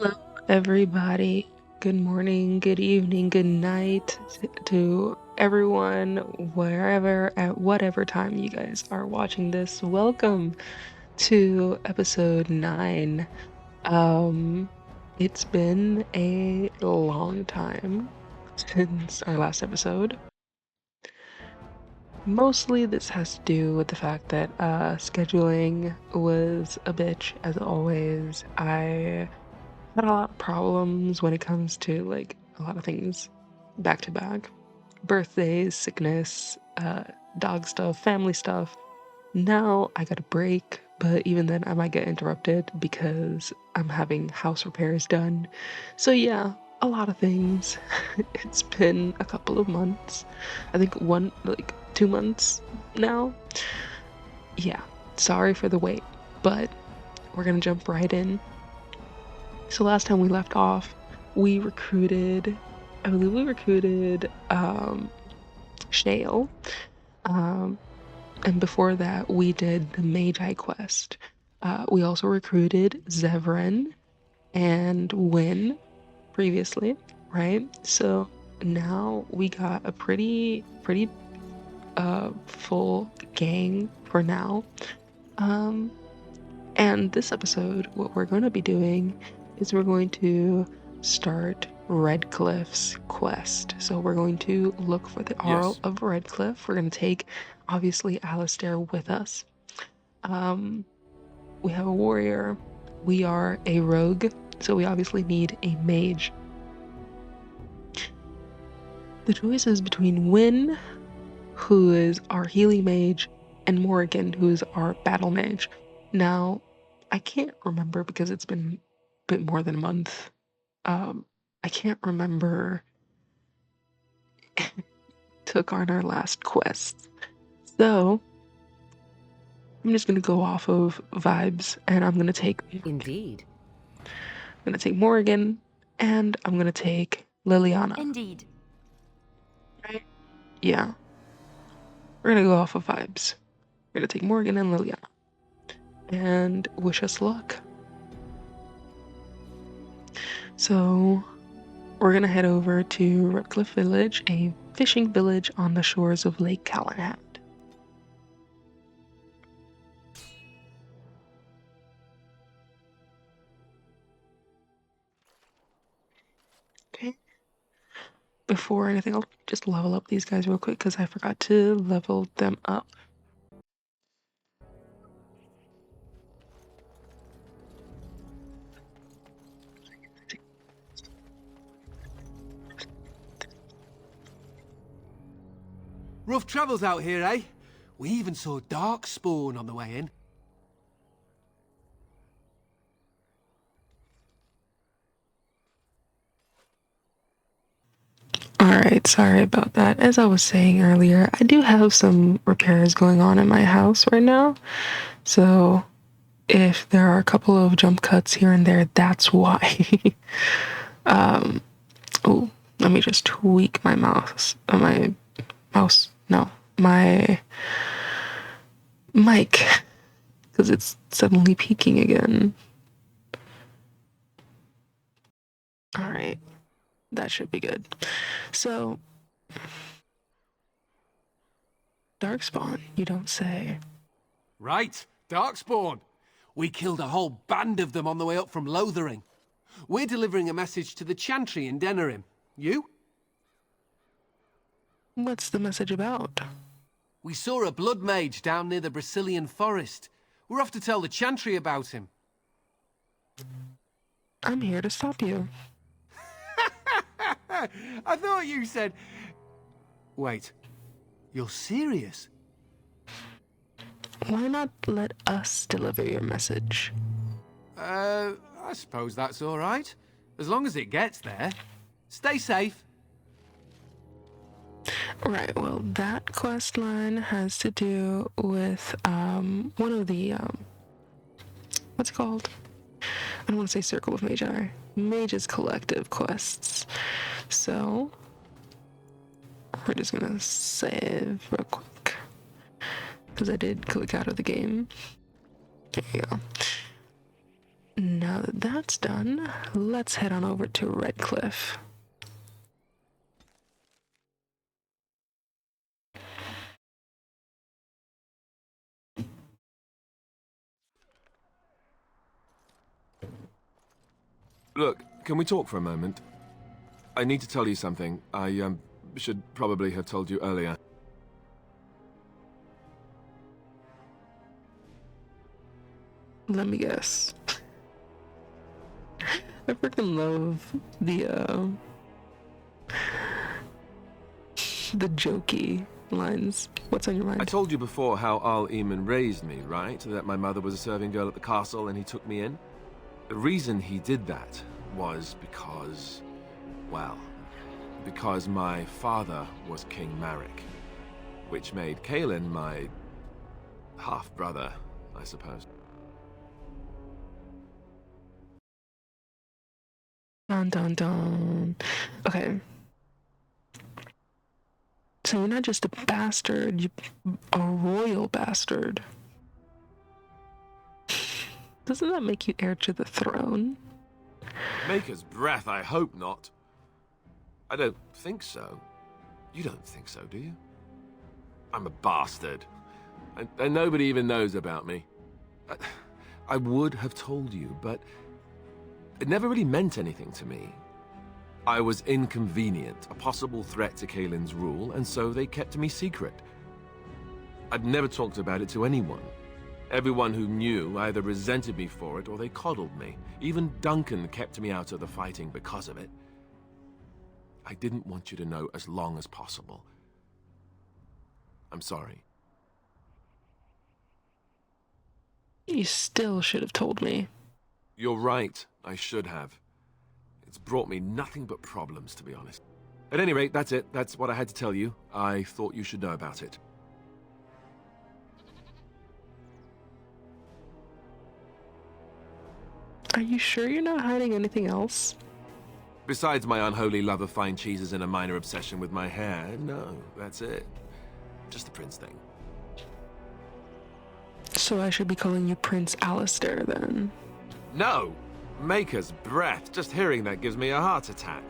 Hello, everybody. Good morning, good evening, good night to everyone, wherever, at whatever time you guys are watching this. Welcome to episode 9. Um, it's been a long time since our last episode. Mostly this has to do with the fact that scheduling was a bitch as always. I had a lot of problems when it comes to like a lot of things back to back. Birthdays, sickness, dog stuff, family stuff. Now I got a break, but even then I might get interrupted because I'm having house repairs done. So yeah, a lot of things. It's been a couple of months. I think 2 months now. Yeah, sorry for the wait, but we're gonna jump right in. So last time we left off, we recruited, I believe we recruited Shale. Um, and before that, we did the Magi quest. We also recruited Zevran and Win previously, right? So now we got a pretty full gang for now. And this episode, what we're going to be doing is we're going to start Redcliffe's quest. So we're going to look for the Arl of Redcliffe. We're going to take, obviously, Alistair with us. We have a warrior. We are a rogue, so we obviously need a mage. The choice is between Wynn, who is our healing mage, and Morrigan, who is our battle mage. Now, I can't remember because it's been a bit more than a month. I can't remember took on our last quest. So I'm just gonna go off of vibes and I'm gonna take Indeed. I'm gonna take Morrigan and I'm gonna take Liliana. Indeed. Right? Yeah. We're gonna go off of vibes. We're gonna take Morrigan and Liliana. And wish us luck. So we're gonna head over to Redcliffe Village, a fishing village on the shores of Lake Callahan. Okay. Before anything, I'll just level up these guys real quick because I forgot to level them up. Rough travels out here, eh? We even saw Darkspawn on the way in. Alright, sorry about that. As I was saying earlier, I do have some repairs going on in my house right now. So if there are a couple of jump cuts here and there, that's why. Oh, let me just tweak my mouse. My mic, because it's suddenly peaking again. Alright, that should be good. So, Darkspawn, you don't say. Right, Darkspawn. We killed a whole band of them on the way up from Lothering. We're delivering a message to the Chantry in Denerim. You? What's the message about? We saw a blood mage down near the Brazilian forest. We're off to tell the Chantry about him. I'm here to stop you. I thought you said... Wait, you're serious? Why not let us deliver your message? I suppose that's all right. As long as it gets there. Stay safe. Right, well, that quest line has to do with one of the what's it called? I don't want to say Circle of Magi. Mages Collective quests. So we're just gonna save real quick because I did click out of the game. There you go. Now that that's done, let's head on over to Redcliffe. Look, can we talk for a moment? I need to tell you something. I, should probably have told you earlier. Let me guess. I freaking love the jokey lines. What's on your mind? I told you before how Arl Eamon raised me, right? That my mother was a serving girl at the castle and he took me in. The reason he did that was because, well, because my father was King Marek, which made Kaelin my half-brother, I suppose. Dun dun dun. Okay. So you're not just a bastard, you're a royal bastard. Doesn't that make you heir to the throne? Maker's breath, I hope not. I don't think so. You don't think so, do you? I'm a bastard. And nobody even knows about me. I would have told you, but it never really meant anything to me. I was inconvenient, a possible threat to Kaelin's rule, and so they kept me secret. I'd never talked about it to anyone. Everyone who knew either resented me for it or they coddled me. Even Duncan kept me out of the fighting because of it. I didn't want you to know as long as possible. I'm sorry. You still should have told me. You're right, I should have. It's brought me nothing but problems, to be honest. At any rate, that's it. That's what I had to tell you. I thought you should know about it. Are you sure you're not hiding anything else? Besides my unholy love of fine cheeses and a minor obsession with my hair, no, that's it. Just the prince thing. So I should be calling you Prince Alistair, then? No! Maker's breath. Just hearing that gives me a heart attack.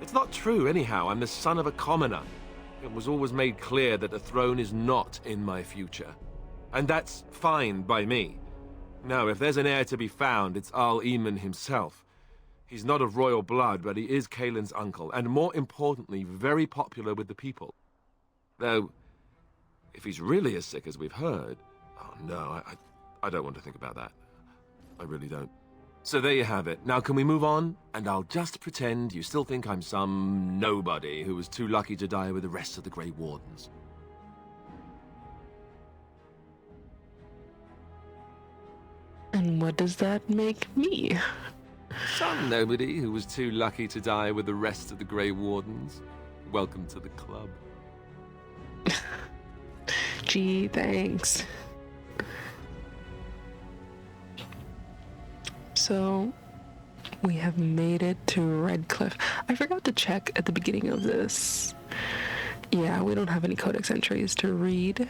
It's not true, anyhow. I'm the son of a commoner. It was always made clear that the throne is not in my future. And that's fine by me. No, if there's an heir to be found, it's Arl Eamon himself. He's not of royal blood, but he is Kaelin's uncle, and more importantly, very popular with the people. Though, if he's really as sick as we've heard... Oh no, I don't want to think about that. I really don't. So there you have it. Now can we move on? And I'll just pretend you still think I'm some nobody who was too lucky to die with the rest of the Grey Wardens. And what does that make me? Some nobody who was too lucky to die with the rest of the Grey Wardens. Welcome to the club. Gee, thanks. So, we have made it to Redcliffe. I forgot to check at the beginning of this. Yeah, we don't have any codex entries to read.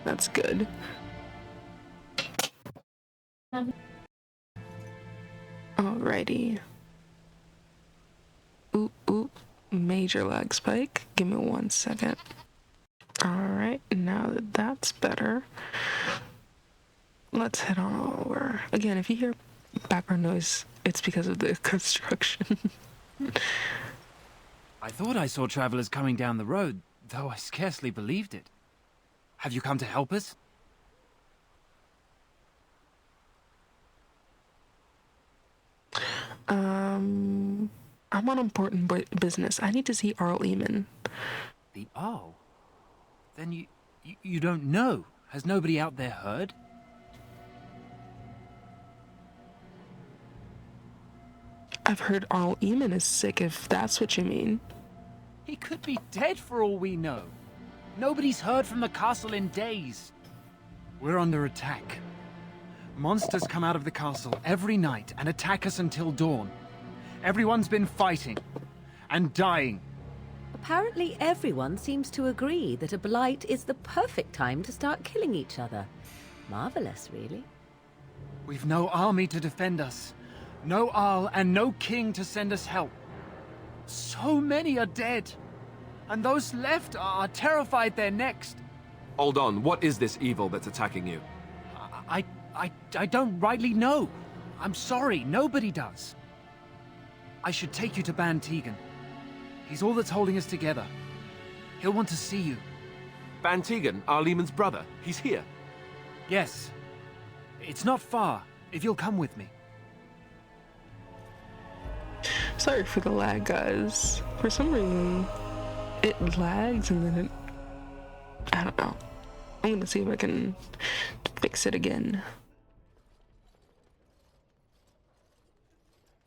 That's good. Alrighty. Ooh, major lag spike. Give me 1 second. Alright, now that that's better, let's head on over. Again, if you hear background noise, it's because of the construction. I thought I saw travelers coming down the road, though I scarcely believed it. Have you come to help us? I'm on important business. I need to see Arl Eamon. The Arl? Then you don't know? Has nobody out there heard? I've heard Arl Eamon is sick, if that's what you mean. He could be dead for all we know. Nobody's heard from the castle in days. We're under attack. Monsters come out of the castle every night and attack us until dawn. Everyone's been fighting and dying. Apparently everyone seems to agree that a blight is the perfect time to start killing each other. Marvelous, really. We've no army to defend us. No Arl and no king to send us help. So many are dead. And those left are terrified they're next. Hold on, what is this evil that's attacking you? I don't rightly know. I'm sorry, nobody does. I should take you to Ban Tegan. He's all that's holding us together. He'll want to see you. Ban Tegan, Arl Eamon's brother. He's here. Yes. It's not far, if you'll come with me. Sorry for the lag, guys. For some reason, it lags and then I don't know. I'm gonna see if I can fix it again.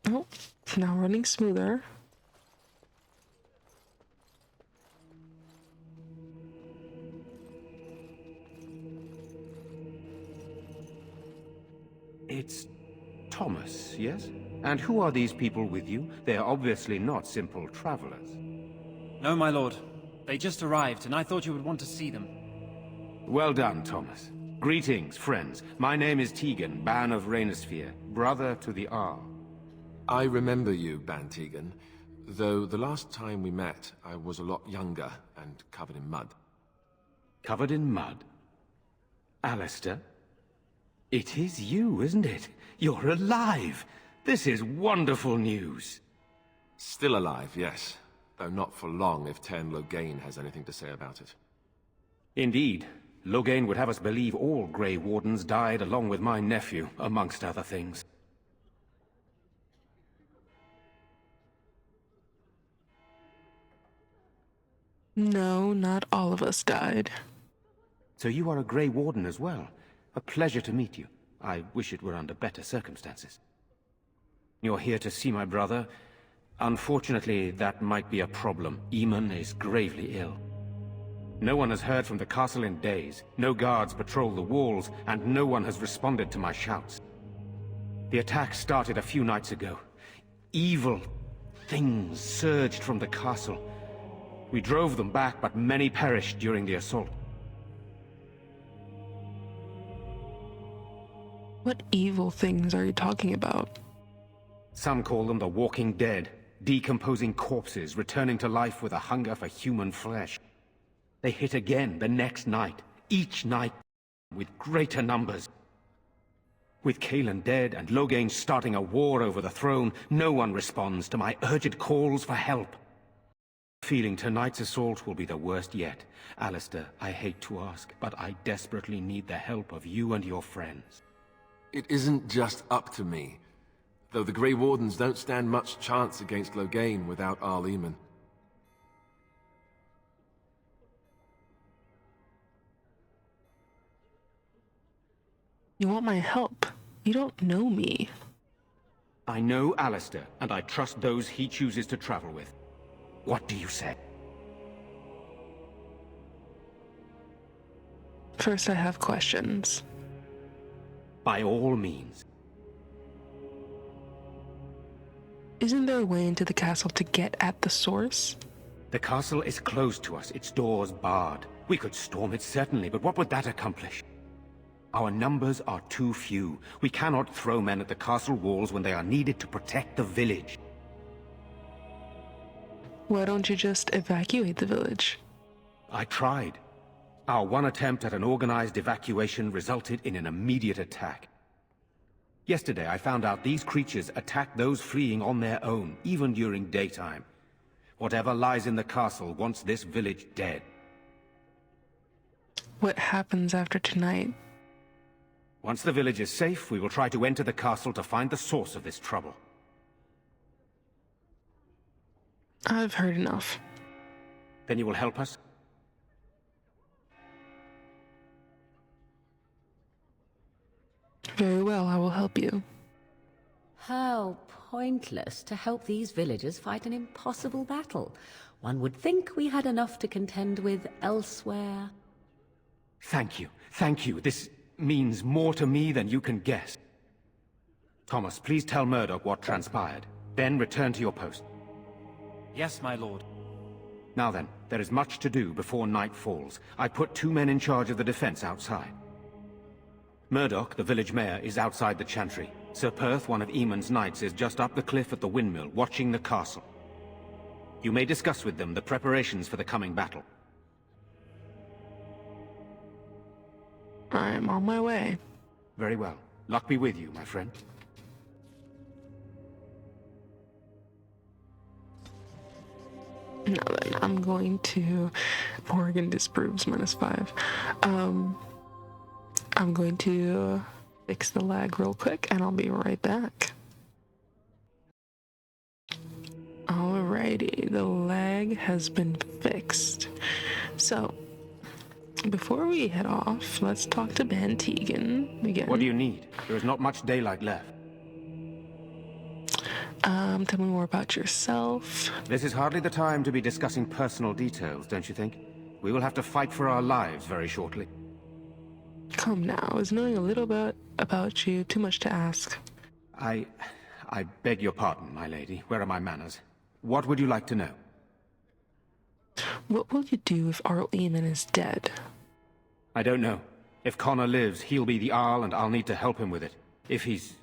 Oh, now running smoother. It's Thomas, yes? And who are these people with you? They are obviously not simple travelers. No, my lord. They just arrived, and I thought you would want to see them. Well done, Thomas. Greetings, friends. My name is Tegan, Ban of Rainersphere, brother to the Arl. I remember you, Ban Tegan. Though the last time we met, I was a lot younger and covered in mud. Covered in mud? Alistair? It is you, isn't it? You're alive! This is wonderful news. Still alive, yes. Though not for long if Tyrn Loghain has anything to say about it. Indeed. Loghain would have us believe all Grey Wardens died along with my nephew, amongst other things. No, not all of us died. So you are a Grey Warden as well. A pleasure to meet you. I wish it were under better circumstances. You're here to see my brother. Unfortunately, that might be a problem. Eamon is gravely ill. No one has heard from the castle in days. No guards patrol the walls, and no one has responded to my shouts. The attack started a few nights ago. Evil things surged from the castle. We drove them back, but many perished during the assault. What evil things are you talking about? Some call them the Walking Dead, decomposing corpses returning to life with a hunger for human flesh. They hit again the next night, each night with greater numbers. With Cailan dead and Loghain starting a war over the throne, no one responds to my urgent calls for help. Feeling tonight's assault will be the worst yet. Alistair, I hate to ask, but I desperately need the help of you and your friends. It isn't just up to me. Though the Grey Wardens don't stand much chance against Loghain without Arl Eamon. You want my help? You don't know me. I know Alistair, and I trust those he chooses to travel with. What do you say? First, I have questions. By all means. Isn't there a way into the castle to get at the source? The castle is closed to us, its doors barred. We could storm it certainly, but what would that accomplish? Our numbers are too few. We cannot throw men at the castle walls when they are needed to protect the village. Why don't you just evacuate the village? I tried. Our one attempt at an organized evacuation resulted in an immediate attack. Yesterday I found out these creatures attack those fleeing on their own, even during daytime. Whatever lies in the castle wants this village dead. What happens after tonight? Once the village is safe, we will try to enter the castle to find the source of this trouble. I've heard enough. Then you will help us? Very well, I will help you. How pointless to help these villagers fight an impossible battle. One would think we had enough to contend with elsewhere. Thank you. Thank you. This means more to me than you can guess. Thomas, please tell Murdoch what transpired. Then return to your post. Yes, my lord. Now then, there is much to do before night falls. I put 2 men in charge of the defense outside. Murdoch, the village mayor, is outside the chantry. Sir Perth, one of Eamon's knights, is just up the cliff at the windmill, watching the castle. You may discuss with them the preparations for the coming battle. I'm on my way. Very well. Luck be with you, my friend. Now then, I'm going to... Morgan disproves -5. I'm going to fix the lag real quick, and I'll be right back. Alrighty, the lag has been fixed. So, before we head off, let's talk to Van Tegan again. What do you need? There is not much daylight left. Tell me more about yourself. This is hardly the time to be discussing personal details, don't you think? We will have to fight for our lives very shortly. Come now, is knowing a little bit about you too much to ask? I beg your pardon, my lady. Where are my manners? What would you like to know? What will you do if Arl Eamon is dead? I don't know. If Connor lives, he'll be the Arl, and I'll need to help him with it. If he's...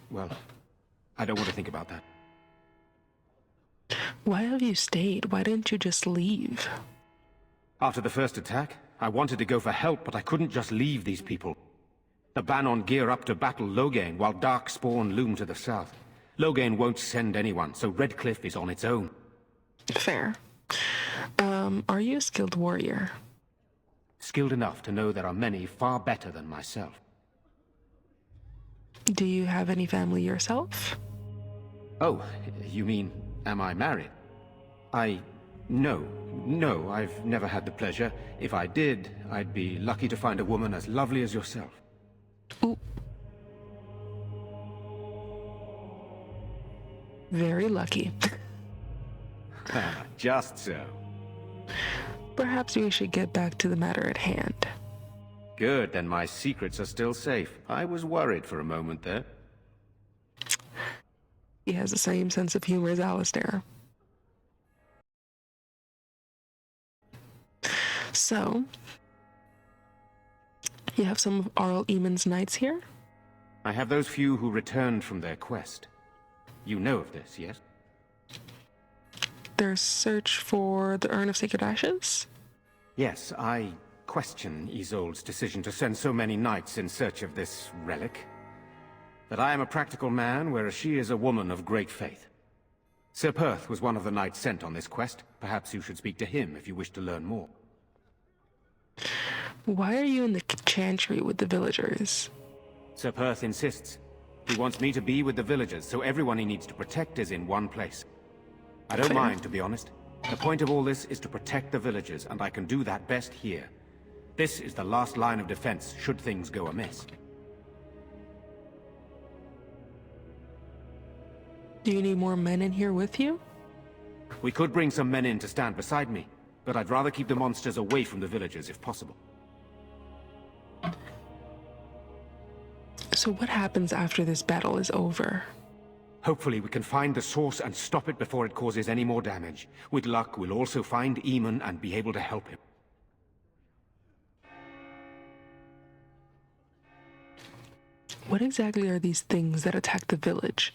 well, I don't want to think about that. Why have you stayed? Why didn't you just leave? After the first attack, I wanted to go for help, but I couldn't just leave these people. The Bannon gear up to battle Loghain, while Darkspawn loom to the south. Loghain won't send anyone, so Redcliffe is on its own. Fair. Are you a skilled warrior? Skilled enough to know there are many far better than myself. Do you have any family yourself? Oh, you mean, am I married? No, I've never had the pleasure. If I did, I'd be lucky to find a woman as lovely as yourself. Ooh. Very lucky. Just so. Perhaps we should get back to the matter at hand. Good, then my secrets are still safe. I was worried for a moment there. He has the same sense of humor as Alistair. So, you have some of Arl Eamon's knights here? I have those few who returned from their quest. You know of this, yes? Their search for the Urn of Sacred Ashes? Yes, I question Isolde's decision to send so many knights in search of this relic. But I am a practical man, whereas she is a woman of great faith. Sir Perth was one of the knights sent on this quest. Perhaps you should speak to him if you wish to learn more. Why are you in the chantry with the villagers? Sir Perth insists. He wants me to be with the villagers, so everyone he needs to protect is in one place. I don't mind, to be honest. The point of all this is to protect the villagers, and I can do that best here. This is the last line of defense, should things go amiss. Do you need more men in here with you? We could bring some men in to stand beside me, but I'd rather keep the monsters away from the villagers if possible. So what happens after this battle is over? Hopefully we can find the source and stop it before it causes any more damage. With luck, we'll also find Eamon and be able to help him. What exactly are these things that attack the village?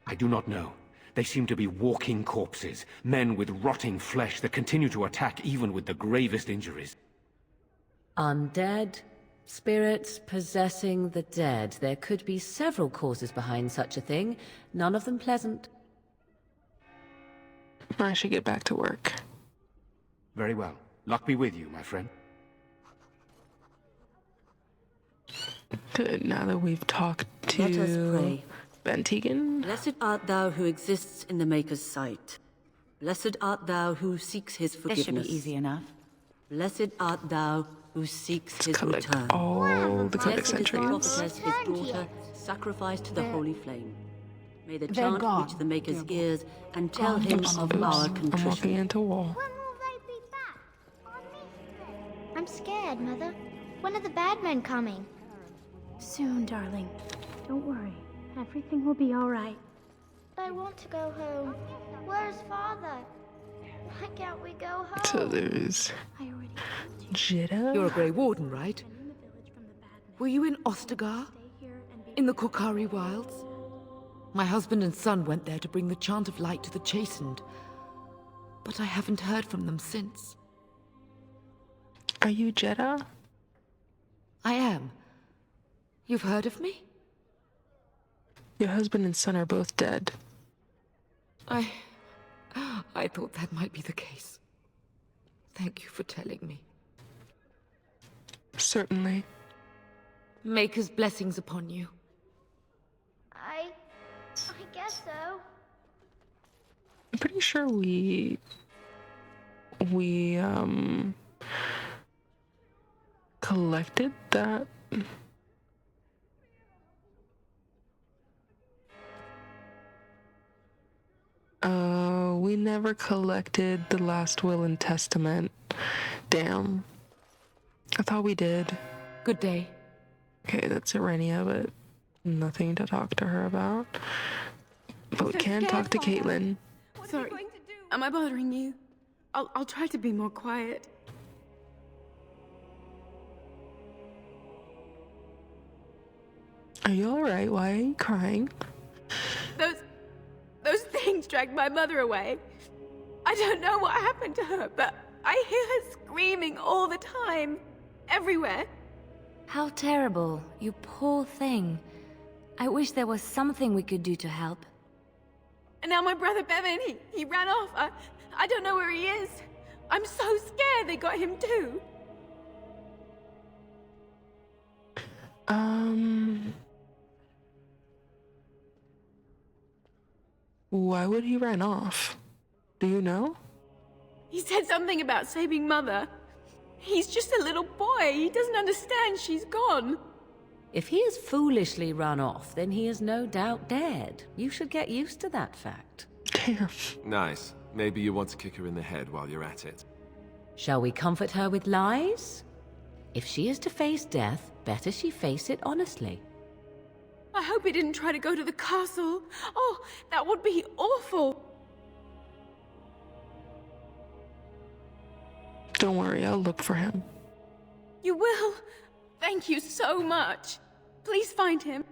I do not know. They seem to be walking corpses, men with rotting flesh that continue to attack even with the gravest injuries. Undead? Spirits possessing the dead. There could be several causes behind such a thing, none of them pleasant. I should get back to work. Very well. Luck be with you, my friend. Good, now that we've talked to Let us pray. Van Tegan. Blessed art thou who exists in the Maker's sight. Blessed art thou who seeks his This forgiveness. should be easy enough. Blessed art thou who seeks his Collect return. all the codex Blessed is the entries. prophetess, his daughter, sacrificed to the holy flame. May the They're chant gone. reach the Maker's ears and tell Gone. him Oops, of Oops, our I'm contrition. walking into a wall. When will they be back? On me? I'm scared, Mother. When are the bad men coming? Soon, darling. Don't worry. Everything will be all right. I want to go home. Where's Father? Why can't we go home? So there's I already Jitta. You're a Grey Warden, right? in the village from the bad men. Were you in Ostagar? Stay here and be in the Korkari Wilds. My husband and son went there to bring the chant of light to the chastened, but I haven't heard from them since. Are you Jeddah? I am. You've heard of me? Your husband and son are both dead. I thought that might be the case. Thank you for telling me. Certainly. Maker's blessings upon you. I guess so. I'm pretty sure we collected that. We never collected the last will and testament. Damn. I thought we did. Good day. Okay, that's Irenia, but nothing to talk to her about. But we can talk to Caitlin. Sorry. Am I bothering you? I'll try to be more quiet. Are you alright? Why are you crying? Those things dragged my mother away. I don't know what happened to her, but I hear her screaming all the time. Everywhere. How terrible. You poor thing. I wish there was something we could do to help. And now my brother Bevan, he ran off. I don't know where he is. I'm so scared they got him too. Why would he run off? Do you know? He said something about saving Mother. He's just a little boy. He doesn't understand she's gone. If he has foolishly run off, then he is no doubt dead. You should get used to that fact. Damn. Nice. Maybe you want to kick her in the head while you're at it. Shall we comfort her with lies? If she is to face death, better she face it honestly. I hope he didn't try to go to the castle. Oh, that would be awful. Don't worry, I'll look for him. You will? Thank you so much. Please find him.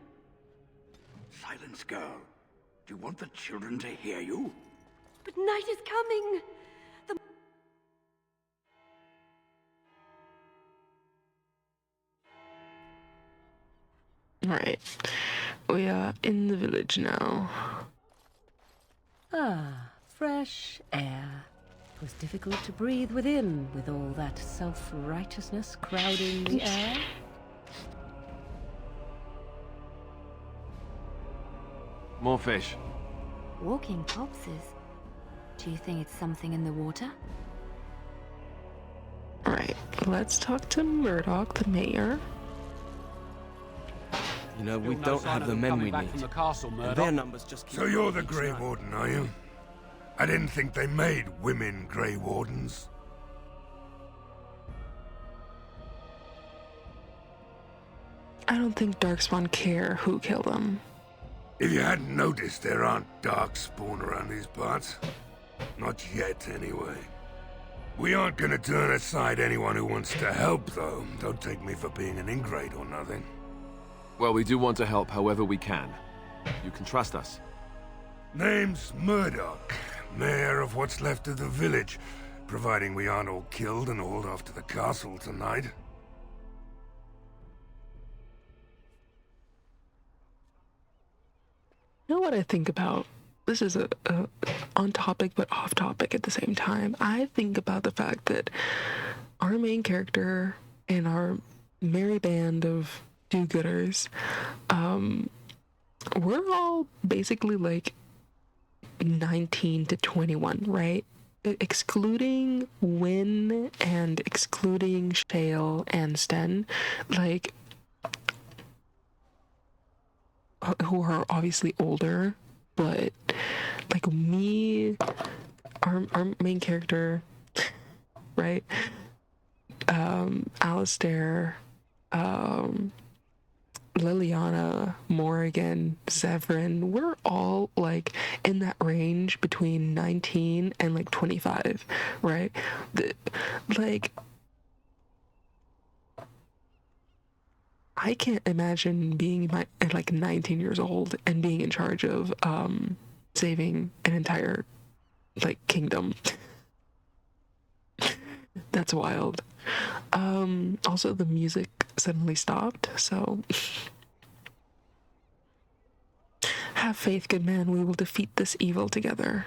Silence, girl. Do you want the children to hear you? But night is coming. Alright. We are in the village now. Ah, fresh air. It was difficult to breathe within with all that self-righteousness crowding the air. More fish. Walking corpses. Do you think it's something in the water? Alright, let's talk to Murdoch, the mayor. You know, we don't have the men we need. And their numbers just keep... So you're the Grey Warden, are you? I didn't think they made women Grey Wardens. I don't think Darkspawn care who killed them. If you hadn't noticed, there aren't Darkspawn around these parts. Not yet, anyway. We aren't gonna turn aside anyone who wants to help, though. Don't take me for being an ingrate or nothing. Well, we do want to help however we can. You can trust us. Name's Murdoch, mayor of what's left of the village, providing we aren't all killed and hauled off to the castle tonight. You know what I think about? This is a on topic but off topic at the same time. I think about the fact that our main character and our merry band of do-gooders, we're all basically like 19 to 21, right? Excluding Wynn and excluding Shale and Sten, like, who are obviously older, but like me, our main character, right? Alistair, Liliana, Morrigan, Zevran, we're all like in that range between 19 and like 25, right? I can't imagine being like 19 years old and being in charge of saving an entire like kingdom. That's wild. Also the music suddenly stopped, so have faith, good man, we will defeat this evil together.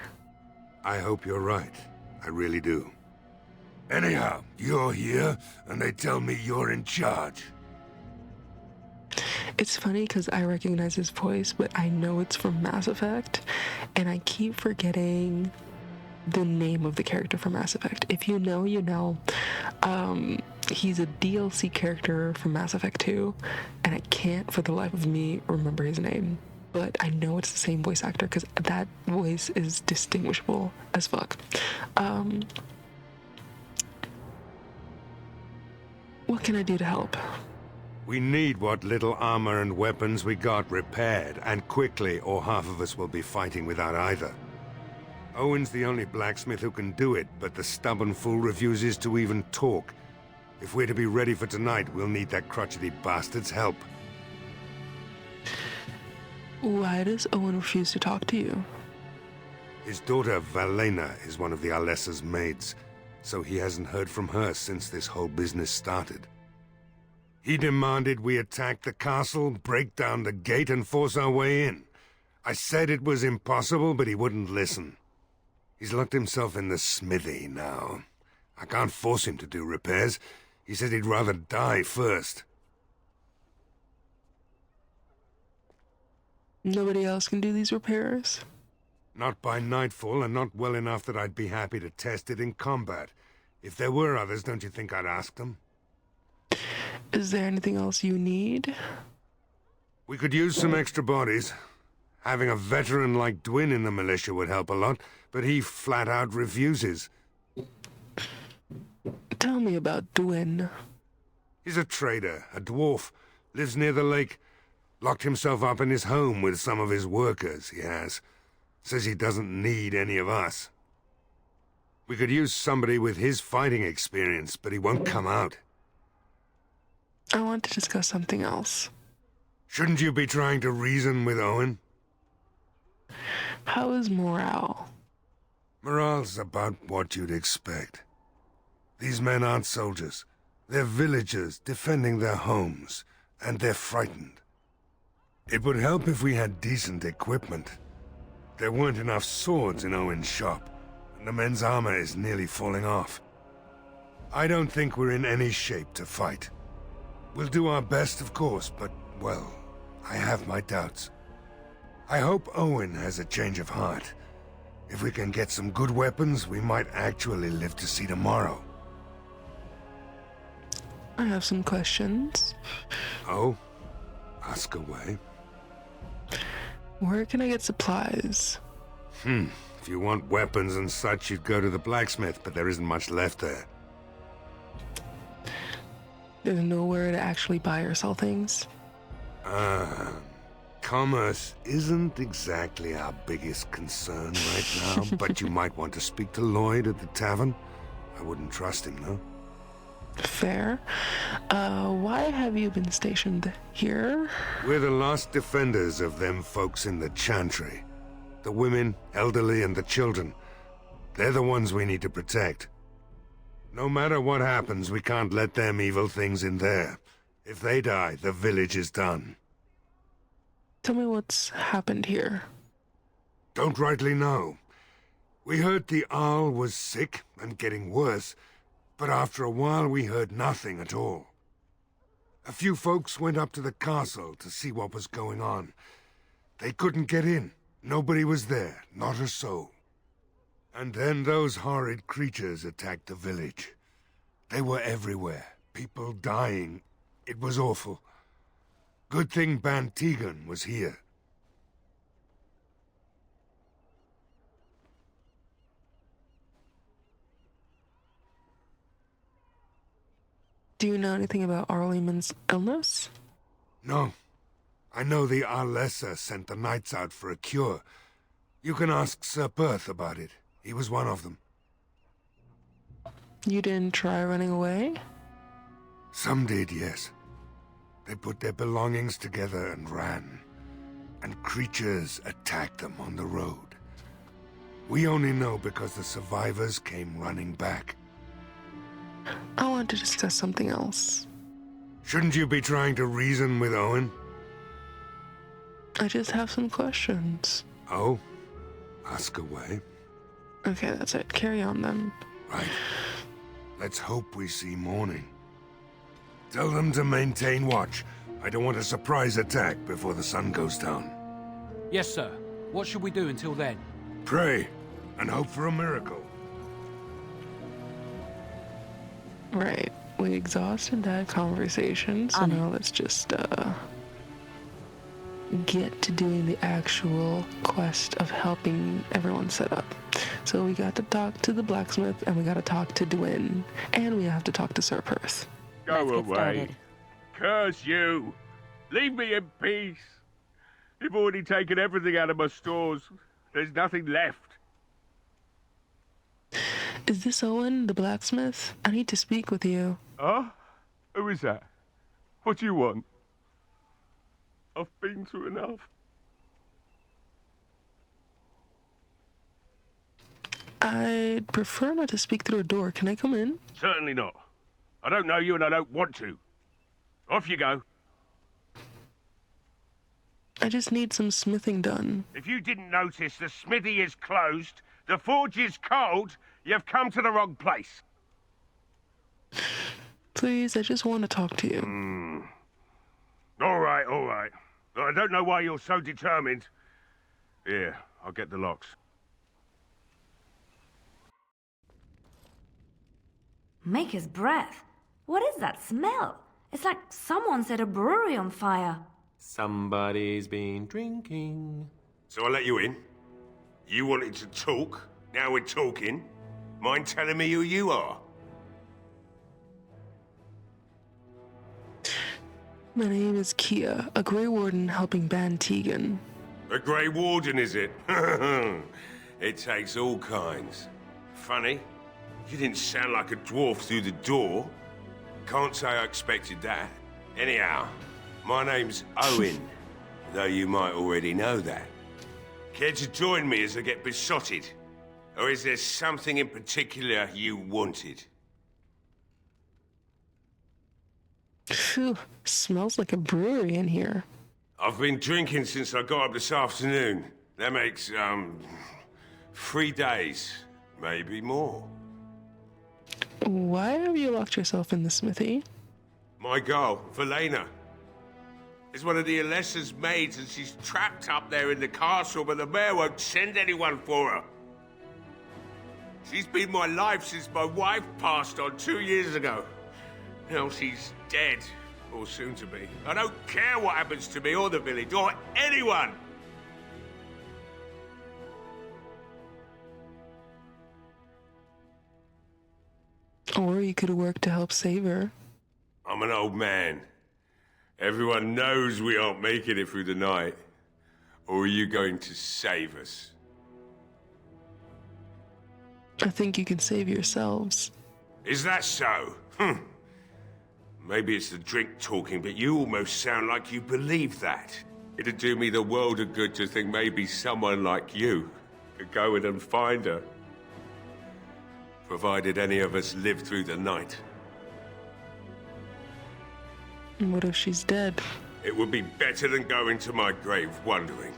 I hope you're right. I really do. Anyhow, you're here, and they tell me you're in charge. It's funny because I recognize his voice, but I know it's from Mass Effect, and I keep forgetting the name of the character from Mass Effect. If you know, you know. He's a DLC character from Mass Effect 2, and I can't for the life of me remember his name. But I know it's the same voice actor because that voice is distinguishable as fuck. What can I do to help? We need what little armor and weapons we got repaired, and quickly, or half of us will be fighting without either. Owen's the only blacksmith who can do it, but the stubborn fool refuses to even talk. If we're to be ready for tonight, we'll need that crotchety bastard's help. Why does Owen refuse to talk to you? His daughter, Valena, is one of the Alessa's maids, so he hasn't heard from her since this whole business started. He demanded we attack the castle, break down the gate, and force our way in. I said it was impossible, but he wouldn't listen. He's locked himself in the smithy now. I can't force him to do repairs. He said he'd rather die first. Nobody else can do these repairs? Not by nightfall, and not well enough that I'd be happy to test it in combat. If there were others, don't you think I'd ask them? Is there anything else you need? We could use some extra bodies. Having a veteran like Dwyn in the militia would help a lot, but he flat out refuses. Tell me about Dwyn. He's a trader, a dwarf, lives near the lake. Locked himself up in his home with some of his workers, he has. Says he doesn't need any of us. We could use somebody with his fighting experience, but he won't come out. I want to discuss something else. Shouldn't you be trying to reason with Owen? How is morale? Morale's about what you'd expect. These men aren't soldiers. They're villagers defending their homes, and they're frightened. It would help if we had decent equipment. There weren't enough swords in Owen's shop, and the men's armor is nearly falling off. I don't think we're in any shape to fight. We'll do our best, of course, but, well, I have my doubts. I hope Owen has a change of heart. If we can get some good weapons, we might actually live to see tomorrow. I have some questions. Oh? Ask away. Where can I get supplies? If you want weapons and such, you'd go to the blacksmith, but there isn't much left there. There's nowhere to actually buy or sell things? Commerce isn't exactly our biggest concern right now, but you might want to speak to Lloyd at the tavern. I wouldn't trust him, though. Fair. Why have you been stationed here? We're the last defenders of them folks in the Chantry. The women, elderly, and the children. They're the ones we need to protect. No matter what happens, we can't let them evil things in there. If they die, the village is done. Tell me what's happened here. Don't rightly know. We heard the Arl was sick and getting worse, but after a while we heard nothing at all. A few folks went up to the castle to see what was going on. They couldn't get in. Nobody was there, not a soul. And then those horrid creatures attacked the village. They were everywhere, people dying. It was awful. Good thing Ban Tegan was here. Do you know anything about Arl Eamon's illness? No. I know the Arlessa sent the knights out for a cure. You can ask Sir Perth about it. He was one of them. You didn't try running away? Some did, yes. They put their belongings together and ran. And creatures attacked them on the road. We only know because the survivors came running back. I want to discuss something else. Shouldn't you be trying to reason with Owen? I just have some questions. Oh? Ask away. Okay, that's it. Carry on then. Right. Let's hope we see morning. Tell them to maintain watch. I don't want a surprise attack before the sun goes down. Yes, sir. What should we do until then? Pray, and hope for a miracle. Right. We exhausted that conversation, so now let's just, get to doing the actual quest of helping everyone set up. So we got to talk to the blacksmith, and we got to talk to Dwyn, and we have to talk to Sir Perth. Go away. Curse you. Leave me in peace. You've already taken everything out of my stores. There's nothing left. Is this Owen, the blacksmith? I need to speak with you. Huh? Who is that? What do you want? I've been through enough. I'd prefer not to speak through a door. Can I come in? Certainly not. I don't know you and I don't want to. Off you go. I just need some smithing done. If you didn't notice, the smithy is closed, the forge is cold, you've come to the wrong place. Please, I just want to talk to you. All right, all right. I don't know why you're so determined. Here, I'll get the locks. Maker's breath. What is that smell? It's like someone set a brewery on fire. Somebody's been drinking. So I let you in. You wanted to talk. Now we're talking. Mind telling me who you are? My name is Kia, a Grey Warden helping ban Tegan. A Grey Warden, is it? It takes all kinds. Funny, you didn't sound like a dwarf through the door. Can't say I expected that. Anyhow, my name's Owen, though you might already know that. Care to join me as I get besotted? Or is there something in particular you wanted? Phew, smells like a brewery in here. I've been drinking since I got up this afternoon. That makes, 3 days, maybe more. Why have you locked yourself in the smithy? My girl, Velena, is one of the Alessa's maids, and she's trapped up there in the castle, but the mayor won't send anyone for her. She's been my life since my wife passed on 2 years ago. Now she's dead, or soon to be. I don't care what happens to me or the village, or anyone! Or you could work to help save her. I'm an old man. Everyone knows we aren't making it through the night. Or are you going to save us? I think you can save yourselves. Is that so? Maybe it's the drink talking, but you almost sound like you believe that. It'd do me the world of good to think maybe someone like you could go in and find her. Provided any of us live through the night. What if she's dead? It would be better than going to my grave wondering.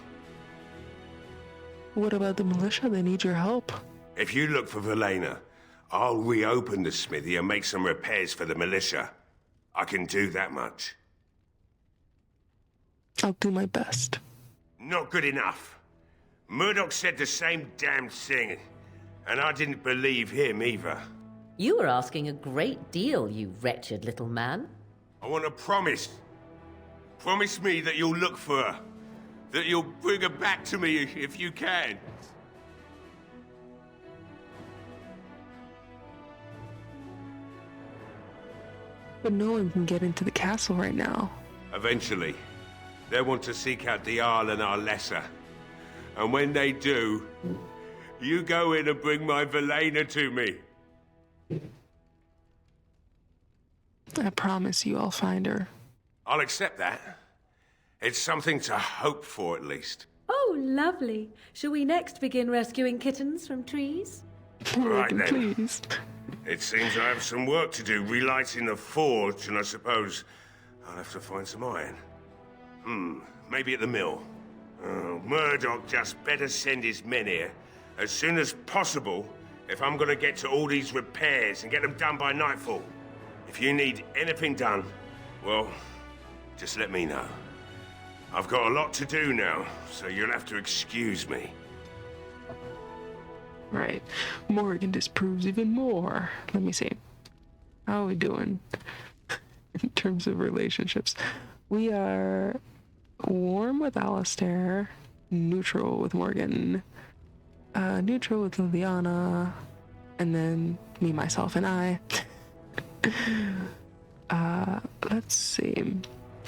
What about the militia? They need your help. If you look for Velena, I'll reopen the smithy and make some repairs for the militia. I can do that much. I'll do my best. Not good enough. Murdoch said the same damn thing, and I didn't believe him either. You were asking a great deal, you wretched little man. I want a promise. Promise me that you'll look for her. That you'll bring her back to me if you can. But no one can get into the castle right now. Eventually. They'll want to seek out the Arl and our lesser. And when they do, you go in and bring my Velena to me. I promise you I'll find her. I'll accept that. It's something to hope for, at least. Oh, lovely. Shall we next begin rescuing kittens from trees? Right then. Please. It seems I have some work to do relighting the forge, and I suppose I'll have to find some iron. Maybe at the mill. Oh, Murdoch just better send his men here as soon as possible if I'm gonna get to all these repairs and get them done by nightfall. If you need anything done, well, just let me know. I've got a lot to do now, so you'll have to excuse me. Right. Morgan disproves even more. Let me see. How are we doing in terms of relationships? We are warm with Alistair, neutral with Morgan, neutral with Liliana, and then me, myself, and I. Let's see.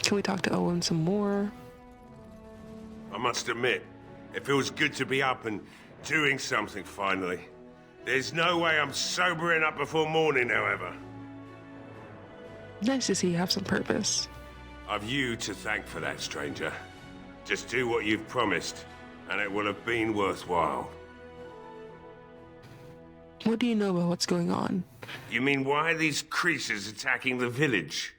Can we talk to Owen some more? I must admit, it feels good to be up and doing something finally. There's no way I'm sobering up before morning, however. Nice to see you have some purpose. I've you to thank for that, stranger. Just do what you've promised, and it will have been worthwhile. What do you know about what's going on? You mean why are these creatures attacking the village?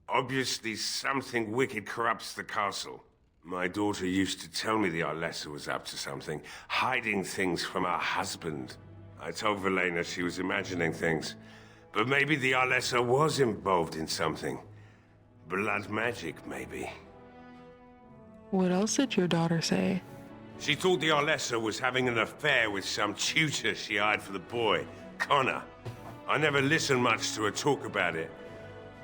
Obviously something wicked corrupts the castle. My daughter used to tell me the Arlessa was up to something, hiding things from her husband. I told Velena she was imagining things, but maybe the Arlessa was involved in something. Blood magic, maybe. What else did your daughter say? She thought the Arlessa was having an affair with some tutor she hired for the boy, Connor. I never listened much to her talk about it,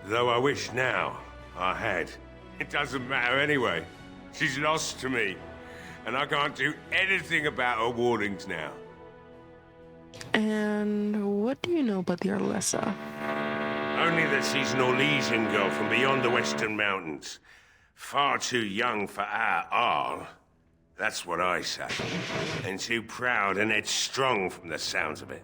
though I wish now I had. It doesn't matter anyway. She's lost to me, and I can't do anything about her warnings now. And what do you know about the Arlessa? Only that she's an Orlesian girl from beyond the Western Mountains. Far too young for our Arl. That's what I say. And too proud and headstrong from the sounds of it.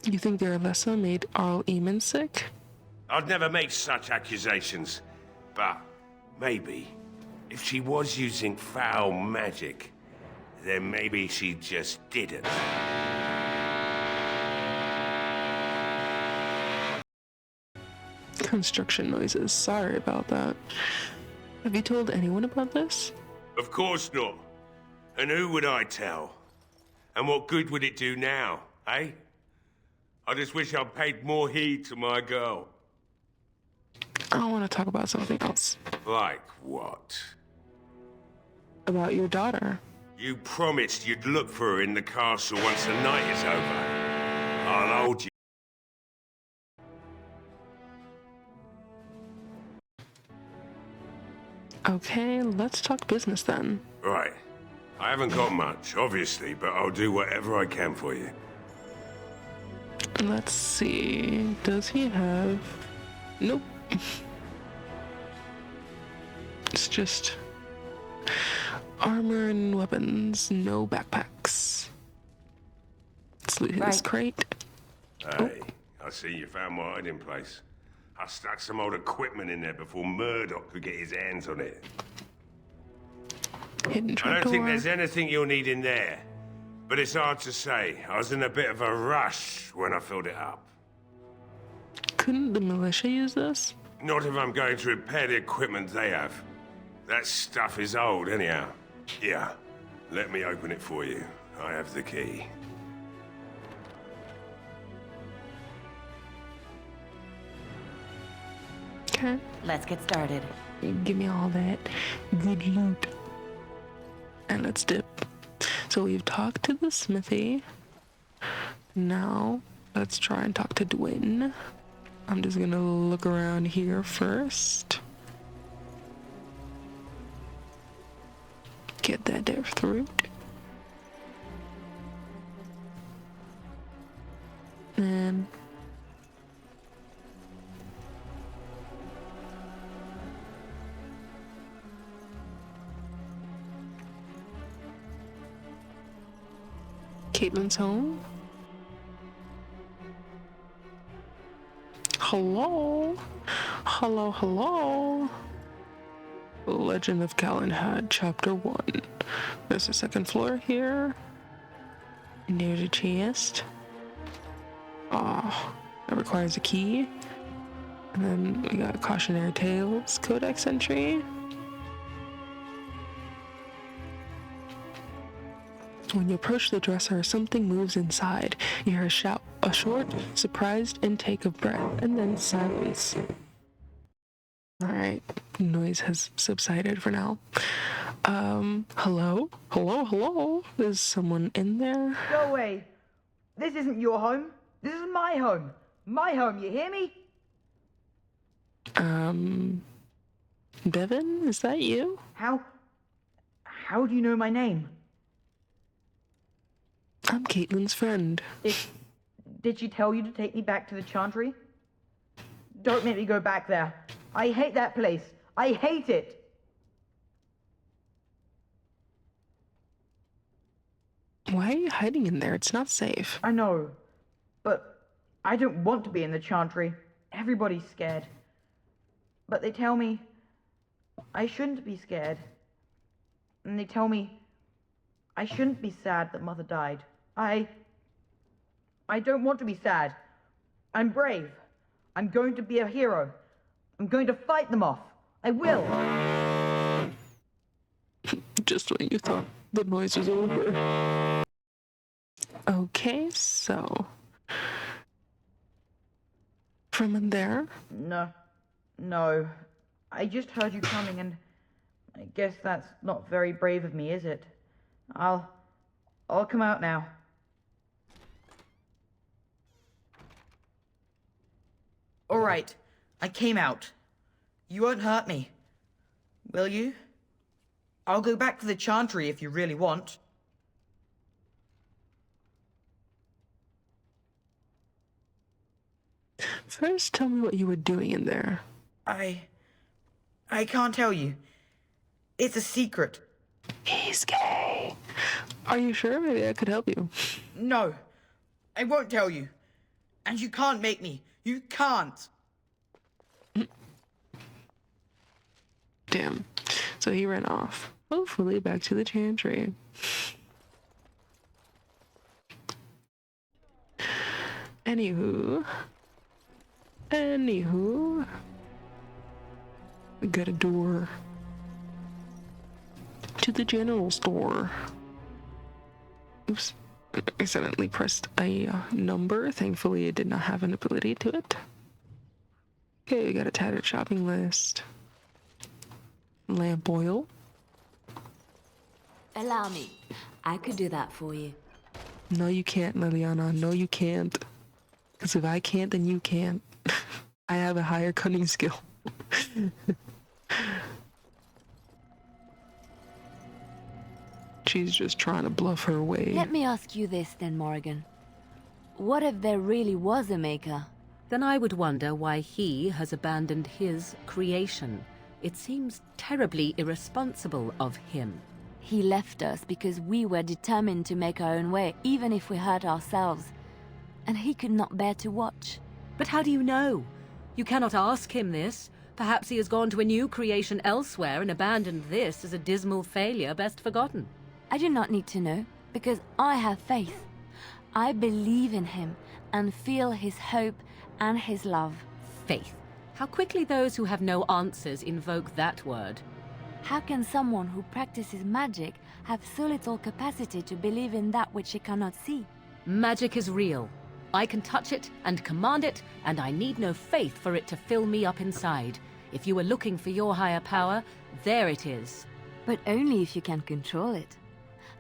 You think the Arlessa made Arl Eamon sick? I'd never make such accusations, but maybe. If she was using foul magic, then maybe she just didn't. Construction noises. Sorry about that. Have you told anyone about this? Of course not. And who would I tell? And what good would it do now, eh? I just wish I'd paid more heed to my girl. I want to talk about something else. Like what? About your daughter. You promised you'd look for her in the castle once the night is over. I'll hold you. Okay, let's talk business then. Right. I haven't got much, obviously, but I'll do whatever I can for you. Let's see. Does he have... Nope. It's just... armor and weapons, no backpacks. Let's loot his crate. Hey, I see you found my hiding place. I stuck some old equipment in there before Murdoch could get his hands on it. Hidden trapdoor. I don't think there's anything you'll need in there. But it's hard to say. I was in a bit of a rush when I filled it up. Couldn't the militia use this? Not if I'm going to repair the equipment they have. That stuff is old anyhow. Yeah, let me open it for you. I have the key. Okay. Let's get started. Give me all that good loot. And let's dip. So we've talked to the smithy. Now, let's try and talk to Dwyn. I'm just gonna look around here first. Get that depth root. And Caitlin's home. Hello? Hello, hello? Legend of Calenhad, Chapter 1. There's a second floor here. Near the chest. Oh, that requires a key. And then we got Cautionary Tales, Codex entry. When you approach the dresser, something moves inside. You hear a shout, a short, surprised intake of breath, and then silence. Alright, noise has subsided for now. Hello? Hello, hello? Is someone in there? Go away. This isn't your home. This is my home. My home, you hear me? Bevan, is that you? How do you know my name? I'm Caitlin's friend. Did she tell you to take me back to the Chantry? Don't make me go back there. I hate that place. I hate it. Why are you hiding in there? It's not safe. I know, but I don't want to be in the Chantry. Everybody's scared. But they tell me I shouldn't be scared. And they tell me I shouldn't be sad that Mother died. I don't want to be sad. I'm brave. I'm going to be a hero. I'm going to fight them off. I will. Just when you thought the noise was over. Okay, so from in there? No. I just heard you coming, and I guess that's not very brave of me, is it? I'll come out now. All right, I came out. You won't hurt me, will you? I'll go back to the Chantry if you really want. First, tell me what you were doing in there. I can't tell you. It's a secret. He's gay. Are you sure? Maybe I could help you. No, I won't tell you. And you can't make me. You can't. Damn. So he ran off. Hopefully back to the Chantry. Anywho. We got a door to the general store. Oops. I accidentally pressed a number. Thankfully, it did not have an ability to it. Okay, we got a tattered shopping list. Lamp oil. Allow me. I could do that for you. No, you can't, Liliana. No, you can't. Because if I can't, then you can't. I have a higher cunning skill. She's just trying to bluff her way. Let me ask you this then, Morrigan. What if there really was a maker? Then I would wonder why he has abandoned his creation. It seems terribly irresponsible of him. He left us because we were determined to make our own way, even if we hurt ourselves. And he could not bear to watch. But how do you know? You cannot ask him this. Perhaps he has gone to a new creation elsewhere and abandoned this as a dismal failure best forgotten. I do not need to know, because I have faith. I believe in him and feel his hope and his love. Faith. How quickly those who have no answers invoke that word. How can someone who practices magic have so little capacity to believe in that which he cannot see? Magic is real. I can touch it and command it, and I need no faith for it to fill me up inside. If you were looking for your higher power, there it is. But only if you can control it.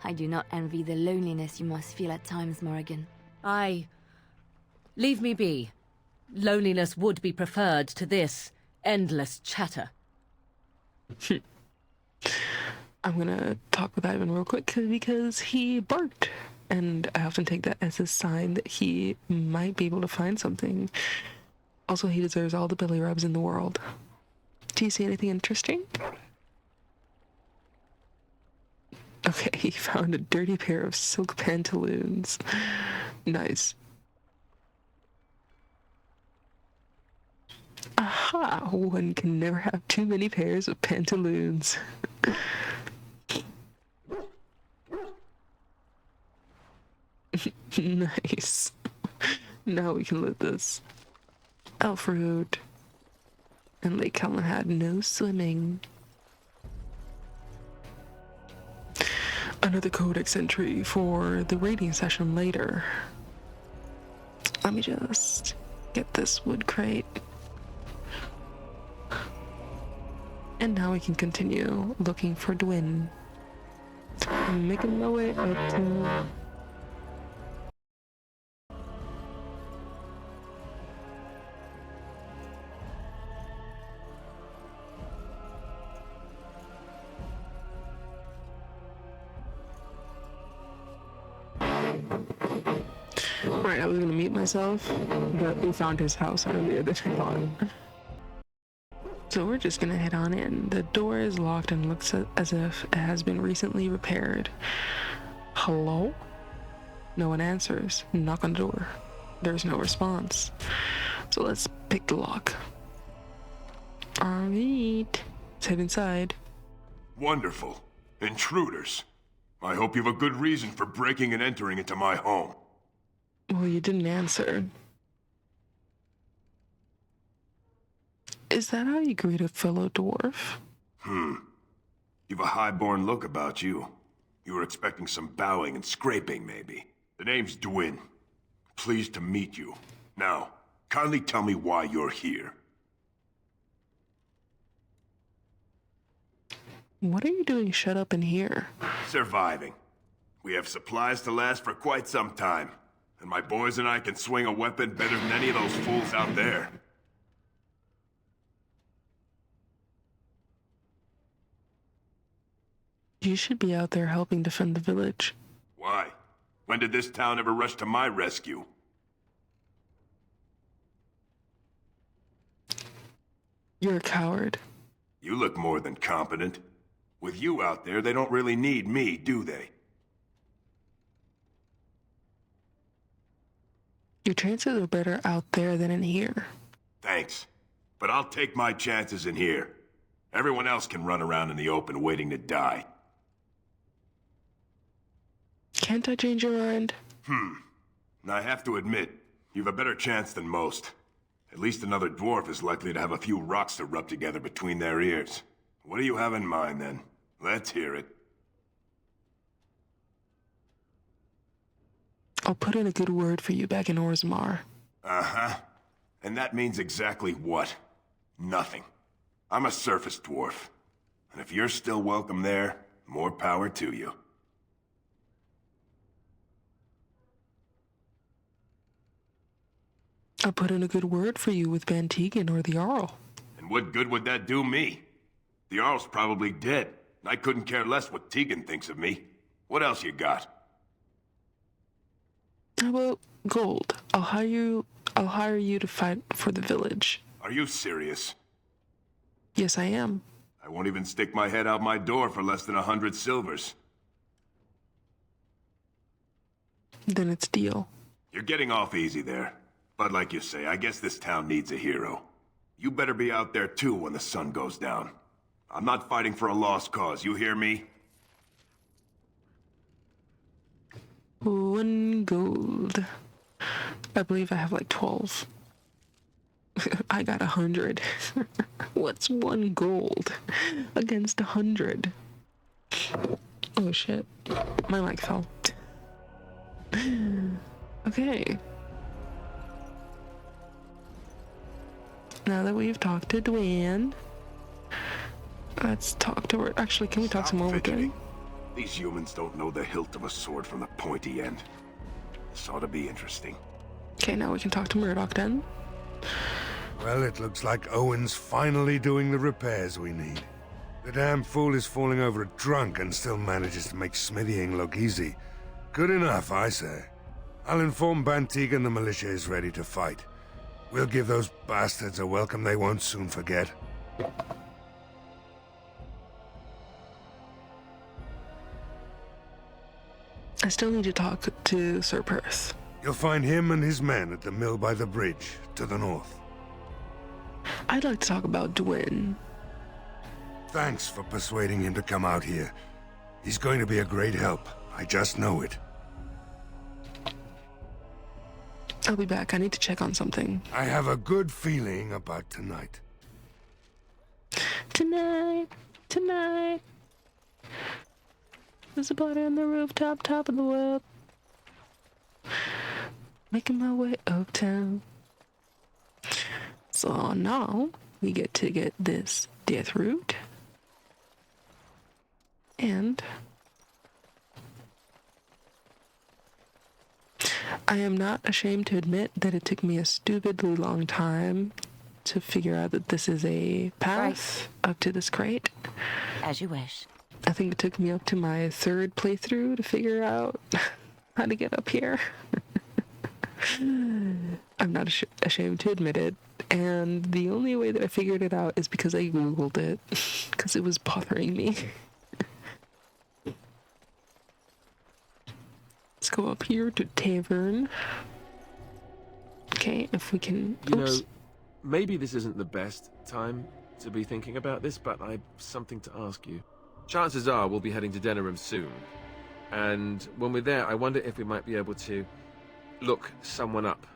I do not envy the loneliness you must feel at times, Morrigan. Leave me be. Loneliness would be preferred to this endless chatter. I'm gonna talk with Ivan real quick because he barked. And I often take that as a sign that he might be able to find something. Also, he deserves all the belly rubs in the world. Do you see anything interesting? Okay, he found a dirty pair of silk pantaloons. Nice. Ha! One can never have too many pairs of pantaloons. Nice. Now we can loot this. Elfroot. And Lake Helen had no swimming. Another codex entry for the raiding session later. Let me just get this wood crate. And now we can continue looking for Dwyn. I'm making my way up to... Right, I was gonna mute myself, but we found his house earlier than I thought. So we're just gonna head on in. The door is locked and looks as if it has been recently repaired. Hello? No one answers. Knock on the door. There's no response. So let's pick the lock. Alright. Let's head inside. Wonderful. Intruders. I hope you have a good reason for breaking and entering into my home. Well, you didn't answer. Is that how you greet a fellow dwarf? You've a high-born look about you. You were expecting some bowing and scraping, maybe. The name's Dwyn. Pleased to meet you. Now, kindly tell me why you're here. What are you doing shut up in here? Surviving. We have supplies to last for quite some time. And my boys and I can swing a weapon better than any of those fools out there. You should be out there helping defend the village. Why? When did this town ever rush to my rescue? You're a coward. You look more than competent. With you out there, they don't really need me, do they? Your chances are better out there than in here. Thanks. But I'll take my chances in here. Everyone else can run around in the open waiting to die. Can't I change your mind? I have to admit, you've a better chance than most. At least another dwarf is likely to have a few rocks to rub together between their ears. What do you have in mind, then? Let's hear it. I'll put in a good word for you back in Orzammar. Uh-huh. And that means exactly what? Nothing. I'm a surface dwarf. And if you're still welcome there, more power to you. I'll put in a good word for you with Van Tegan or the Arl. And what good would that do me? The Arl's probably dead. And I couldn't care less what Tegan thinks of me. What else you got? How about gold? I'll hire you to fight for the village. Are you serious? Yes, I am. I won't even stick my head out my door for less than 100 silvers. Then it's deal. You're getting off easy there. But like you say, I guess this town needs a hero. You better be out there too when the sun goes down. I'm not fighting for a lost cause, you hear me? 1 gold. I believe I have like 12. I got 100. What's 1 gold against 100? Oh shit. My mic fell. Okay. Now that we've talked to Dwyn, let's talk to her. Actually, can we talk some more with Dwyn? These humans don't know the hilt of a sword from the pointy end. This ought to be interesting. Okay, now we can talk to Murdoch then. Well, it looks like Owen's finally doing the repairs we need. The damn fool is falling over drunk and still manages to make smithying look easy. Good enough, I say. I'll inform Bantegan the militia is ready to fight. We'll give those bastards a welcome they won't soon forget. I still need to talk to Sir Perth. You'll find him and his men at the mill by the bridge, to the north. I'd like to talk about Dwyn. Thanks for persuading him to come out here. He's going to be a great help. I just know it. I'll be back. I need to check on something. I have a good feeling about tonight. Tonight. There's a party on the rooftop, top of the world. Making my way uptown. So now we get to get this death root. And I am not ashamed to admit that it took me a stupidly long time to figure out that this is a path up to this crate. As you wish. I think it took me up to my third playthrough to figure out how to get up here. I'm not ashamed to admit it, and the only way that I figured it out is because I googled it, because it was bothering me. Let's go up here to Tavern. Okay, if we can... You know, maybe this isn't the best time to be thinking about this, but I've something to ask you. Chances are we'll be heading to Denerim soon, and when we're there, I wonder if we might be able to look someone up.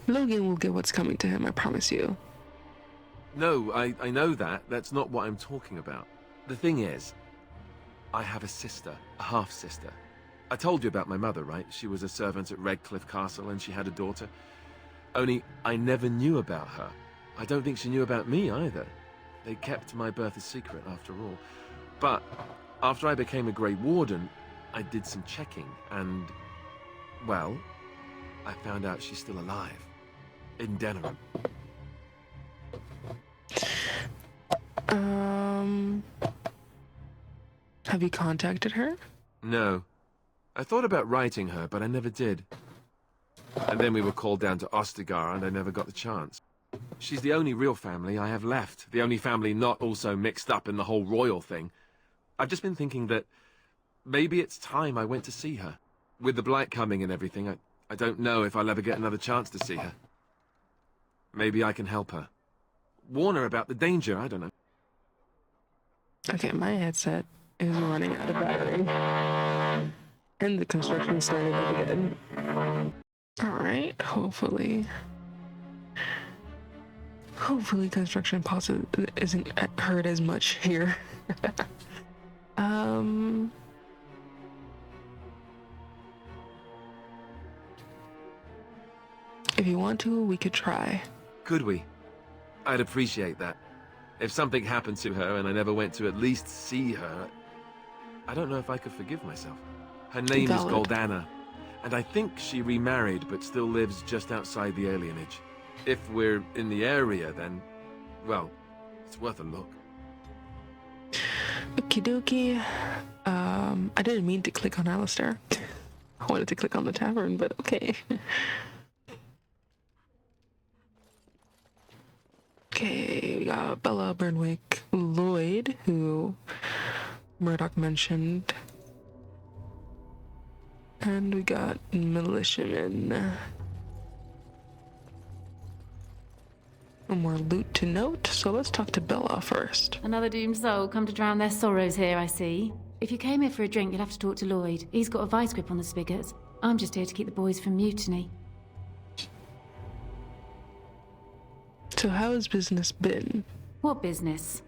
Loghain will get what's coming to him, I promise you. No, I know that. That's not what I'm talking about. The thing is, I have a sister, a half-sister. I told you about my mother, right? She was a servant at Redcliffe Castle and she had a daughter. Only, I never knew about her. I don't think she knew about me either. They kept my birth a secret after all. But after I became a Grey Warden, I did some checking and, well, I found out she's still alive. In Denerim. Have you contacted her? No. I thought about writing her, but I never did. And then we were called down to Ostagar, and I never got the chance. She's the only real family I have left. The only family not also mixed up in the whole royal thing. I've just been thinking that maybe it's time I went to see her. With the Blight coming and everything, I don't know if I'll ever get another chance to see her. Maybe I can help her. Warn her about the danger, I don't know. Okay, my headset is running out of battery. And the construction started again. Alright, hopefully construction isn't hurt as much here. If you want to, we could try. Could we? I'd appreciate that. If something happened to her and I never went to at least see her, I don't know if I could forgive myself. Her name is Goldana, and I think she remarried but still lives just outside the alienage. If we're in the area, then, well, it's worth a look. Okie dokie. I didn't mean to click on Alistair. I wanted to click on the tavern, but okay. Okay, we got Bella, Burnwick, Lloyd, who Murdoch mentioned. And we got militiamen. More loot to note, so let's talk to Bella first. Another doomed soul come to drown their sorrows here, I see. If you came here for a drink, you'll have to talk to Lloyd. He's got a vice grip on the spigots. I'm just here to keep the boys from mutiny. So how has business been? What business?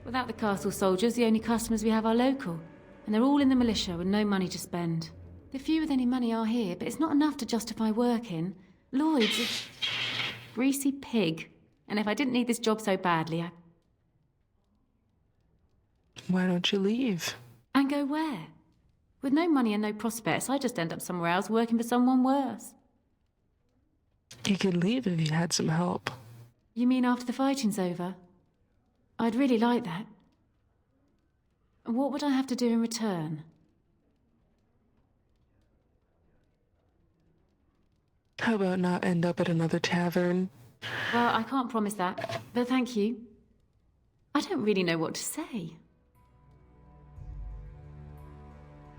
Without the castle soldiers, the only customers we have are local. And they're all in the militia with no money to spend. The few with any money are here, but it's not enough to justify working. Lloyd's a greasy pig. And if I didn't need this job so badly, Why don't you leave? And go where? With no money and no prospects, I just end up somewhere else working for someone worse. You could leave if you had some help. You mean after the fighting's over? I'd really like that. What would I have to do in return? How about not end up at another tavern? Well, I can't promise that, but thank you. I don't really know what to say.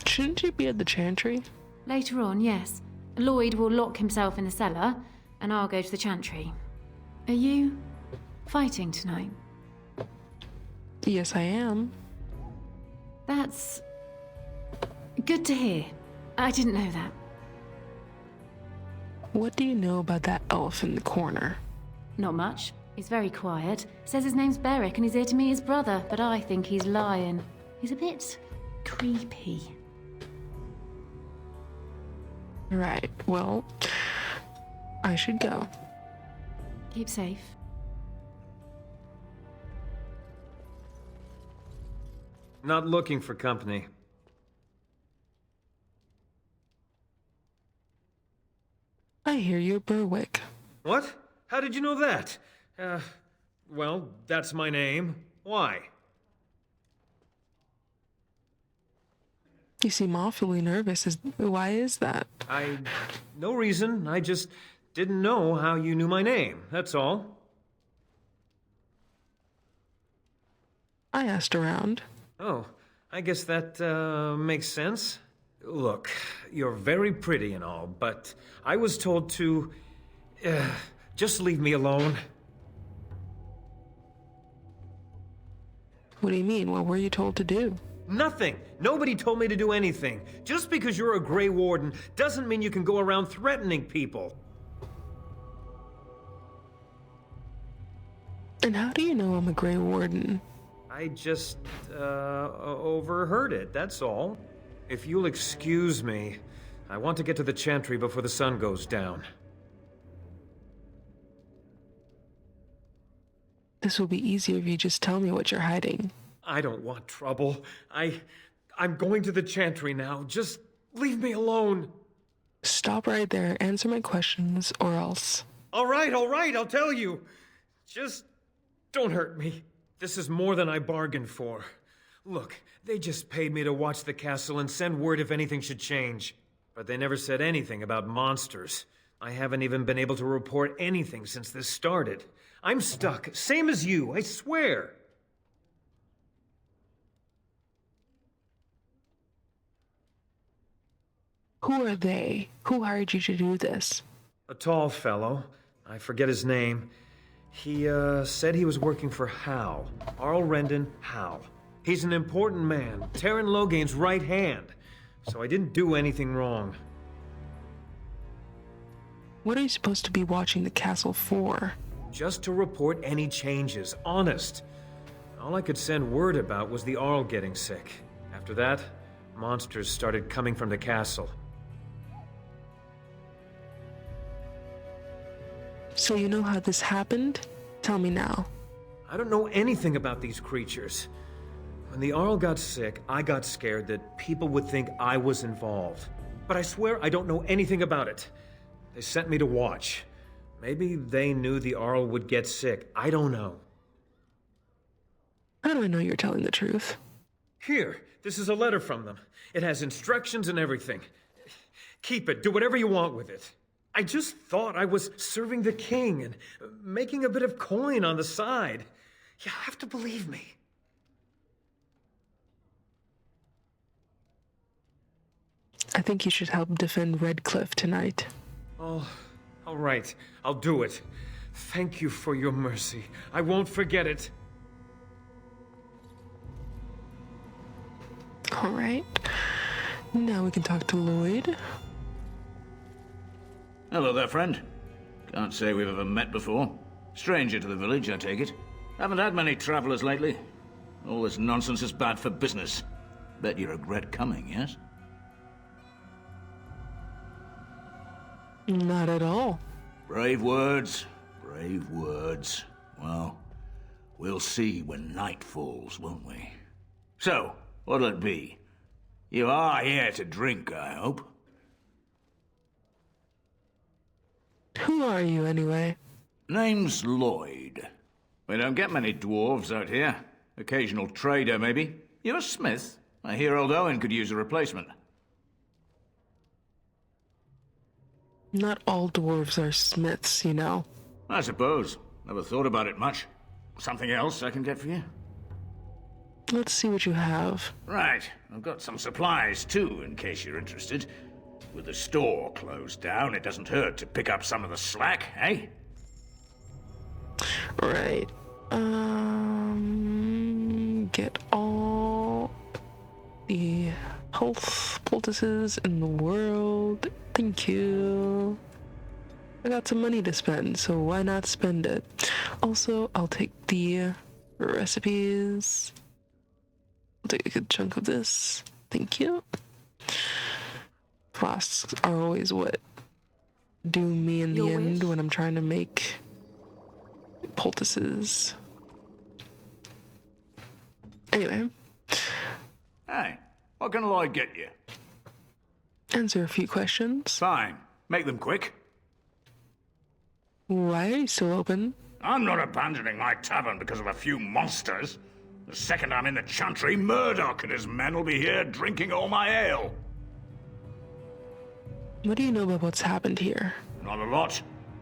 Shouldn't you be at the chantry? Later on, yes. Lloyd will lock himself in the cellar, and I'll go to the chantry. Are you fighting tonight? Yes, I am. That's good to hear. I didn't know that. What do you know about that elf in the corner? Not much. He's very quiet. Says his name's Beric and he's here to meet his brother, but I think he's lying. He's a bit creepy. Right, well, I should go. Keep safe. Not looking for company. I hear you're Berwick. What? How did you know that? Well, that's my name. Why? You seem awfully nervous. Why is that? No reason. I just didn't know how you knew my name. That's all. I asked around. Oh, I guess that, makes sense. Look, you're very pretty and all, but I was told to, just leave me alone. What do you mean? What were you told to do? Nothing. Nobody told me to do anything. Just because you're a Grey Warden doesn't mean you can go around threatening people. And how do you know I'm a Grey Warden? I just, overheard it, that's all. If you'll excuse me, I want to get to the chantry before the sun goes down. This will be easier if you just tell me what you're hiding. I don't want trouble. I'm going to the chantry now. Just leave me alone. Stop right there, answer my questions, or else. All right, I'll tell you. Just don't hurt me. This is more than I bargained for. Look, they just paid me to watch the castle and send word if anything should change. But they never said anything about monsters. I haven't even been able to report anything since this started. I'm stuck, same as you, I swear. Who are they? Who hired you to do this? A tall fellow. I forget his name. He, said he was working for Hal. Arl Hal. He's an important man, Tyrn Loghain's right hand. So I didn't do anything wrong. What are you supposed to be watching the castle for? Just to report any changes, honest. All I could send word about was the Arl getting sick. After that, monsters started coming from the castle. So you know how this happened? Tell me now. I don't know anything about these creatures. When the Arl got sick, I got scared that people would think I was involved. But I swear I don't know anything about it. They sent me to watch. Maybe they knew the Arl would get sick. I don't know. How do I know you're telling the truth? Here, this is a letter from them. It has instructions and everything. Keep it. Do whatever you want with it. I just thought I was serving the king and making a bit of coin on the side. You have to believe me. I think you should help defend Redcliffe tonight. Oh, all right. I'll do it. Thank you for your mercy. I won't forget it. All right. Now we can talk to Lloyd. Hello there, friend. Can't say we've ever met before. Stranger to the village, I take it. Haven't had many travelers lately. All this nonsense is bad for business. Bet you regret coming, yes? Not at all. Brave words. Brave words. Well, we'll see when night falls, won't we? So, what'll it be? You are here to drink, I hope? Who are you, anyway? Name's Lloyd. We don't get many dwarves out here. Occasional trader, maybe. You're a smith. I hear old Owen could use a replacement. Not all dwarves are smiths, you know. I suppose. Never thought about it much. Something else I can get for you? Let's see what you have. Right, I've got some supplies too, in case you're interested. With the store closed down, it doesn't hurt to pick up some of the slack, eh? Right. Get all the health poultices in the world. Thank you. I got some money to spend, so why not spend it? Also, I'll take the recipes. I'll take a good chunk of this. Thank you. Flasks are always what do me in the end when I'm trying to make poultices. Anyway. Hey, what can Lloyd get you? Answer a few questions. Fine. Make them quick. Why are you still open? I'm not abandoning my tavern because of a few monsters. The second I'm in the Chantry, Murdoch and his men will be here drinking all my ale. What do you know about what's happened here? Not a lot.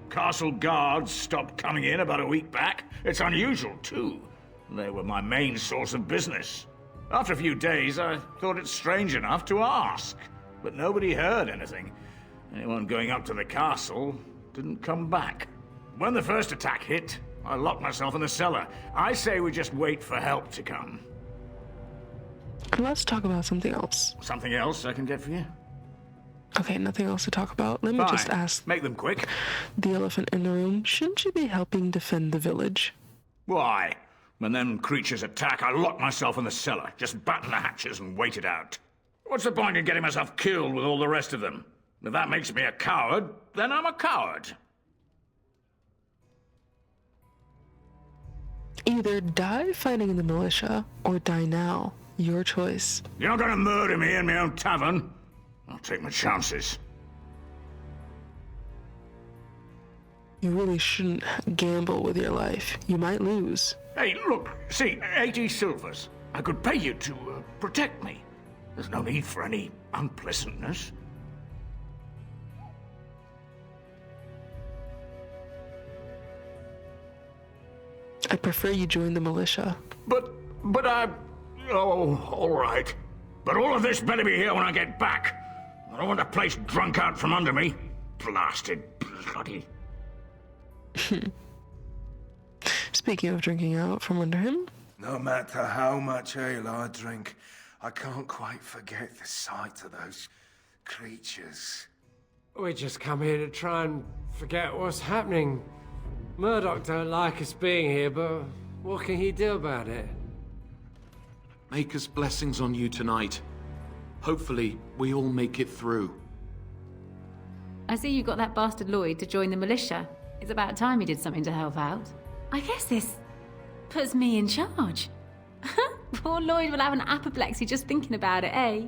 Castle guards stopped coming in about a week back. It's unusual, too. They were my main source of business. After a few days, I thought it strange enough to ask. But nobody heard anything. Anyone going up to the castle didn't come back. When the first attack hit, I locked myself in the cellar. I say we just wait for help to come. Let's talk about something else. Something else I can get for you? Okay, nothing else to talk about. Let me Fine. just ask. Make them quick. The elephant in the room. Shouldn't you be helping defend the village? Why? When them creatures attack, I lock myself in the cellar. Just batten the hatches and wait it out. What's the point in getting myself killed with all the rest of them? If that makes me a coward, then I'm a coward. Either die fighting in the militia, or die now. Your choice. You're not gonna murder me in my own tavern. I'll take my chances. You really shouldn't gamble with your life. You might lose. Hey, look, see, 80 silvers. I could pay you to protect me. There's no need for any unpleasantness. I prefer you join the militia. But I... Oh, all right. But all of this better be here when I get back. I don't want the place drunk out from under me. Blasted bloody... Speaking of drinking out from under him. No matter how much ale I drink, I can't quite forget the sight of those creatures. We just come here to try and forget what's happening. Murdoch don't like us being here, but what can he do about it? Maker's blessings on you tonight. Hopefully, we all make it through. I see you got that bastard Lloyd to join the militia. It's about time he did something to help out. I guess this puts me in charge. Poor Lloyd will have an apoplexy just thinking about it, eh?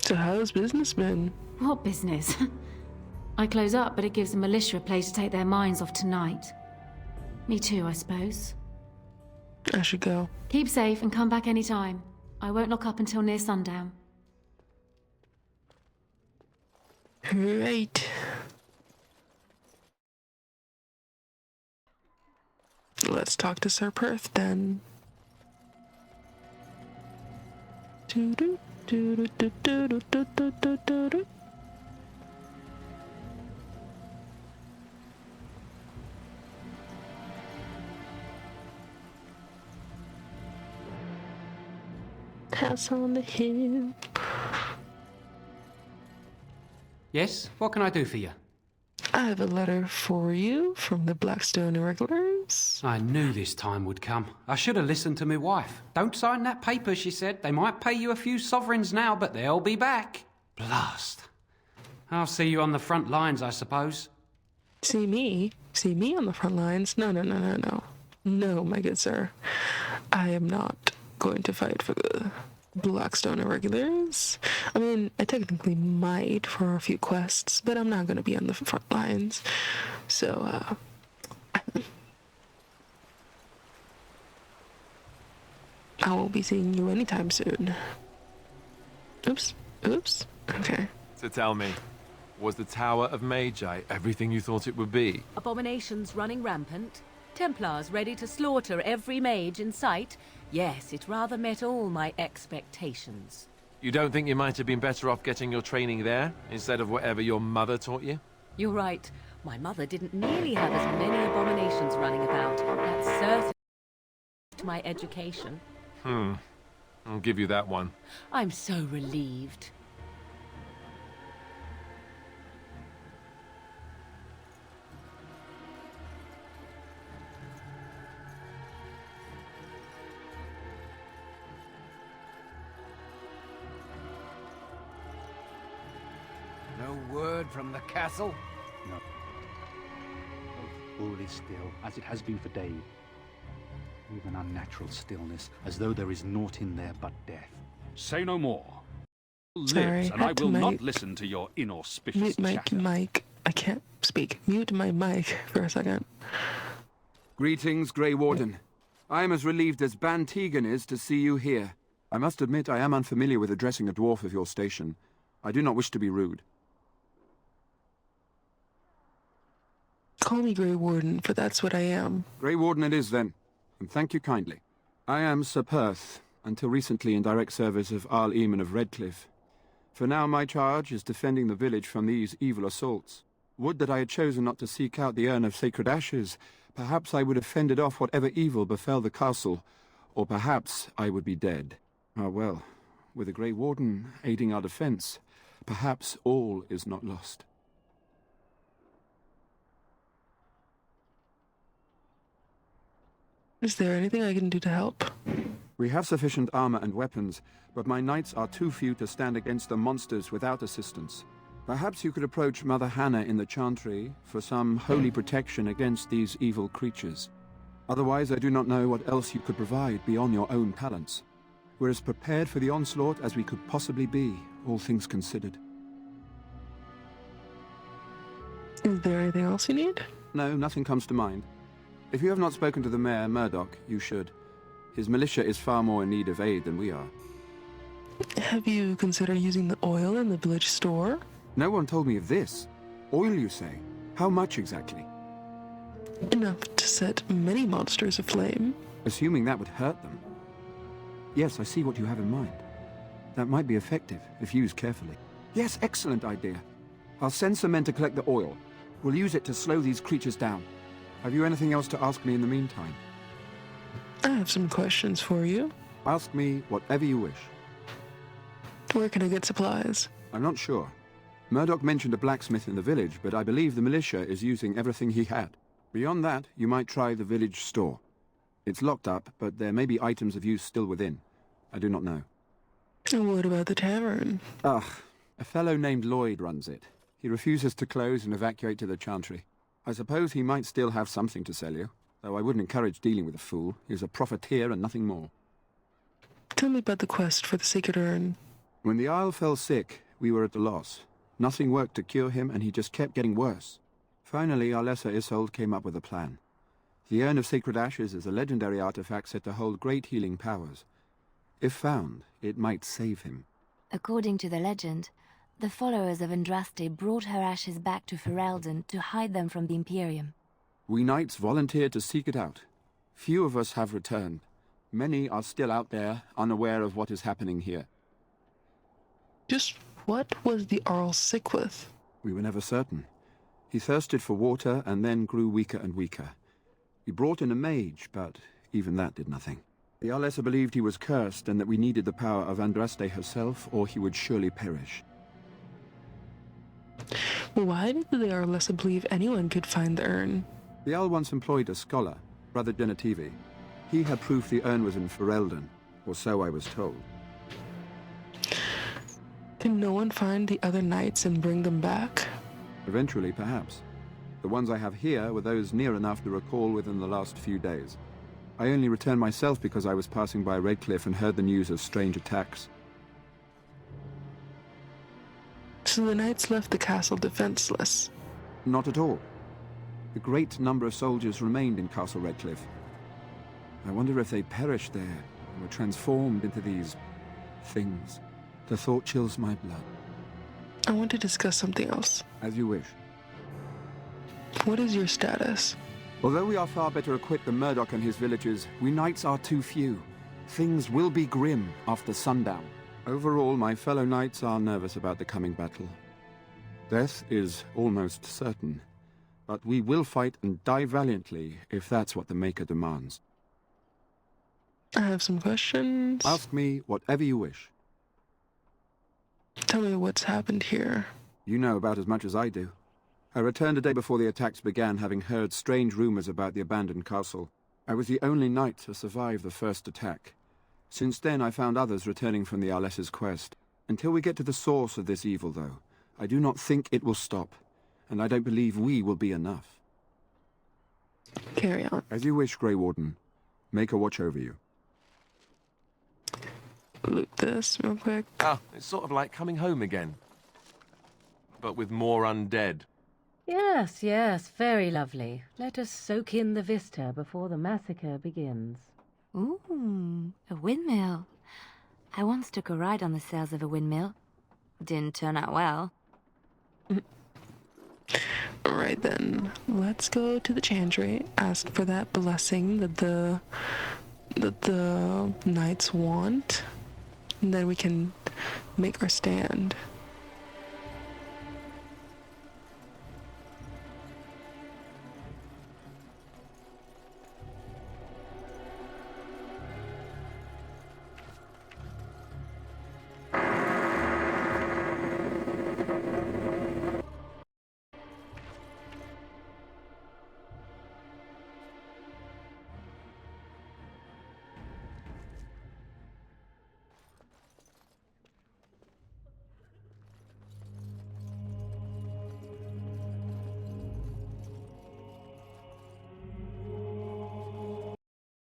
So how's business been? What business? I close up, but it gives the militia a place to take their minds off tonight. Me too, I suppose. I should go. Keep safe and come back anytime. I won't lock up until near sundown. Right. Let's talk to Sir Perth then. House on the hill. Yes? What can I do for you? I have a letter for you from the Blackstone Irregulars. I knew this time would come. I should have listened to my wife. Don't sign that paper, she said. They might pay you a few sovereigns now, but they'll be back. Blast. I'll see you on the front lines, I suppose. See me? See me on the front lines? No. No, my good sir. I am not going to fight for the Blackstone Irregulars. I mean, I technically might for a few quests, but I'm not going to be on the front lines. So, I won't be seeing you anytime soon. Oops. Okay. So tell me, Was the Tower of Magi everything you thought it would be? Abominations running rampant. Templars ready to slaughter every mage in sight. Yes, it rather met all my expectations. You don't think you might have been better off getting your training there, instead of whatever your mother taught you? You're right. My mother didn't nearly have as many abominations running about. That certainly my education. I'll give you that one. I'm so relieved. No word from the castle? No. All is still, as it has been for days. With an unnatural stillness, as though there is naught in there but death. Say no more. Sorry, Lives, and I will mute. not listen to your inauspicious Mute chatter. mic. I can't speak. Mute my mic for a second. Greetings, Grey Warden. I am as relieved as Ban Tegan is to see you here. I must admit I am unfamiliar with addressing a dwarf of your station. I do not wish to be rude. Call me Grey Warden, for that's what I am. Grey Warden it is, then, and thank you kindly. I am Sir Perth, until recently in direct service of Arl Eamon of Redcliffe. For now my charge is defending the village from these evil assaults. Would that I had chosen not to seek out the urn of sacred ashes. Perhaps I would have fended off whatever evil befell the castle, or perhaps I would be dead. Ah well, with a Grey Warden aiding our defence, perhaps all is not lost. Is there anything I can do to help? We have sufficient armor and weapons, but my knights are too few to stand against the monsters without assistance. Perhaps you could approach Mother Hannah in the Chantry for some holy protection against these evil creatures. Otherwise, I do not know what else you could provide beyond your own talents. We're as prepared for the onslaught as we could possibly be, all things considered. Is there anything else you need? No, nothing comes to mind. If you have not spoken to the Mayor, Murdoch, you should. His militia is far more in need of aid than we are. Have you considered using the oil in the village store? No one told me of this. Oil, you say? How much exactly? Enough to set many monsters aflame. Assuming that would hurt them. Yes, I see what you have in mind. That might be effective, if used carefully. Yes, excellent idea. I'll send some men to collect the oil. We'll use it to slow these creatures down. Have you anything else to ask me in the meantime? I have some questions for you. Ask me whatever you wish. Where can I get supplies? I'm not sure. Murdoch mentioned a blacksmith in the village, but I believe the militia is using everything he had. Beyond that, you might try the village store. It's locked up, but there may be items of use still within. I do not know. And what about the tavern? Ugh, a fellow named Lloyd runs it. He refuses to close and evacuate to the Chantry. I suppose he might still have something to sell you, though I wouldn't encourage dealing with a fool. He's a profiteer and nothing more. Tell me about the quest for the sacred urn. When the Isle fell sick, we were at a loss. Nothing worked to cure him, and he just kept getting worse. Finally, our lesser Isolde came up with a plan. The Urn of Sacred Ashes is a legendary artifact said to hold great healing powers. If found, it might save him. According to the legend, the followers of Andraste brought her ashes back to Ferelden to hide them from the Imperium. We knights volunteered to seek it out. Few of us have returned. Many are still out there, unaware of what is happening here. Just what was the Arl sick with? We were never certain. He thirsted for water and then grew weaker and weaker. We brought in a mage, but even that did nothing. The Arlessa believed he was cursed and that we needed the power of Andraste herself, or he would surely perish. Why did the Arlessa believe anyone could find the urn? The Arl once employed a scholar, Brother Genetivi. He had proof the urn was in Ferelden, or so I was told. Can no one find the other knights and bring them back? Eventually, perhaps. The ones I have here were those near enough to recall within the last few days. I only returned myself because I was passing by Redcliffe and heard the news of strange attacks. So the knights left the castle defenseless? Not at all. A great number of soldiers remained in Castle Redcliffe. I wonder if they perished there and were transformed into these things. The thought chills my blood. I want to discuss something else. As you wish. What is your status? Although we are far better equipped than Murdoch and his villagers, we knights are too few. Things will be grim after sundown. Overall, my fellow knights are nervous about the coming battle. Death is almost certain, but we will fight and die valiantly if that's what the Maker demands. I have some questions. Ask me whatever you wish. Tell me what's happened here. You know about as much as I do. I returned a day before the attacks began, having heard strange rumors about the abandoned castle. I was the only knight to survive the first attack. Since then, I found others returning from the Arlessa's quest. Until we get to the source of this evil, though, I do not think it will stop, and I don't believe we will be enough. Carry on. As you wish, Grey Warden. Make a watch over you. Loot this real quick. Ah, it's sort of like coming home again. But with more undead. Yes, yes, very lovely. Let us soak in the vista before the massacre begins. Ooh, a windmill. I once took a ride on the sails of a windmill. Didn't turn out well. Alright then, let's go to the Chantry, ask for that blessing that the knights want, and then we can make our stand.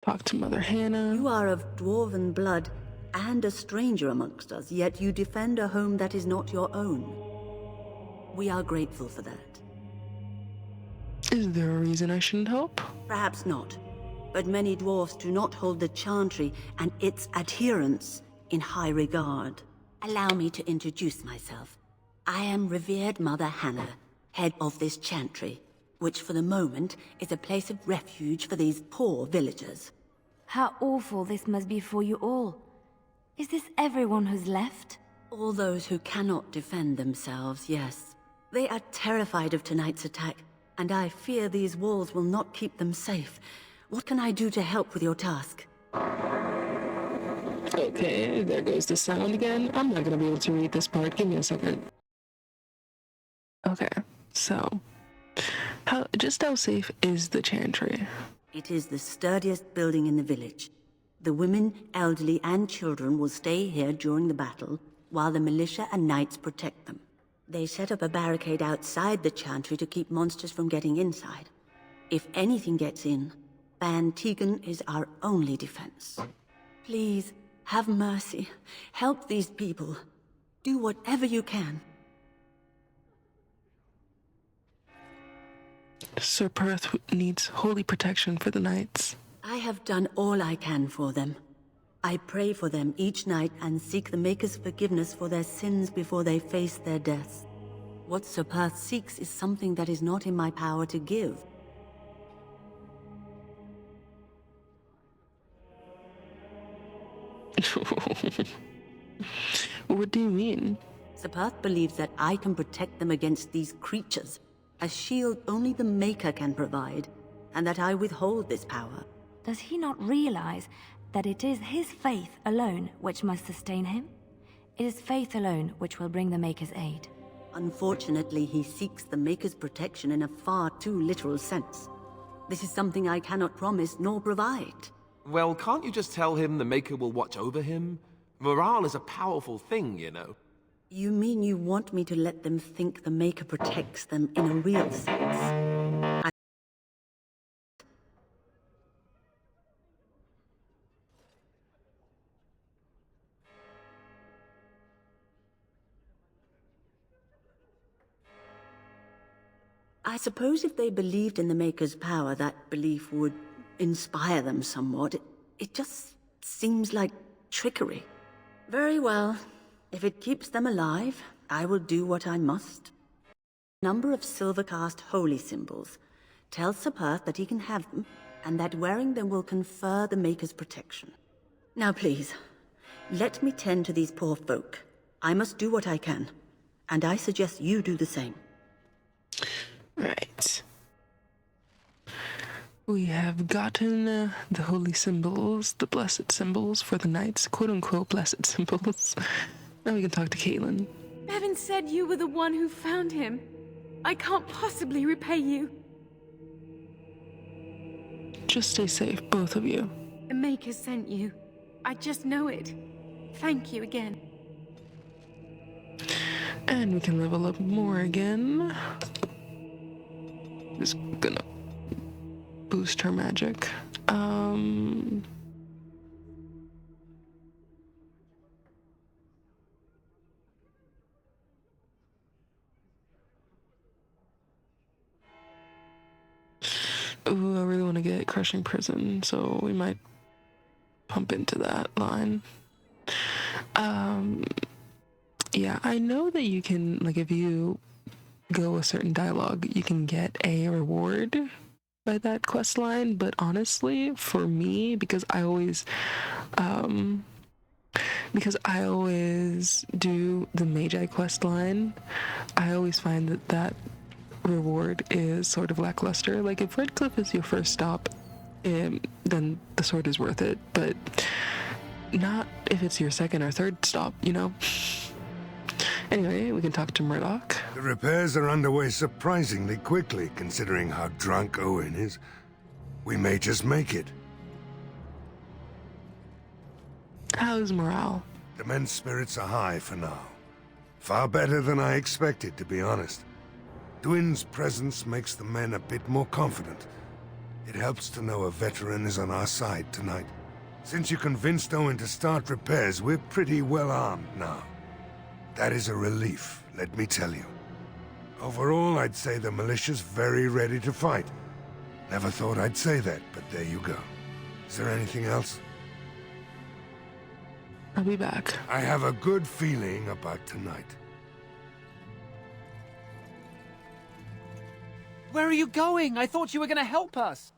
Talk to Mother Hannah. You are of dwarven blood and a stranger amongst us, yet you defend a home that is not your own. We are grateful for that. Is there a reason I shouldn't help? Perhaps not, but many dwarfs do not hold the Chantry and its adherents in high regard. Allow me to introduce myself. I am revered Mother Hannah, head of this Chantry, which for the moment is a place of refuge for these poor villagers. How awful this must be for you all. Is this everyone who's left? All those who cannot defend themselves, yes. They are terrified of tonight's attack, and I fear these walls will not keep them safe. What can I do to help with your task? Okay, there goes the sound again. I'm not gonna be able to read this part. Give me a second. Okay, so how safe is the Chantry? It is the sturdiest building in the village. The women, elderly, and children will stay here during the battle, while the militia and knights protect them. They set up a barricade outside the Chantry to keep monsters from getting inside. If anything gets in, Ban Tegan is our only defense. Please, have mercy. Help these people. Do whatever you can. Sir Perth needs holy protection for the knights. I have done all I can for them. I pray for them each night and seek the Maker's forgiveness for their sins before they face their deaths. What Sir Perth seeks is something that is not in my power to give. What do you mean? Sir Perth believes that I can protect them against these creatures, a shield only the Maker can provide, and that I withhold this power. Does he not realize that it is his faith alone which must sustain him? It is faith alone which will bring the Maker's aid. Unfortunately, he seeks the Maker's protection in a far too literal sense. This is something I cannot promise nor provide. Well, can't you just tell him the Maker will watch over him? Morale is a powerful thing, you know. You mean you want me to let them think the Maker protects them in a real sense? I suppose if they believed in the Maker's power, that belief would inspire them somewhat. It just seems like trickery. Very well. If it keeps them alive, I will do what I must. Number of silver-cast holy symbols. Tell Sir Perth that he can have them, and that wearing them will confer the Maker's protection. Now please, let me tend to these poor folk. I must do what I can, and I suggest you do the same. Right. We have gotten the holy symbols, the blessed symbols for the knights, quote-unquote blessed symbols. Now we can talk to Caitlin. Bevan said you were the one who found him. I can't possibly repay you. Just stay safe, both of you. The Maker sent you. I just know it. Thank you again. And we can level up more again. Just gonna boost her magic. Ooh, I really want to get Crushing Prison, so we might pump into that line. Yeah, I know that you can, like, if you go a certain dialogue, you can get a reward by that quest line, but honestly, for me, because I always do the Magi quest line, I always find that reward is sort of lackluster. Like, if Redcliffe is your first stop, then the sword is worth it, but not if it's your second or third stop, you know? Anyway, we can talk to Murdoch. The repairs are underway surprisingly quickly, considering how drunk Owen is. We may just make it. How's morale? The men's spirits are high for now. Far better than I expected, to be honest. Dwin's presence makes the men a bit more confident. It helps to know a veteran is on our side tonight. Since you convinced Owen to start repairs, we're pretty well armed now. That is a relief, let me tell you. Overall, I'd say the militia's very ready to fight. Never thought I'd say that, but there you go. Is there anything else? I'll be back. I have a good feeling about tonight. Where are you going? I thought you were going to help us.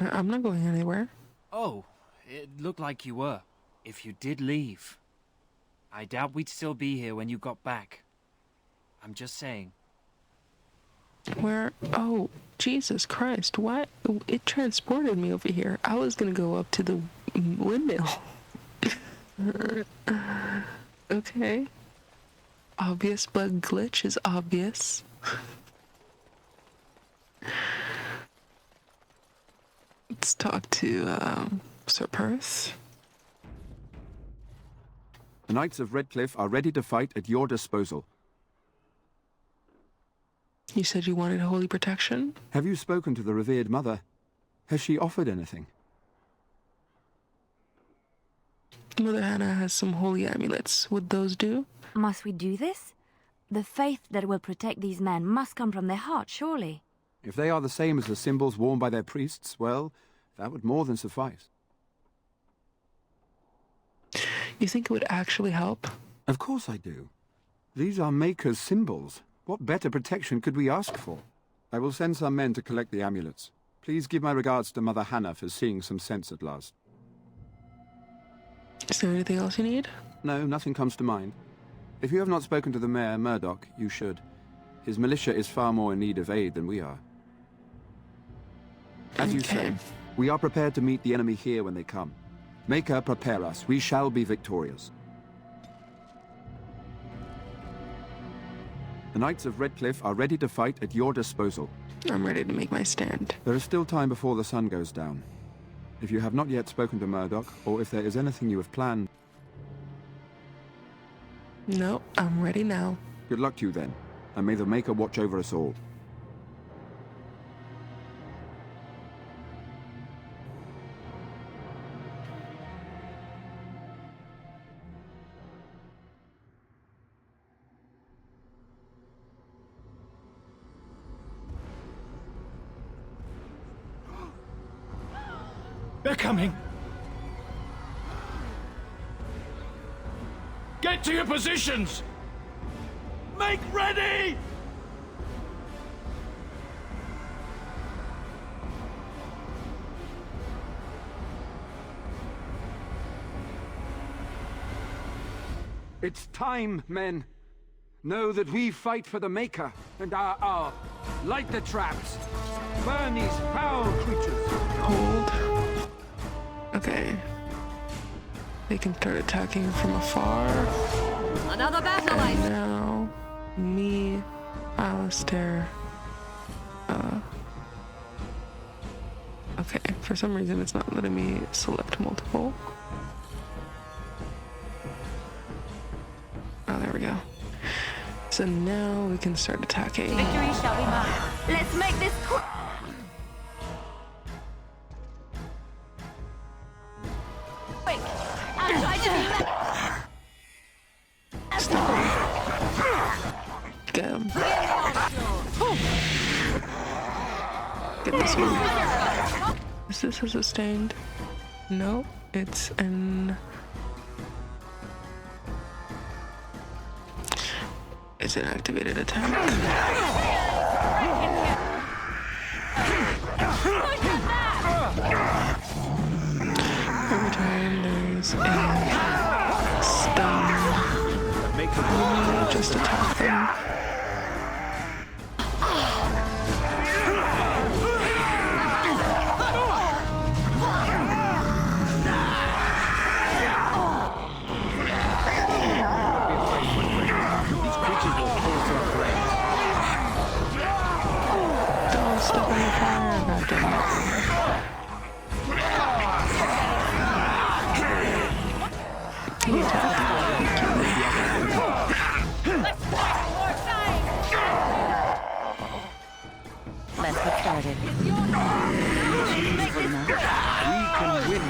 I'm not going anywhere. Oh, it looked like you were. If you did leave, I doubt we'd still be here when you got back. I'm just saying. Where? Oh, Jesus Christ, what? It transported me over here. I was gonna go up to the windmill. Okay. Obvious bug glitch is obvious. Let's talk to, Sir Perth. The Knights of Redcliffe are ready to fight at your disposal. You said you wanted holy protection? Have you spoken to the revered mother? Has she offered anything? Mother Hannah has some holy amulets. Would those do? Must we do this? The faith that will protect these men must come from their heart, surely. If they are the same as the symbols worn by their priests, well, that would more than suffice. You think it would actually help? Of course I do. These are Maker's symbols. What better protection could we ask for? I will send some men to collect the amulets. Please give my regards to Mother Hannah for seeing some sense at last. Is there anything else you need? No, nothing comes to mind. If you have not spoken to the Mayor, Murdoch, you should. His militia is far more in need of aid than we are. As you say, we are prepared to meet the enemy here when they come. Maker, prepare us. We shall be victorious. The Knights of Redcliffe are ready to fight at your disposal. I'm ready to make my stand. There is still time before the sun goes down. If you have not yet spoken to Murdoch, or if there is anything you have planned... No, I'm ready now. Good luck to you then, and may the Maker watch over us all. They're coming! Get to your positions! Make ready! It's time, men. Know that we fight for the Maker and our hour. Light the traps. Burn these foul creatures. Hold. Okay. They can start attacking from afar. Another battle, I And now, me, Alistair. Okay, for some reason it's not letting me select multiple. Oh, there we go. So now we can start attacking. Victory shall be mine. Let's make this quick. I'll try to be Get him. Get this one. Is this a sustained? No, it's an... It's an activated attack. Every time there's a stun, just attack them. Step in the fire, goddammit. He attacked. Let's get started. We can win.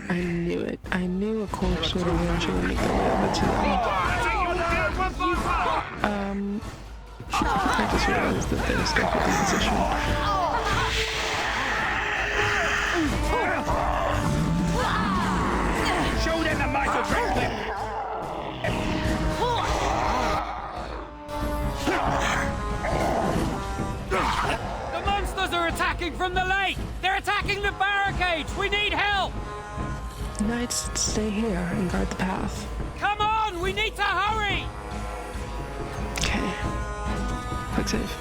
I knew it. I knew a corpse would eventually make their way over to them. I just realized that they're stuck with the position. Show them the might of Redcliffe! The monsters are attacking from the lake! They're attacking the barricades! We need help! Knights, stay here and guard the path. Come on! We need to hurry! Okay. Quick save.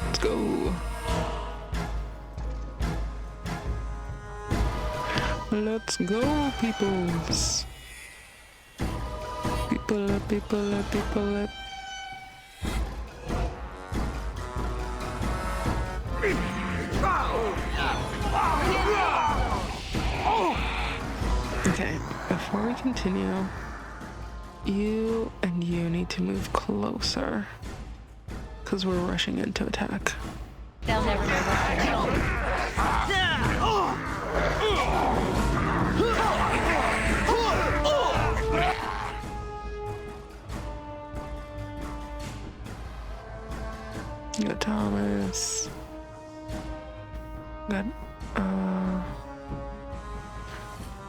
Let's go. Let's go, peoples. People. Okay, before we continue, you and you need to move closer, because we're rushing in to attack. They'll never know You got Thomas. Got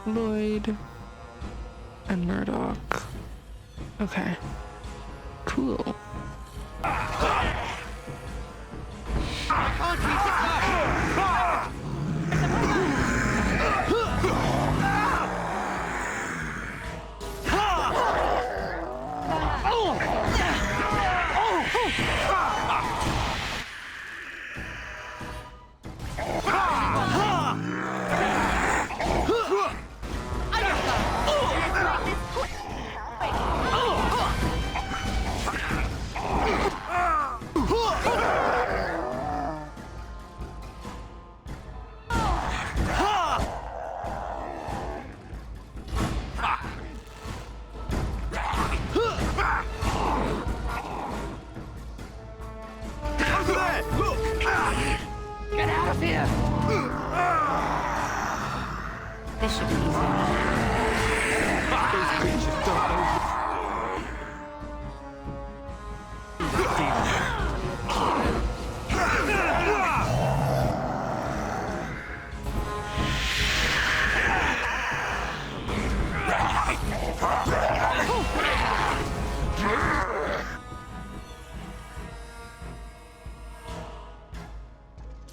Lloyd and Murdoch. Okay. Cool.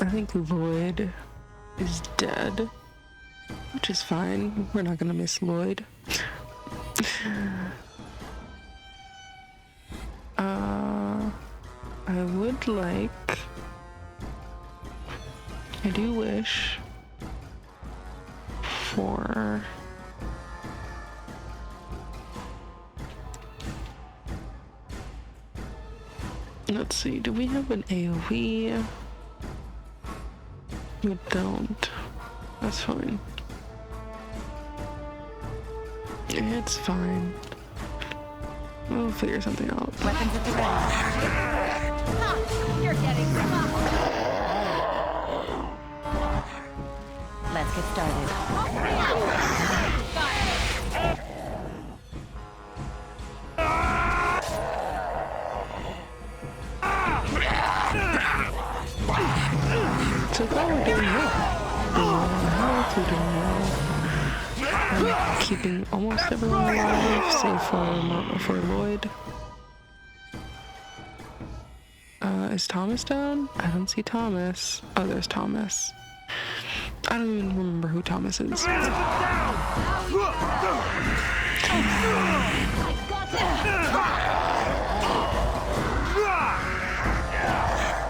I think Lloyd is dead, which is fine. We're not gonna miss Lloyd. I would like... I do wish for... Let's see, do we have an AoE? We don't. That's fine. It's fine. We'll figure something out. Weapons at the ready. You're getting Let's get started. So far we're doing well. We're doing well. I'm keeping almost everyone alive, save for Lloyd. Is Thomas down? I don't see Thomas. Oh, there's Thomas. I don't even remember who Thomas is.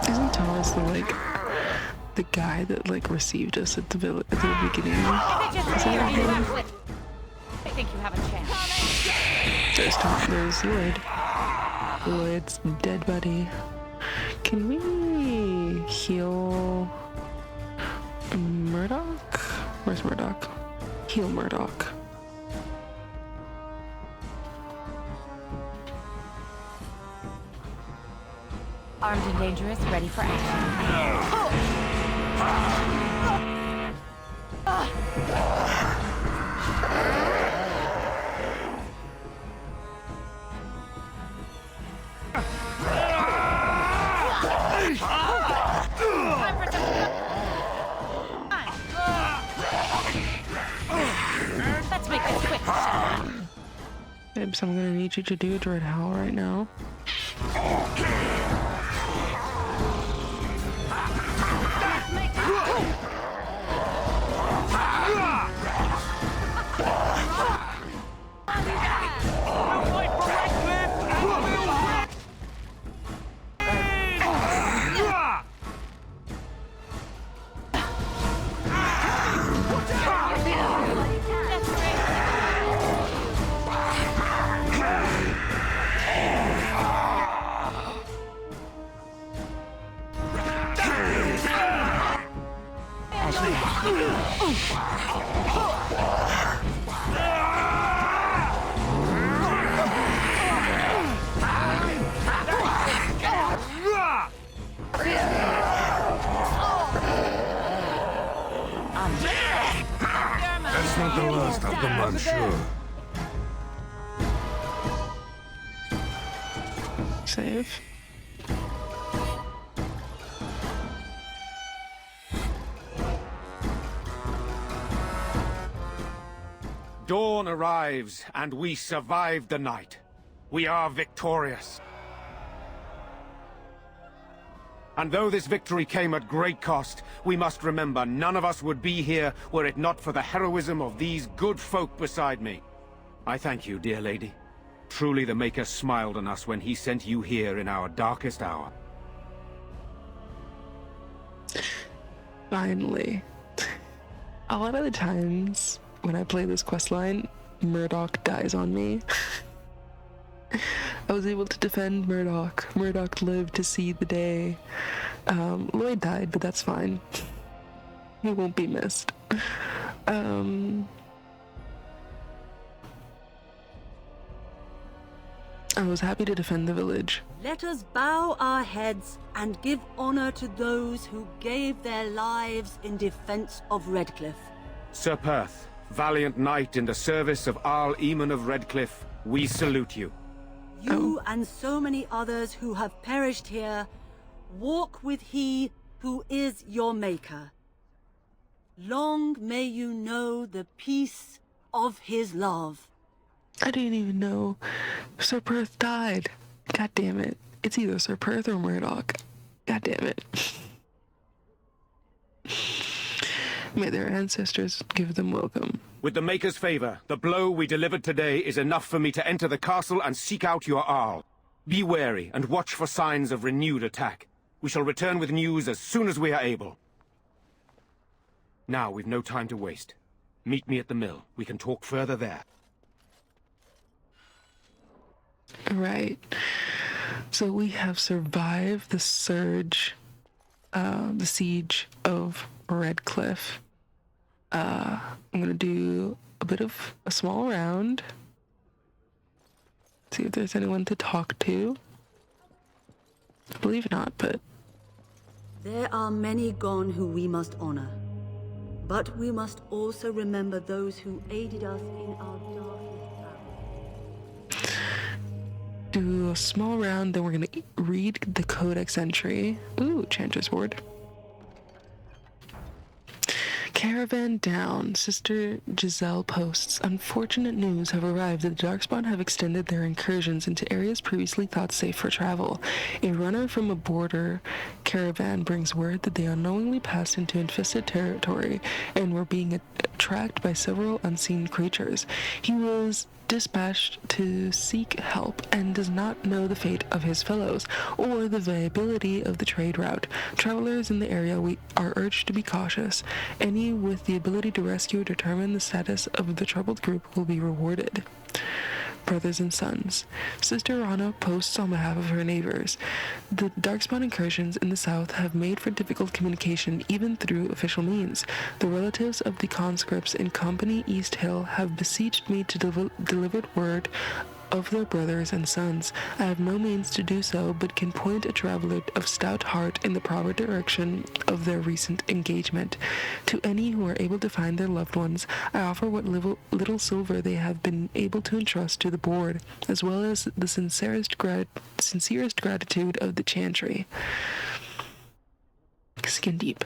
Isn't Thomas the guy that received us at the village at the beginning? Isn't that him? I think you have a chance. There's Thomas. There's Lloyd. Lloyd's dead buddy. Can we heal Murdoch? Where's Murdoch? Heal Murdoch. Armed and dangerous, ready for action. Let's make this quick, shall we? Bibs, I'm gonna need you to do a Dread Howl right now. That's not the last of them, I'm sure. Save. Dawn arrives, and we survived the night. We are victorious. And though this victory came at great cost, we must remember none of us would be here were it not for the heroism of these good folk beside me. I thank you, dear lady. Truly the Maker smiled on us when he sent you here in our darkest hour. Finally. A lot of the times when I play this questline, Murdoch dies on me. I was able to defend Murdoch. Murdoch lived to see the day. Lloyd died, but that's fine. He won't be missed. I was happy to defend the village. Let us bow our heads and give honor to those who gave their lives in defense of Redcliffe. Sir Perth, valiant knight in the service of Arl Eamon of Redcliffe, we salute you. You and so many others who have perished here, walk with he who is your maker. Long may you know the peace of his love. I didn't even know Sir Perth died. God damn it. It's either Sir Perth or Murdoch. God damn it. May their ancestors give them welcome. With the Maker's favor, the blow we delivered today is enough for me to enter the castle and seek out your Arl. Be wary and watch for signs of renewed attack. We shall return with news as soon as we are able. Now we've no time to waste. Meet me at the mill. We can talk further there. Right. So we have survived the siege of Redcliffe. I'm gonna do a bit of a small round. See if there's anyone to talk to. I believe not, but... There are many gone who we must honor. But we must also remember those who aided us in our darkest hour. Do a small round, then we're gonna read the codex entry. Ooh, Chanter's Ward. Caravan down. Sister Giselle posts. Unfortunate news have arrived that the Darkspawn have extended their incursions into areas previously thought safe for travel. A runner from a border caravan brings word that they unknowingly passed into infested territory and were being tracked by several unseen creatures. He was dispatched to seek help and does not know the fate of his fellows or the viability of the trade route. Travelers in the area are urged to be cautious. Any with the ability to rescue or determine the status of the troubled group will be rewarded. Brothers and sons. Sister Rana posts on behalf of her neighbors. The Darkspawn incursions in the south have made for difficult communication even through official means. The relatives of the conscripts in Company East Hill have beseeched me to deliver word of their brothers and sons. I have no means to do so, but can point a traveler of stout heart in the proper direction of their recent engagement. To any who are able to find their loved ones, I offer what little silver they have been able to entrust to the board, as well as the sincerest gratitude of the Chantry. Skin deep.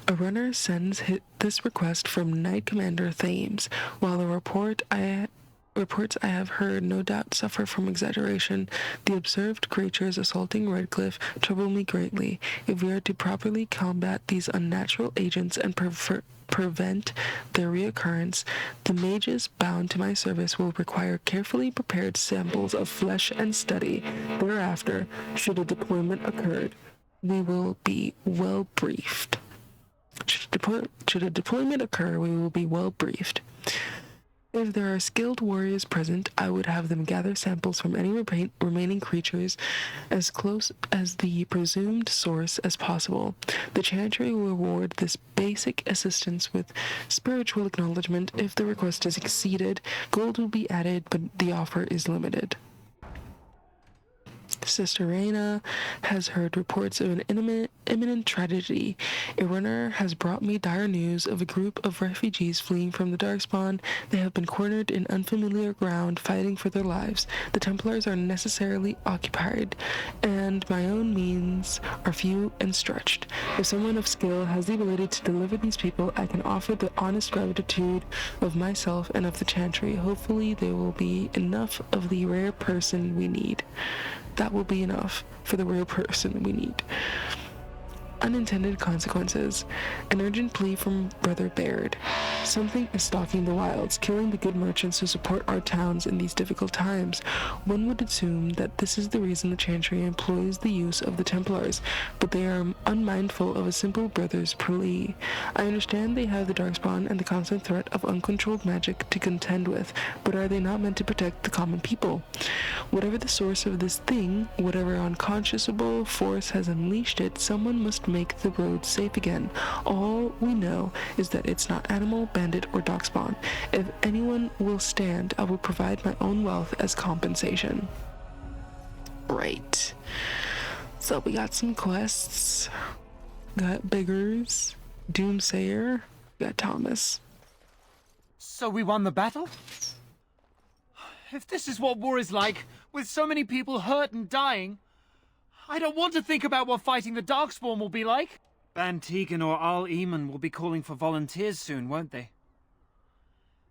A runner sends this request from Knight Commander Thames. While the reports I have heard no doubt suffer from exaggeration, the observed creatures assaulting Redcliffe trouble me greatly. If we are to properly combat these unnatural agents and prevent their reoccurrence, the mages bound to my service will require carefully prepared samples of flesh and study. Thereafter, should a deployment occur, we will be well briefed. Should a deployment occur, we will be well briefed. If there are skilled warriors present, I would have them gather samples from any remaining creatures as close as the presumed source as possible. The Chantry will reward this basic assistance with spiritual acknowledgement. If the request is exceeded, gold will be added, but the offer is limited. Sister Reyna has heard reports of an imminent tragedy. A runner has brought me dire news of a group of refugees fleeing from the Darkspawn. They have been cornered in unfamiliar ground, fighting for their lives. The Templars are necessarily occupied, and my own means are few and stretched. If someone of skill has the ability to deliver these people, I can offer the honest gratitude of myself and of the Chantry. Hopefully there will be enough of the rare person we need. That will be enough for the real person we need. Unintended consequences. An urgent plea from Brother Baird. Something is stalking the wilds, killing the good merchants who support our towns in these difficult times. One would assume that this is the reason the Chantry employs the use of the Templars, but they are unmindful of a simple brother's plea. I understand they have the Darkspawn and the constant threat of uncontrolled magic to contend with, but are they not meant to protect the common people? Whatever the source of this thing, whatever unconscionable force has unleashed it, someone must make the roads safe again. All we know is that it's not animal, bandit, or darkspawn. If anyone will stand, I will provide my own wealth as compensation. Right. So we got some quests. Got Beggars, Doomsayer, got Thomas. So we won the battle? If this is what war is like, with so many people hurt and dying, I don't want to think about what fighting the Darkspawn will be like. Van Tegan or Arl Eamon will be calling for volunteers soon, won't they?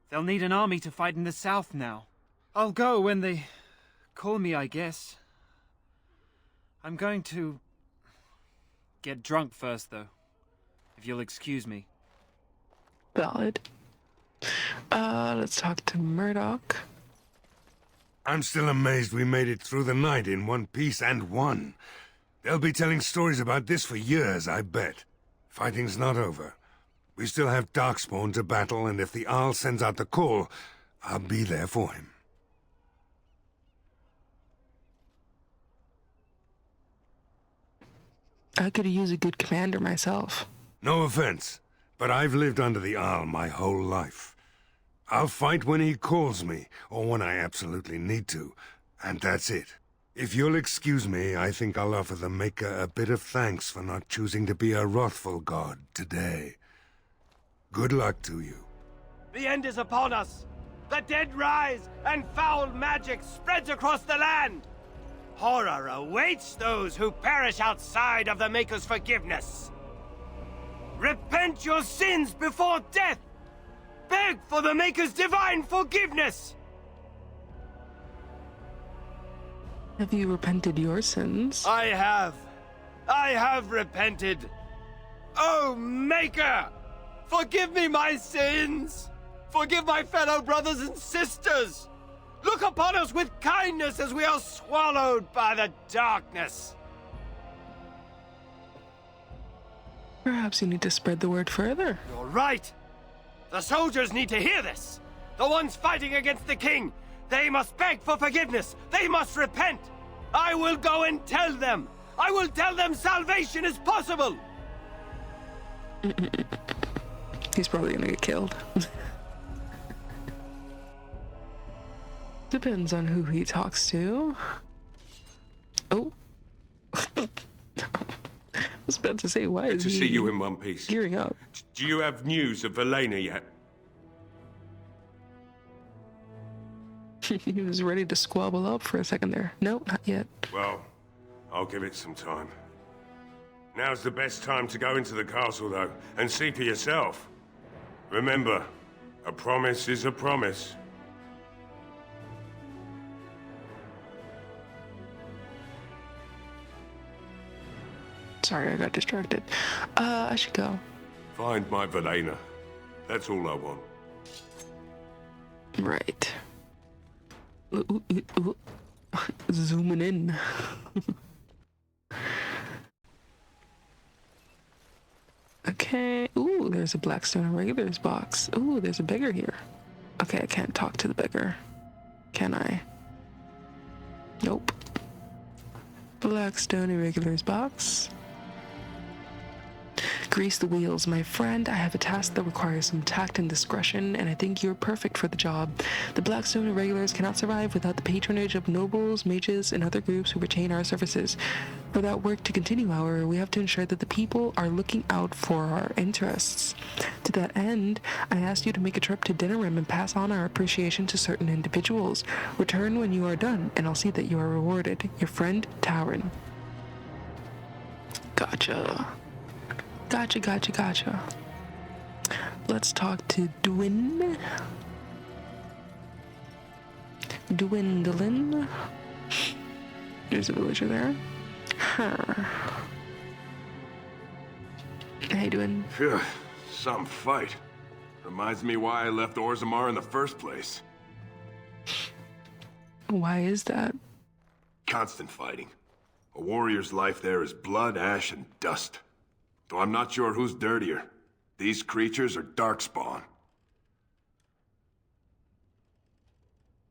They'll need an army to fight in the south now. I'll go when they call me, I guess. I'm going to get drunk first, though, if you'll excuse me. Valid. Let's talk to Murdoch. I'm still amazed we made it through the night in one piece and won. They'll be telling stories about this for years, I bet. Fighting's not over. We still have Darkspawn to battle, and if the Arl sends out the call, I'll be there for him. I could use a good commander myself. No offense, but I've lived under the Arl my whole life. I'll fight when he calls me, or when I absolutely need to, and that's it. If you'll excuse me, I think I'll offer the Maker a bit of thanks for not choosing to be a wrathful god today. Good luck to you. The end is upon us. The dead rise, and foul magic spreads across the land. Horror awaits those who perish outside of the Maker's forgiveness. Repent your sins before death! Beg for the Maker's divine forgiveness! Have you repented your sins? I have. I have repented. Oh, Maker! Forgive me my sins! Forgive my fellow brothers and sisters! Look upon us with kindness as we are swallowed by the darkness! Perhaps you need to spread the word further. You're right! The soldiers need to hear this! The ones fighting against the king! They must beg for forgiveness! They must repent! I will go and tell them! I will tell them salvation is possible! He's probably gonna get killed. Depends on who he talks to. Oh. I was about to say, why is Good to he see you in one piece. gearing up? Do you have news of Velena yet? He was ready to squabble up for a second there. Nope, not yet. Well, I'll give it some time. Now's the best time to go into the castle, though, and see for yourself. Remember, a promise is a promise. Sorry, I got distracted. I should go. Find my Velena. That's all I want. Right. Ooh. Zooming in. Okay. Ooh, there's a Blackstone and Regulars box. Ooh, there's a beggar here. Okay, I can't talk to the beggar. Can I? Nope. Blackstone and Regulars box. Grease the wheels, my friend. I have a task that requires some tact and discretion, and I think you're perfect for the job. The Blackstone Irregulars cannot survive without the patronage of nobles, mages, and other groups who retain our services. For that work to continue, however, we have to ensure that the people are looking out for our interests. To that end, I asked you to make a trip to Denerim and pass on our appreciation to certain individuals. Return when you are done, and I'll see that you are rewarded. Your friend, Tyrn. Gotcha. Gotcha. Let's talk to Dwindlin. There's a villager there. Huh. Hey, Dwin. Phew, some fight. Reminds me why I left Orzammar in the first place. Why is that? Constant fighting. A warrior's life there is blood, ash, and dust. Though I'm not sure who's dirtier. These creatures or Darkspawn.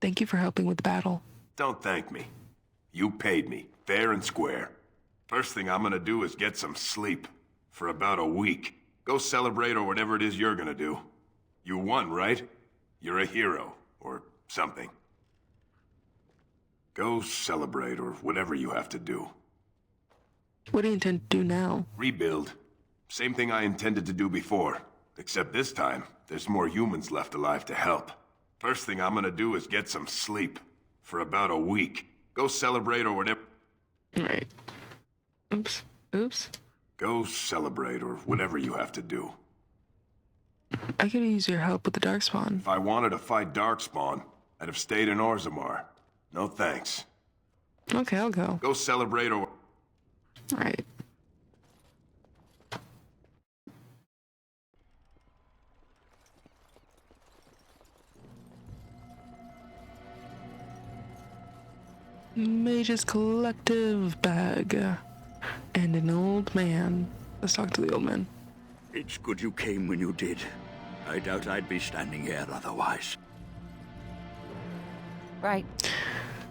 Thank you for helping with the battle. Don't thank me. You paid me, fair and square. First thing I'm gonna do is get some sleep. For about a week. Go celebrate or whatever it is you're gonna do. You won, right? You're a hero, or something. Go celebrate or whatever you have to do. What do you intend to do now? Rebuild. Same thing I intended to do before. Except this time, there's more humans left alive to help. First thing I'm gonna do is get some sleep. For about a week. Go celebrate or whatever. Right. Oops. Go celebrate or whatever you have to do. I could use your help with the Darkspawn. If I wanted to fight Darkspawn, I'd have stayed in Orzammar. No thanks. Okay, I'll go. Go celebrate or... Alright. Mage's collective bag. And an old man. Let's talk to the old man. It's good you came when you did. I doubt I'd be standing here otherwise. Right.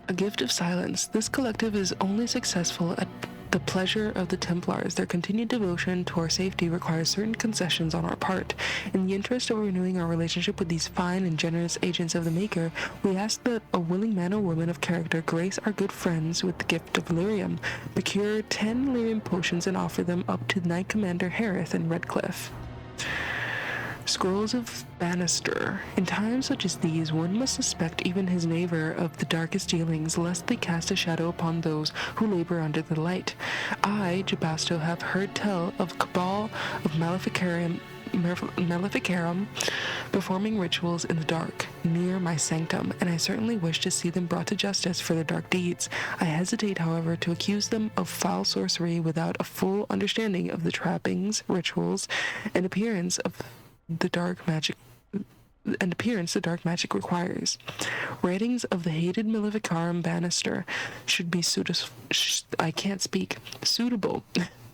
A gift of silence. This collective is only successful at the pleasure of the Templars. Their continued devotion to our safety requires certain concessions on our part. In the interest of renewing our relationship with these fine and generous agents of the Maker, we ask that a willing man or woman of character grace our good friends with the gift of lyrium, procure 10 lyrium potions and offer them up to Knight Commander Harith and Redcliffe. Scrolls of Bannister. In times such as these, one must suspect even his neighbor of the darkest dealings, lest they cast a shadow upon those who labor under the light. I, Jabasto, have heard tell of a cabal of Maleficarum performing rituals in the dark, near my sanctum, and I certainly wish to see them brought to justice for their dark deeds. I hesitate, however, to accuse them of foul sorcery without a full understanding of the trappings, rituals, and appearance the dark magic requires. Writings of the hated Maleficarum Bannister should be suitable.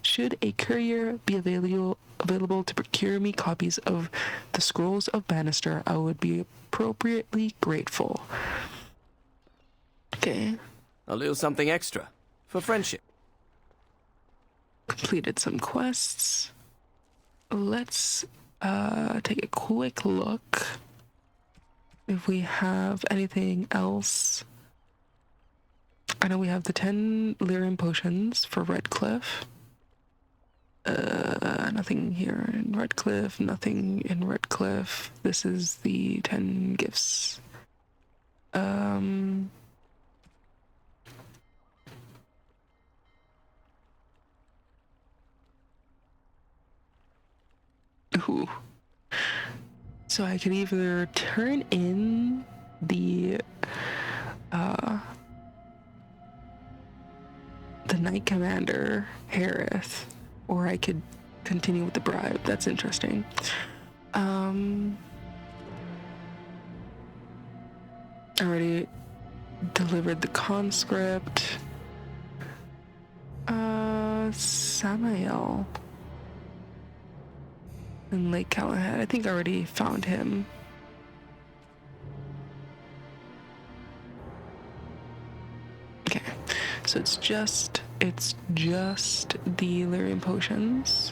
Should a courier be available to procure me copies of the Scrolls of Bannister, I would be appropriately grateful. Okay. A little something extra for friendship. Completed some quests. Let's take a quick look if we have anything else. I know we have the 10 lyrium potions for Redcliffe. Nothing here in Redcliffe, nothing in Redcliffe. This is the 10 gifts. Ooh. So I could either turn in the Knight Commander Harith, or I could continue with the bribe. That's interesting. I already delivered the conscript. Samael in Lake Callahan. I think I already found him. Okay, so it's just the lyrium potions,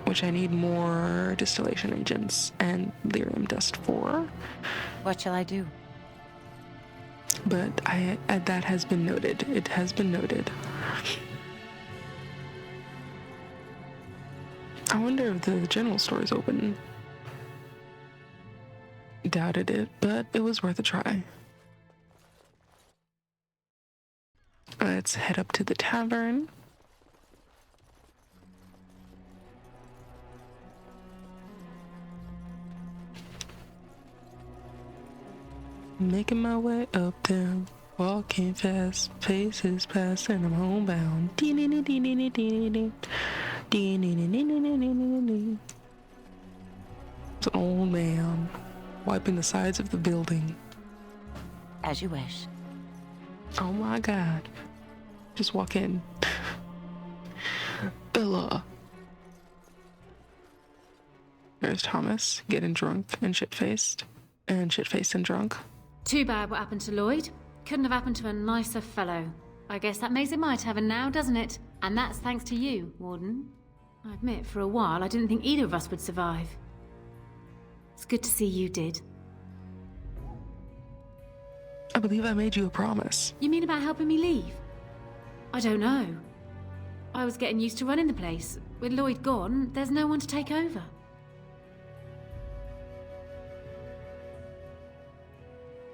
which I need more distillation agents and lyrium dust for. What shall I do? But that has been noted. It has been noted. I wonder if the general store is open. Doubted it, but it was worth a try. Let's head up to the tavern. Making my way uptown, walking fast, faces past, and I'm homebound. It's an old man wiping the sides of the building. As you wish. Oh my god. Just walk in. Bella. There's Thomas, getting drunk and shit-faced. And shit-faced and drunk. Too bad what happened to Lloyd. Couldn't have happened to a nicer fellow. I guess that makes it my tavern now, doesn't it? And that's thanks to you, Warden. I admit, for a while, I didn't think either of us would survive. It's good to see you did. I believe I made you a promise. You mean about helping me leave? I don't know. I was getting used to running the place. With Lloyd gone, there's no one to take over.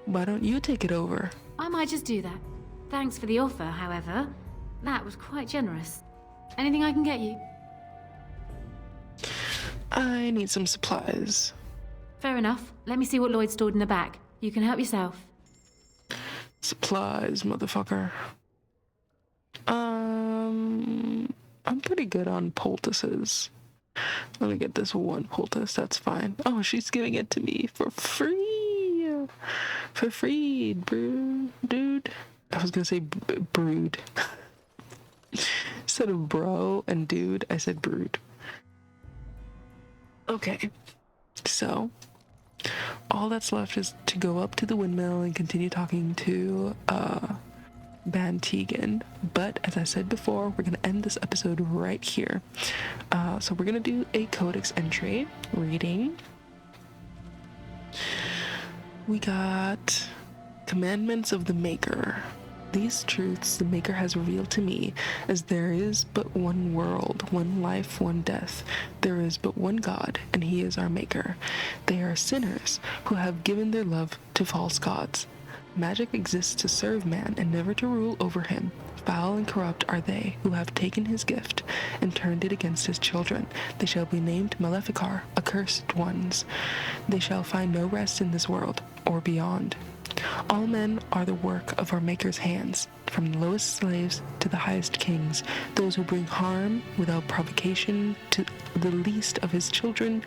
Why don't you take it over? I might just do that. Thanks for the offer, however. That was quite generous. Anything I can get you? I need some supplies. Fair enough. Let me see what Lloyd stored in the back. You can help yourself. Supplies, motherfucker. I'm pretty good on poultices. Let me get this one poultice, that's fine. Oh, she's giving it to me for free! For free, dude. I was gonna say brood. Instead of bro and dude, I said brood. Okay, so all that's left is to go up to the windmill and continue talking to Ban Tegan. But as I said before, we're gonna end this episode right here. So we're gonna do a codex entry reading. We got Commandments of the Maker. These truths the Maker has revealed to me, as there is but one world, one life, one death. There is but one God, and He is our Maker. They are sinners who have given their love to false gods. Magic exists to serve man and never to rule over him. Foul and corrupt are they who have taken his gift and turned it against his children. They shall be named Maleficar, accursed ones. They shall find no rest in this world or beyond. All men are the work of our Maker's hands, from the lowest slaves to the highest kings. Those who bring harm without provocation to the least of his children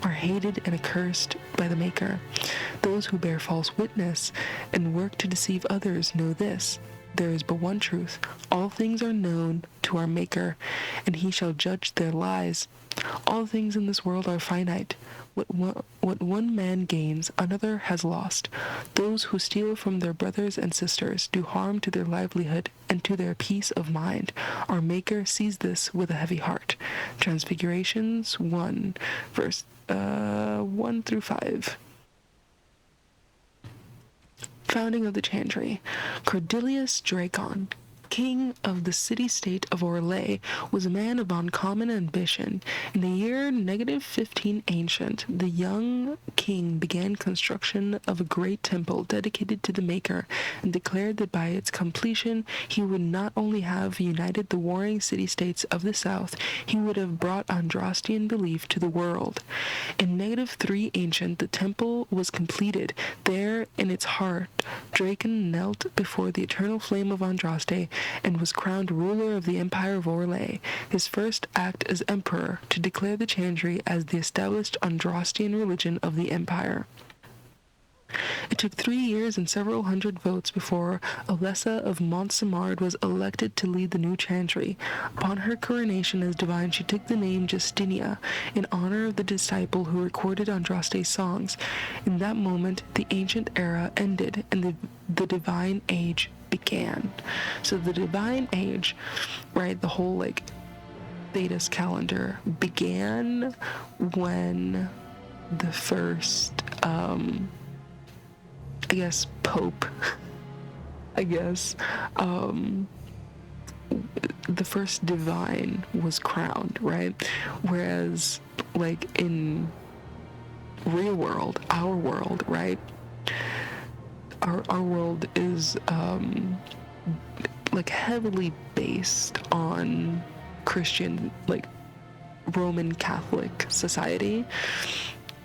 are hated and accursed by the Maker. Those who bear false witness and work to deceive others know this: there is but one truth. All things are known to our Maker, and He shall judge their lies. All things in this world are finite. What one man gains, another has lost. Those who steal from their brothers and sisters do harm to their livelihood and to their peace of mind. Our Maker sees this with a heavy heart. Transfigurations 1, verse 1 through 5. Founding of the Chantry. Cordelius Dracon, king of the city-state of Orlais, was a man of uncommon ambition. In the year -15 ancient, the young king began construction of a great temple dedicated to the Maker, and declared that by its completion he would not only have united the warring city-states of the south, he would have brought Andrastian belief to the world. In -3 ancient, the temple was completed. There, in its heart, Dracon knelt before the eternal flame of Andraste and was crowned ruler of the Empire of Orlais. His first act as emperor to declare the Chantry as the established Andrastian religion of the empire. It took 3 years and several hundred votes before Alessa of Montsemard was elected to lead the new Chantry. Upon her coronation as divine, she took the name Justinia, in honor of the disciple who recorded Andraste's songs. In that moment, the ancient era ended and the divine age began. So the divine age, right, the whole like Thetis calendar began when the first I guess Pope the first divine was crowned, right? Whereas like in real world, our world, right? Our world is like heavily based on Christian, like Roman Catholic society,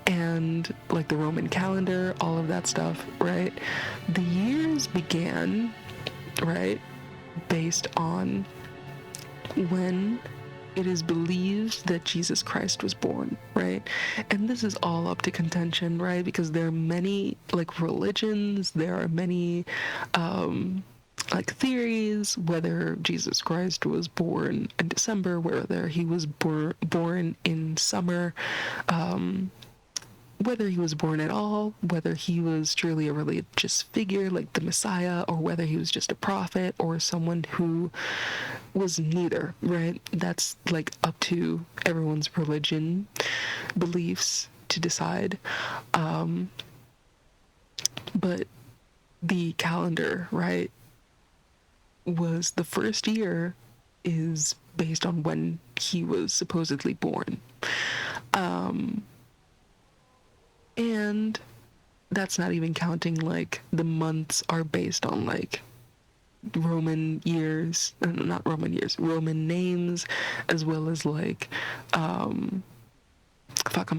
and like the Roman calendar, all of that stuff, right? The years began, right, based on when it is believed that Jesus Christ was born, right? And this is all up to contention, right? Because there are many like religions, there are many like theories, whether Jesus Christ was born in December, whether he was born in summer, whether he was born at all, whether he was truly a religious figure like the Messiah, or whether he was just a prophet or someone who was neither, right? That's like up to everyone's religion beliefs to decide. But the calendar, right, was the first year is based on when he was supposedly born. And that's not even counting like the months are based on like Roman years, not Roman years, Roman names, as well as like I'm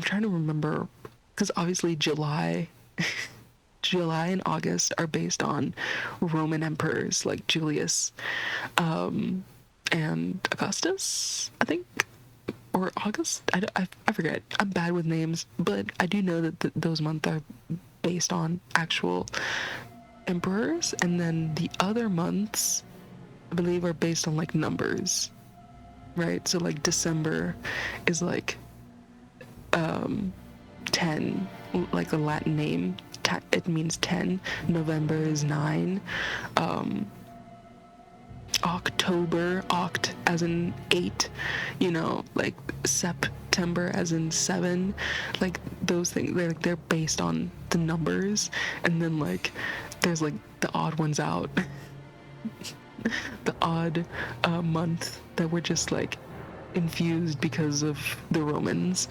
trying to remember because obviously July and August are based on Roman emperors like Julius and Augustus, I think, or August. I forget. I'm bad with names, but I do know that those months are based on actual emperors, and then the other months, I believe, are based on like numbers, right? So like December is like 10, like a Latin name. It means 10. November is 9. October, oct as in 8, you know, like September as in 7, like those things, they're based on the numbers, and then like there's like the odd ones out, the odd month that were just like infused because of the Romans.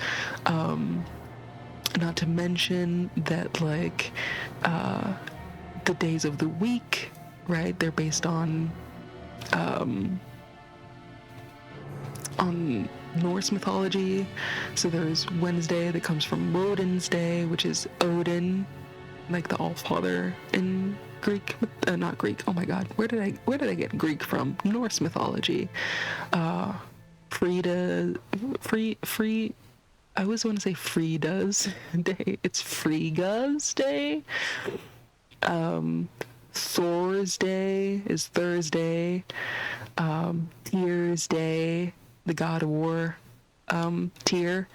Not to mention that like the days of the week, right, they're based on Norse mythology. So there's Wednesday that comes from Woden's Day, which is Odin, like the All-Father in Greek, not Greek. Oh my God, where did I get Greek from? Norse mythology. Free. I always want to say Frida's Day. It's Frigga's Day. Thor's Day is Thursday. Tyr's Day, the god of war, Tyr,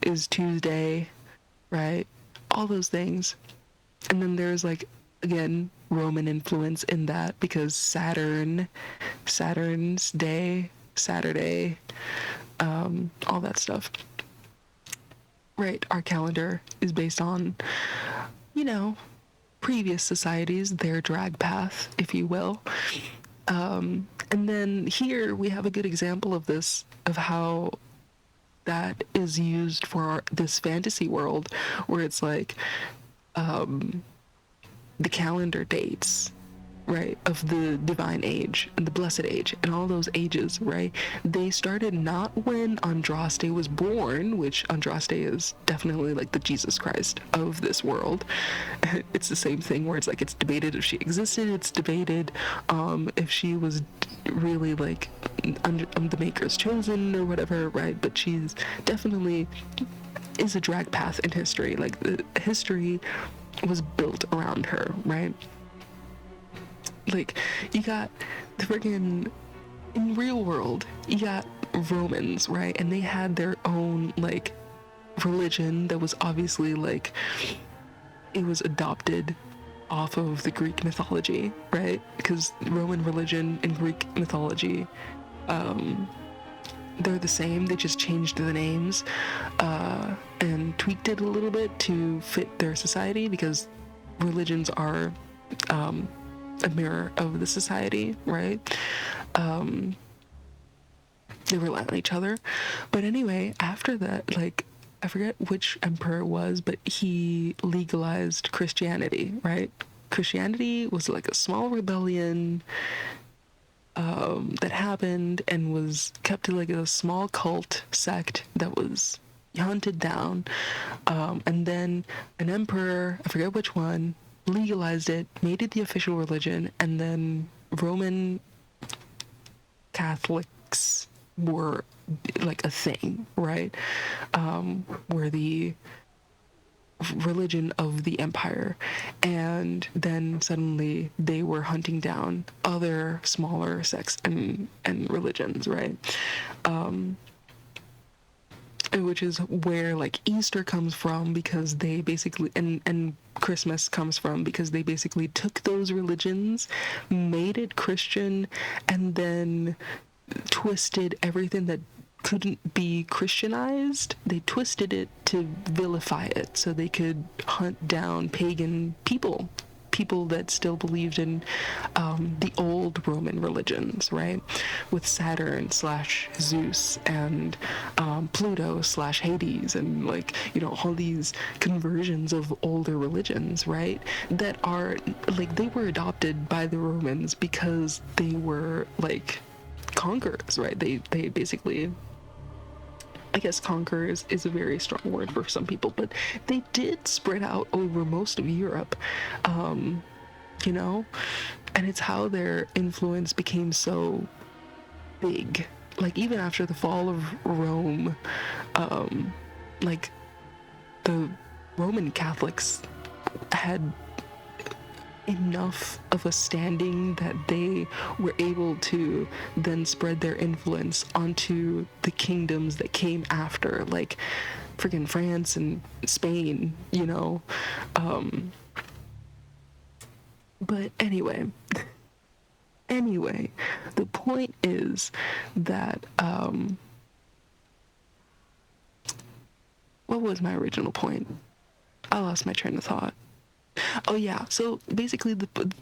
is Tuesday, right? All those things. And then there's like, again, Roman influence in that, because Saturn's Day, Saturday, all that stuff. Right, our calendar is based on, you know, previous societies, their drag path, if you will. And then here we have a good example of this, of how that is used for this fantasy world, where it's like the calendar dates, right, of the divine age and the blessed age and all those ages, right, they started not when Andraste was born, which Andraste is definitely like the Jesus Christ of this world. It's the same thing where it's like, it's debated if she existed, it's debated if she was really like the Maker's chosen or whatever, right? But she's definitely is a drag path in history. Like, the history was built around her, right? Like, you got the friggin', in real world, you got Romans, right? And they had their own, like, religion that was obviously, like, it was adopted off of the Greek mythology, right? Because Roman religion and Greek mythology, they're the same. They just changed the names and tweaked it a little bit to fit their society, because religions are a mirror of the society, right? They rely on each other. But anyway, after that, like, I forget which emperor it was, but he legalized Christianity, right? Christianity was like a small rebellion that happened and was kept to like a small cult sect that was hunted down. And then an emperor, I forget which one, legalized it, made it the official religion, and then Roman Catholics were like a thing, right? Were the religion of the empire, and then suddenly they were hunting down other smaller sects and religions, right? Which is where like Easter comes from, because they basically, and Christmas comes from, because they basically took those religions, made it Christian, and then twisted everything that couldn't be Christianized. They twisted it to vilify it so they could hunt down pagan people that still believed in the old Roman religions, right? With Saturn / Zeus and Pluto / Hades, and like, you know, all these conversions of older religions, right? That are like, they were adopted by the Romans because they were like conquerors, right? They basically I guess conquer is a very strong word for some people, but they did spread out over most of Europe, you know? And it's how their influence became so big. Like, even after the fall of Rome, like, the Roman Catholics had enough of a standing that they were able to then spread their influence onto the kingdoms that came after, like friggin' France and Spain, you know. But anyway, the point is that what was my original point? I lost my train of thought. Oh yeah, so basically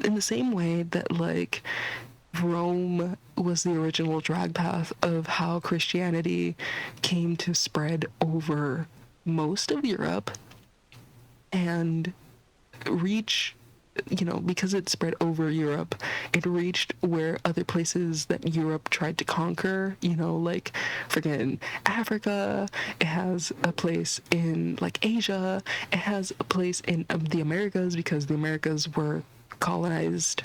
in the same way that like Rome was the original drag path of how Christianity came to spread over most of Europe and reach, you know, because it spread over Europe, it reached where other places that Europe tried to conquer, you know, like friggin' Africa, it has a place in like Asia, it has a place in the Americas because the Americas were colonized,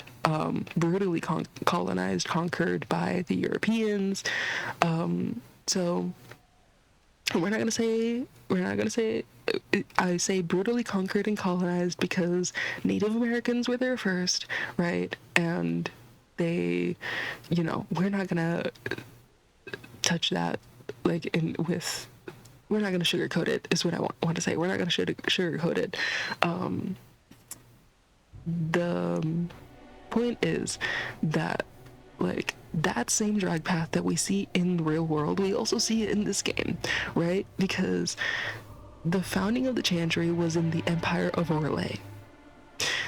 brutally colonized, conquered by the Europeans. So we're not gonna say I say brutally conquered and colonized because Native Americans were there first, right? And they, you know, we're not gonna touch that like we're not gonna sugarcoat it is what I want to say. We're not gonna sugarcoat it. The point is that like that same drag path that we see in the real world, we also see it in this game, right? Because the founding of the Chantry was in the Empire of Orlais.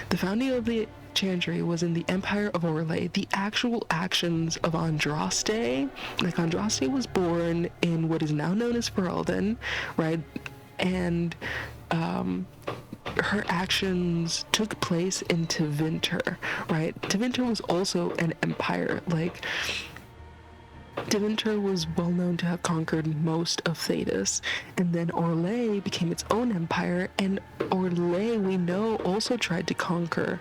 The founding of the Chantry was in the Empire of Orlais. The actual actions of Andraste, like Andraste was born in what is now known as Ferelden, right? And her actions took place in Tevinter, right? Tevinter was also an empire. Like, Tevinter was well known to have conquered most of Thedas, and then Orlais became its own empire, and Orlais, we know, also tried to conquer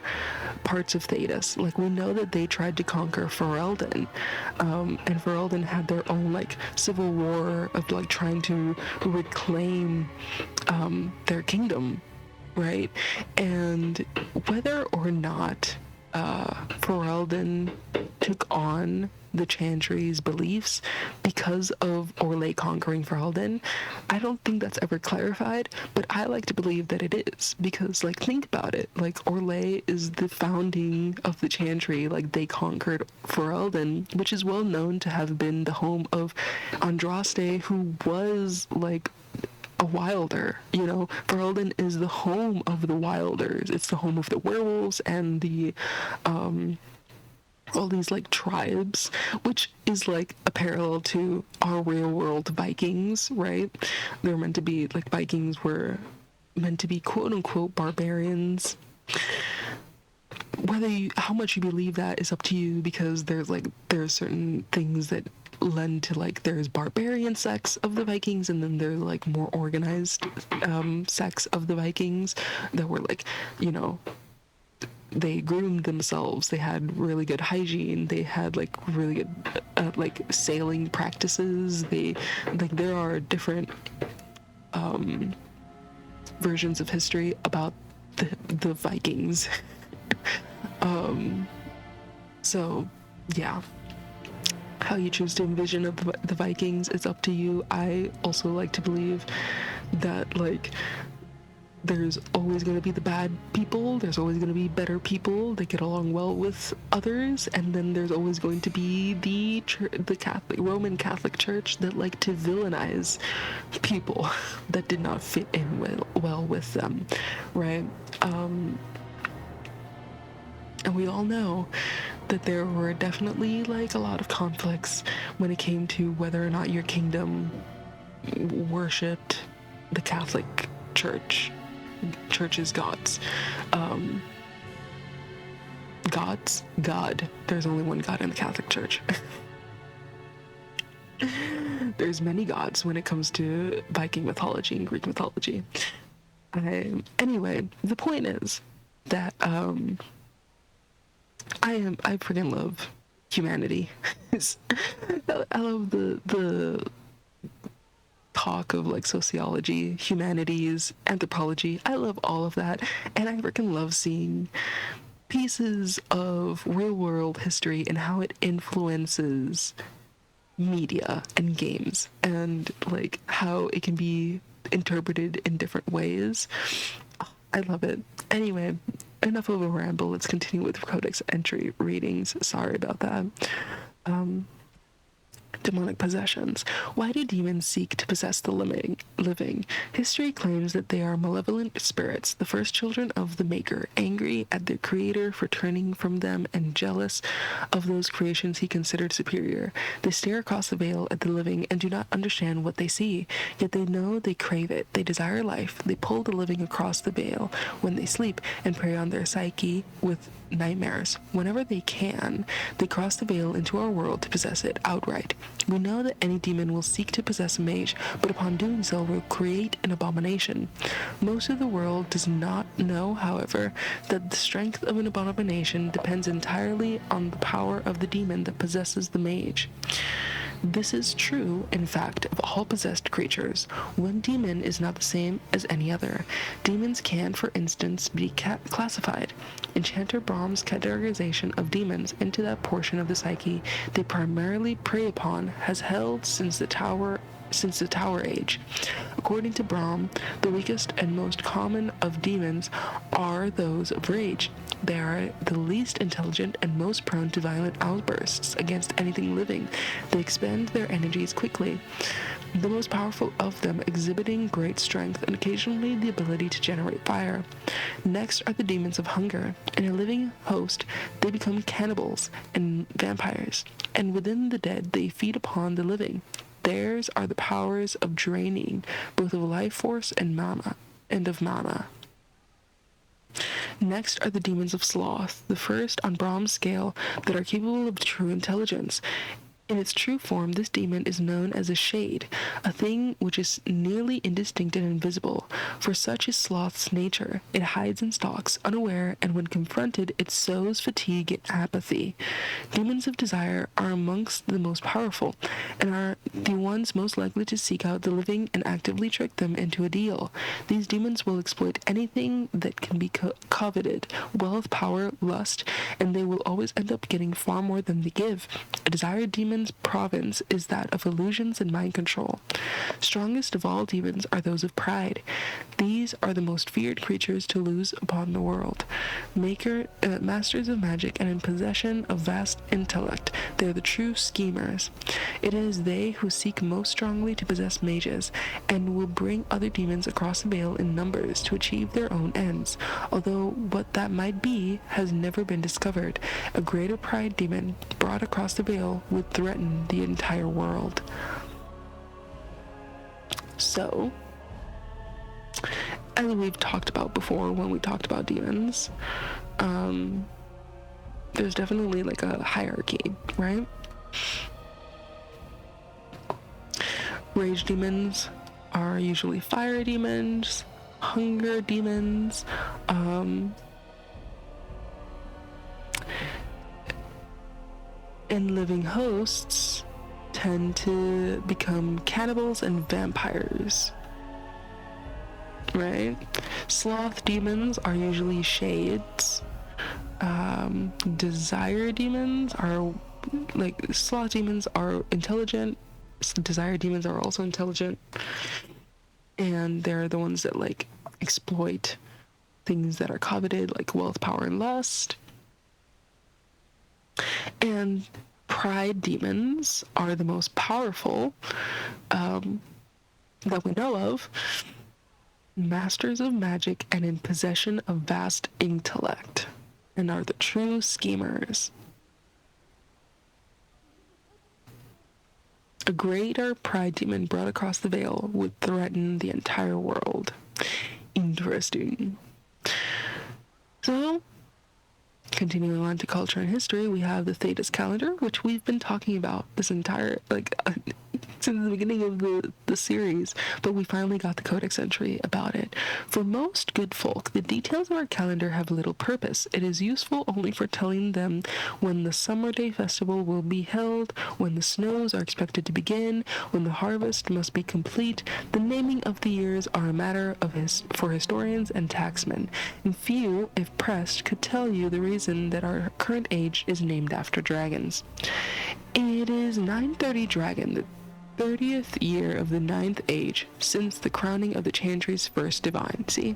parts of Thedas. Like, we know that they tried to conquer Ferelden, and Ferelden had their own, like, civil war of, like, trying to reclaim their kingdom, right? And whether or not Ferelden took on the Chantry's beliefs because of Orlais conquering Ferelden, I don't think that's ever clarified, but I like to believe that it is, because, like, think about it, like, Orlais is the founding of the Chantry, like, they conquered Ferelden, which is well known to have been the home of Andraste, who was, like, a wilder, you know. Ferelden is the home of the wilders, it's the home of the werewolves and the all these like tribes, which is like a parallel to our real world Vikings, right? They're meant to be like, Vikings were meant to be quote unquote barbarians. How much you believe that is up to you, because there are certain things that lend to, like, there's barbarian sects of the Vikings, and then there's like more organized sects of the Vikings that were like, you know, they groomed themselves, they had really good hygiene, they had like really good like sailing practices, there are different versions of history about the Vikings. So yeah, how you choose to envision of the Vikings is up to you. I also like to believe that, like, there's always going to be the bad people, there's always going to be better people that get along well with others, and then there's always going to be the Roman Catholic Church that like to villainize people that did not fit in well with them, right? And we all know that there were definitely like a lot of conflicts when it came to whether or not your kingdom worshipped the Catholic Church's gods. God. There's only one God in the Catholic Church. there's many gods when it comes to Viking mythology and Greek mythology. Anyway, the point is that I freaking love humanity. I love the talk of like sociology, humanities, anthropology. I love all of that, and I freaking love seeing pieces of real world history and how it influences media and games, and like how it can be interpreted in different ways. I love it. Anyway, enough of a ramble. Let's continue with Codex entry readings. Sorry about that. Demonic possessions. Why do demons seek to possess the living? History claims that they are malevolent spirits, the first children of the Maker, angry at their creator for turning from them and jealous of those creations he considered superior. They stare across the veil at the living and do not understand what they see, yet they know they crave it. They desire life. They pull the living across the veil when they sleep and prey on their psyche with nightmares. Whenever they can, they cross the veil into our world to possess it outright. We know that any demon will seek to possess a mage, but upon doing so will create an abomination. Most of the world does not know, however, that the strength of an abomination depends entirely on the power of the demon that possesses the mage. This is true, in fact, of all possessed creatures. One demon is not the same as any other. Demons can, for instance, be classified. Enchanter Brahm's categorization of demons into that portion of the psyche they primarily prey upon has held since the Tower Age. According to Brahm, the weakest and most common of demons are those of rage. They are the least intelligent and most prone to violent outbursts against anything living. They expend their energies quickly, the most powerful of them exhibiting great strength and occasionally the ability to generate fire. Next are the demons of hunger. In a living host, they become cannibals and vampires, and within the dead they feed upon the living. Theirs are the powers of draining, both of life force and of mana. Next are the demons of sloth, the first on Brahm's scale that are capable of true intelligence. In its true form, this demon is known as a shade, a thing which is nearly indistinct and invisible, for such is sloth's nature. It hides and stalks, unaware, and when confronted, it sows fatigue and apathy. Demons of desire are amongst the most powerful, and are the ones most likely to seek out the living and actively trick them into a deal. These demons will exploit anything that can be coveted, wealth, power, lust, and they will always end up getting far more than they give. A desired demon's province is that of illusions and mind control. Strongest of all demons are those of pride. These are the most feared creatures to lose upon the world. Masters of magic and in possession of vast intellect, they are the true schemers. It is they who seek most strongly to possess mages, and will bring other demons across the veil in numbers to achieve their own ends, although what that might be has never been discovered. A greater pride demon brought across the veil would threaten the entire world. So, as we've talked about before when we talked about demons, there's definitely like a hierarchy, right? Rage demons are usually fire demons, hunger demons, and living hosts tend to become cannibals and vampires, right? Sloth demons are usually shades. Desire demons are sloth demons are intelligent. Desire demons are also intelligent, and they're the ones that like exploit things that are coveted, like wealth, power, and lust. And pride demons are the most powerful that we know of. Masters of magic and in possession of vast intellect, and are the true schemers. A greater pride demon brought across the veil would threaten the entire world. Interesting. So, continuing on to culture and history, we have the Thetis calendar, which we've been talking about this entire, since the beginning of the series, but we finally got the codex entry about it. For most good folk, the details of our calendar have little purpose. It is useful only for telling them when the summer day festival will be held, when the snows are expected to begin, when the harvest must be complete. The naming of the years are a matter of for historians and tacksmen, and few, if pressed, could tell you the reason that our current age is named after dragons. It is 930 Dragon, the 30th year of the 9th age, since the crowning of the Chantry's first divine. See?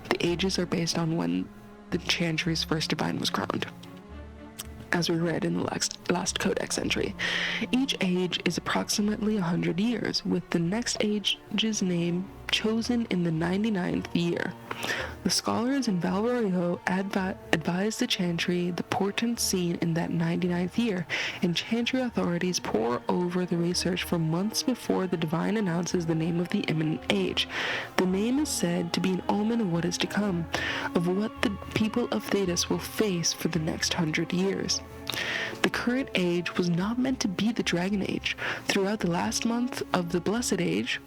The ages are based on when the Chantry's first divine was crowned, as we read in the last codex entry. Each age is approximately 100 years, with the next age's name chosen in the 99th year. The scholars in Valvario advise the Chantry the portent seen in that 99th year, and Chantry authorities pore over the research for months before the divine announces the name of the imminent age. The name is said to be an omen of what is to come, of what the people of Thedas will face for the next 100 years. The current age was not meant to be the Dragon Age. Throughout the last month of the Blessed Age,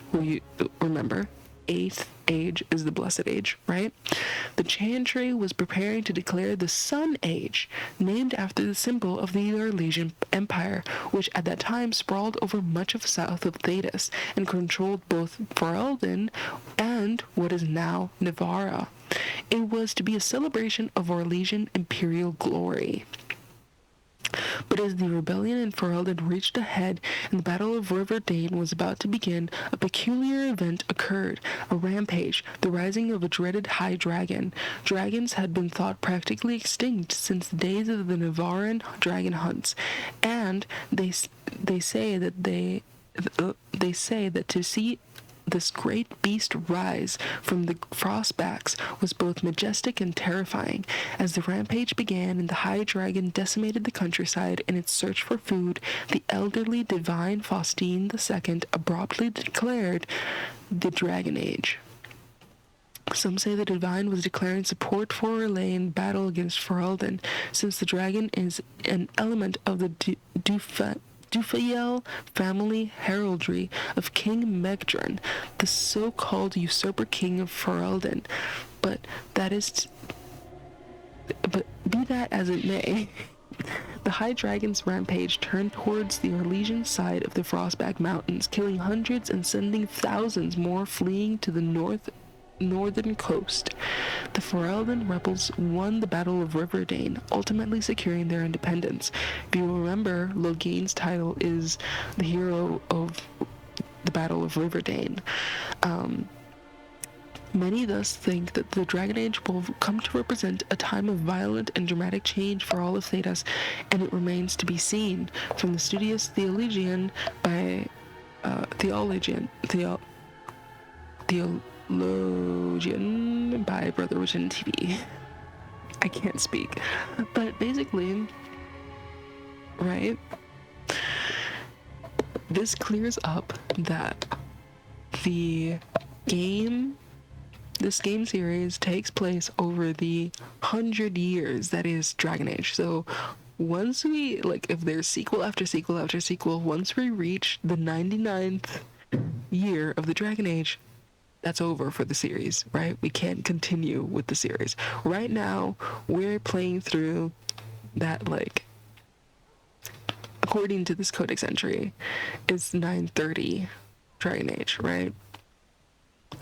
remember, 8th age is the Blessed Age, right? The Chantry was preparing to declare the Sun Age, named after the symbol of the Arlesian Empire, which at that time sprawled over much of south of Thedas and controlled both Ferelden and what is now Nevarra. It was to be a celebration of Arlesian imperial glory. But as the rebellion in Ferelden reached a head and the Battle of River Dane was about to begin, a peculiar event occurred, a rampage, the rising of a dreaded high dragon. Dragons had been thought practically extinct since the days of the Nevarran dragon hunts, and they say that to see this great beast rise from the frostbacks was both majestic and terrifying. As the rampage began and the high dragon decimated the countryside in its search for food, the elderly divine Faustine II abruptly declared the Dragon Age. Some say the divine was declaring support for Relay in battle against Ferelden, since the dragon is an element of the Dufael family heraldry of King Megdran, the so-called usurper king of Ferelden. But be that as it may, the High Dragon's rampage turned towards the Arlesian side of the Frostback Mountains, killing hundreds and sending thousands more fleeing to the northern coast. The Ferelden rebels won the Battle of River Dane, ultimately securing their independence. If you remember, Loghain's title is the hero of the Battle of River Dane. Many thus think that the Dragon Age will come to represent a time of violent and dramatic change for all of Thedas, and it remains to be seen. From the studious Theologian by Theologian by Brother Witchin TV. I can't speak. But basically, right, this clears up that this game series takes place over the 100 years that is Dragon Age. So once we, if there's sequel after sequel after sequel, once we reach the 99th year of the Dragon Age, that's over for the series, right? We can't continue with the series. Right now, we're playing through that, according to this codex entry, it's 930 Dragon Age, right?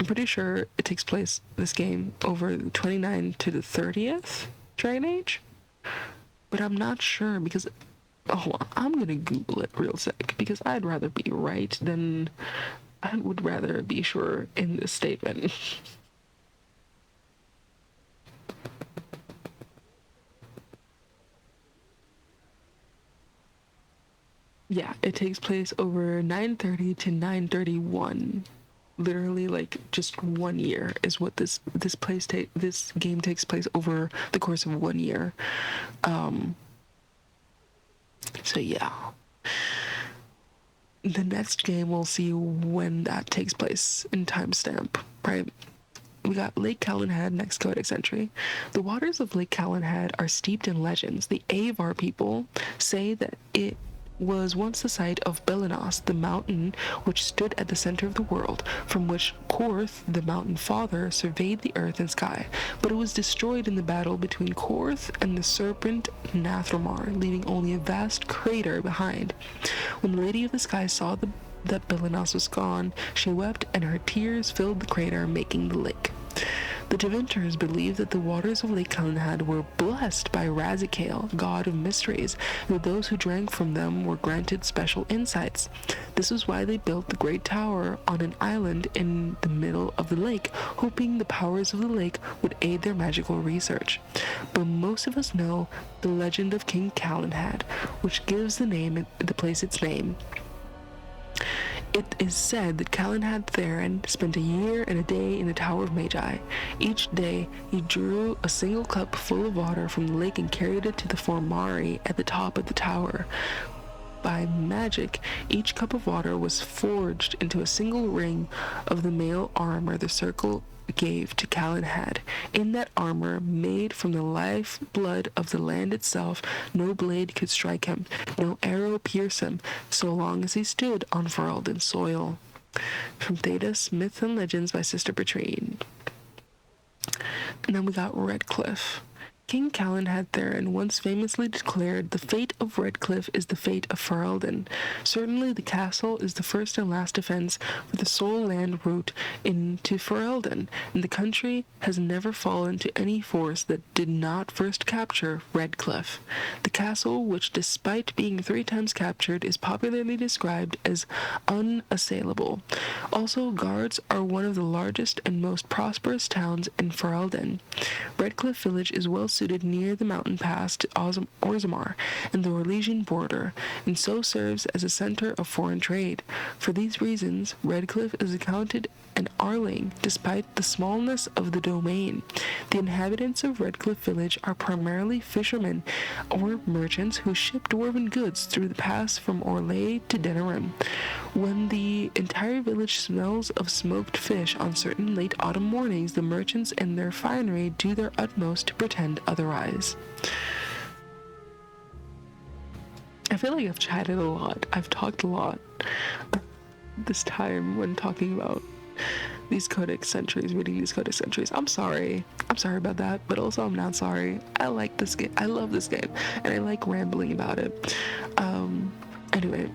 I'm pretty sure it takes place, this game, over the 29th to the 30th Dragon Age, but I'm not sure because, hold on, I'm gonna Google it real quick because I'd rather be right than, I would rather be sure in this statement. Yeah, it takes place over 930 to 931. Literally, just 1 year is what this game takes place over the course of 1 year. So yeah. The next game we'll see when that takes place in timestamp, right? We got Lake Calenhad, next codex entry. The waters of Lake Calenhad are steeped in legends. The Avar people say that it was once the site of Belenos, the mountain which stood at the center of the world, from which Korth, the mountain father, surveyed the earth and sky, but it was destroyed in the battle between Korth and the serpent Nathramar, leaving only a vast crater behind. When the Lady of the Sky saw that Belenos was gone, she wept, and her tears filled the crater, making the lake. The Devinters believed that the waters of Lake Calenhad were blessed by Razikale, god of mysteries, and that those who drank from them were granted special insights. This was why they built the Great Tower on an island in the middle of the lake, hoping the powers of the lake would aid their magical research. But most of us know the legend of King Calenhad, which gives the place its name. It is said that Calenhad Thyrin spent a year and a day in the Tower of Magi. Each day, he drew a single cup full of water from the lake and carried it to the formari at the top of the tower. By magic, each cup of water was forged into a single ring of the mail armor the circle gave to Calenhad. In that armor, made from the life blood of the land itself, no blade could strike him, no arrow pierce him, so long as he stood on Ferelden soil. From Thedas, Myths and Legends by Sister Bertrine. And then we got Redcliffe. King Calenhad Thyrin once famously declared, "The fate of Redcliffe is the fate of Ferelden." Certainly the castle is the first and last defense for the sole land route into Ferelden, and the country has never fallen to any force that did not first capture Redcliffe. The castle, which despite being 3 times captured, is popularly described as unassailable. Also, guards are one of the largest and most prosperous towns in Ferelden. Redcliffe village is well suited near the mountain pass to Orzammar and the Orlesian border, and so serves as a center of foreign trade. For these reasons, Redcliffe is accounted an Arling, despite the smallness of the domain. The inhabitants of Redcliffe village are primarily fishermen or merchants who ship dwarven goods through the pass from Orlais to Denerim. When the entire village smells of smoked fish on certain late autumn mornings, the merchants and their finery do their utmost to pretend otherwise. I feel like I've chatted a lot. I've talked a lot this time when talking about these Codex Centuries, reading these Codex Centuries. I'm sorry about that, but also I'm not sorry. I like this game. I love this game, and I like rambling about it. Anyway.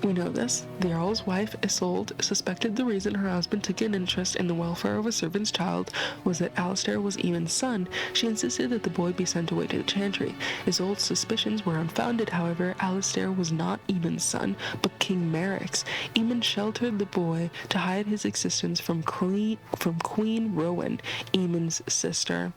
We know this. The Earl's wife, Isolde, suspected the reason her husband took an interest in the welfare of a servant's child was that Alistair was Eamon's son. She insisted that the boy be sent away to the Chantry. Isolde's suspicions were unfounded, however. Alistair was not Eamon's son, but King Merrick's. Eamon sheltered the boy to hide his existence from Queen Rowan, Eamon's sister.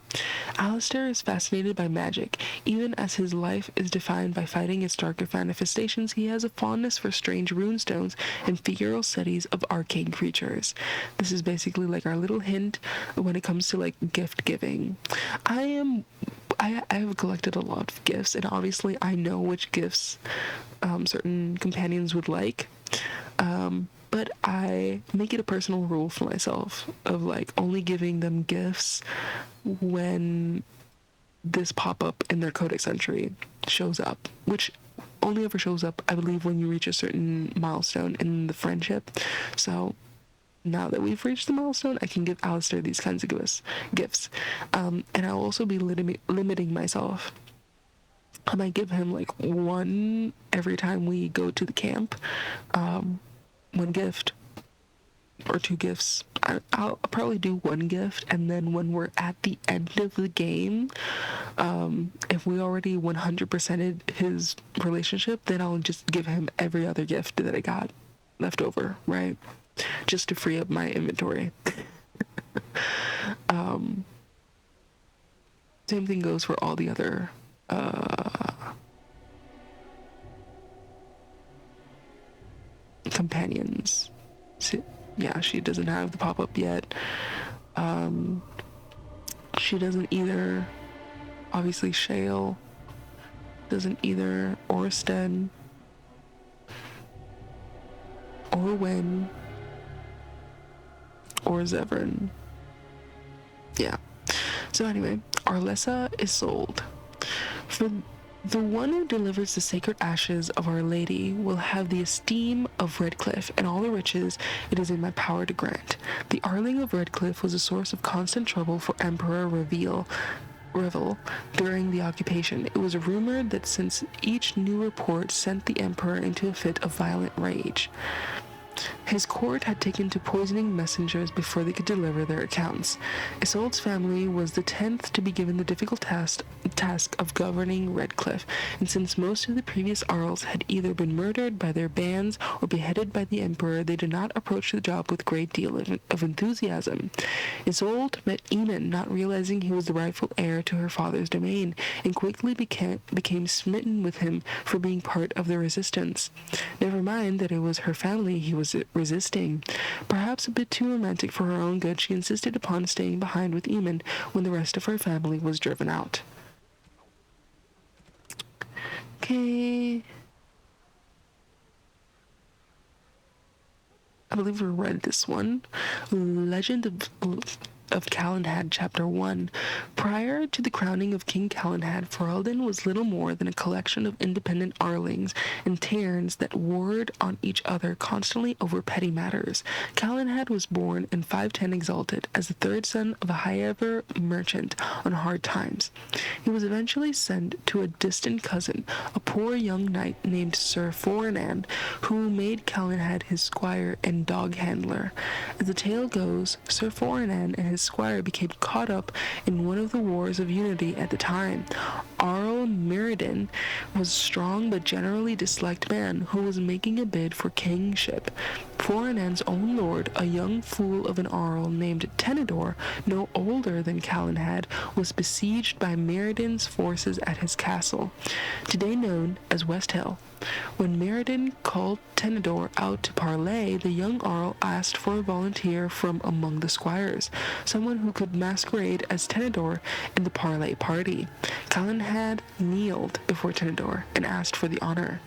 Alistair is fascinated by magic. Even as his life is defined by fighting its darker manifestations, he has a fondness for strange runestones and figural studies of arcane creatures. This is basically like our little hint when it comes to like gift giving. I have collected a lot of gifts, and obviously I know which gifts certain companions would like. But I make it a personal rule for myself of like only giving them gifts when this pop-up in their Codex entry shows up, which only ever shows up, I believe, when you reach a certain milestone in the friendship. So now that we've reached the milestone, I can give Alistair these kinds of gifts. And I'll also be limiting myself. I might give him like 1 every time we go to the camp. 1 gift or 2 gifts. I'll probably do 1 gift, and then when we're at the end of the game, if we already 100%ed his relationship, then I'll just give him every other gift that I got left over, right? Just to free up my inventory. Same thing goes for all the other companions. Yeah, she doesn't have the pop-up yet. She doesn't either. Obviously, Shale doesn't either. Orsten. Orwen. Or Zevran. Yeah. So anyway, Arlessa is sold. For The one who delivers the sacred ashes of Our Lady will have the esteem of Redcliffe and all the riches it is in my power to grant. The Arling of Redcliffe was a source of constant trouble for Emperor Revel during the occupation. It was rumored that since each new report sent the Emperor into a fit of violent rage. His court had taken to poisoning messengers before they could deliver their accounts. Isolde's family was the 10th to be given the difficult task of governing Redcliffe, and since most of the previous Arls had either been murdered by their bands or beheaded by the Emperor, they did not approach the job with a great deal of enthusiasm. Isolde met Eamon, not realizing he was the rightful heir to her father's domain, and quickly became smitten with him for being part of the resistance. Never mind that it was her family he was resisting. Perhaps a bit too romantic for her own good, she insisted upon staying behind with Eamon when the rest of her family was driven out. Okay. I believe we read this one. Legend of Calenhad, Chapter 1. Prior to the crowning of King Calenhad, Ferelden was little more than a collection of independent Arlings and Tyrns that warred on each other constantly over petty matters. Calenhad was born in 510 Exalted as the third son of a high-ever merchant on hard times. He was eventually sent to a distant cousin, a poor young knight named Sir Foranan, who made Calenhad his squire and dog handler. As the tale goes, Sir Foranan and his squire became caught up in one of the wars of unity at the time. Arl Mirrodin was a strong but generally disliked man who was making a bid for kingship. Foranan's own lord, a young fool of an Arl named Tenedor, no older than Calenhad, was besieged by Mirrodin's forces at his castle, today known as West Hill. When Mirrodin called Tenedor out to parley, the young Arl asked for a volunteer from among the squires, someone who could masquerade as Tenedor in the parley party. Calenhad kneeled before Tenedor and asked for the honor.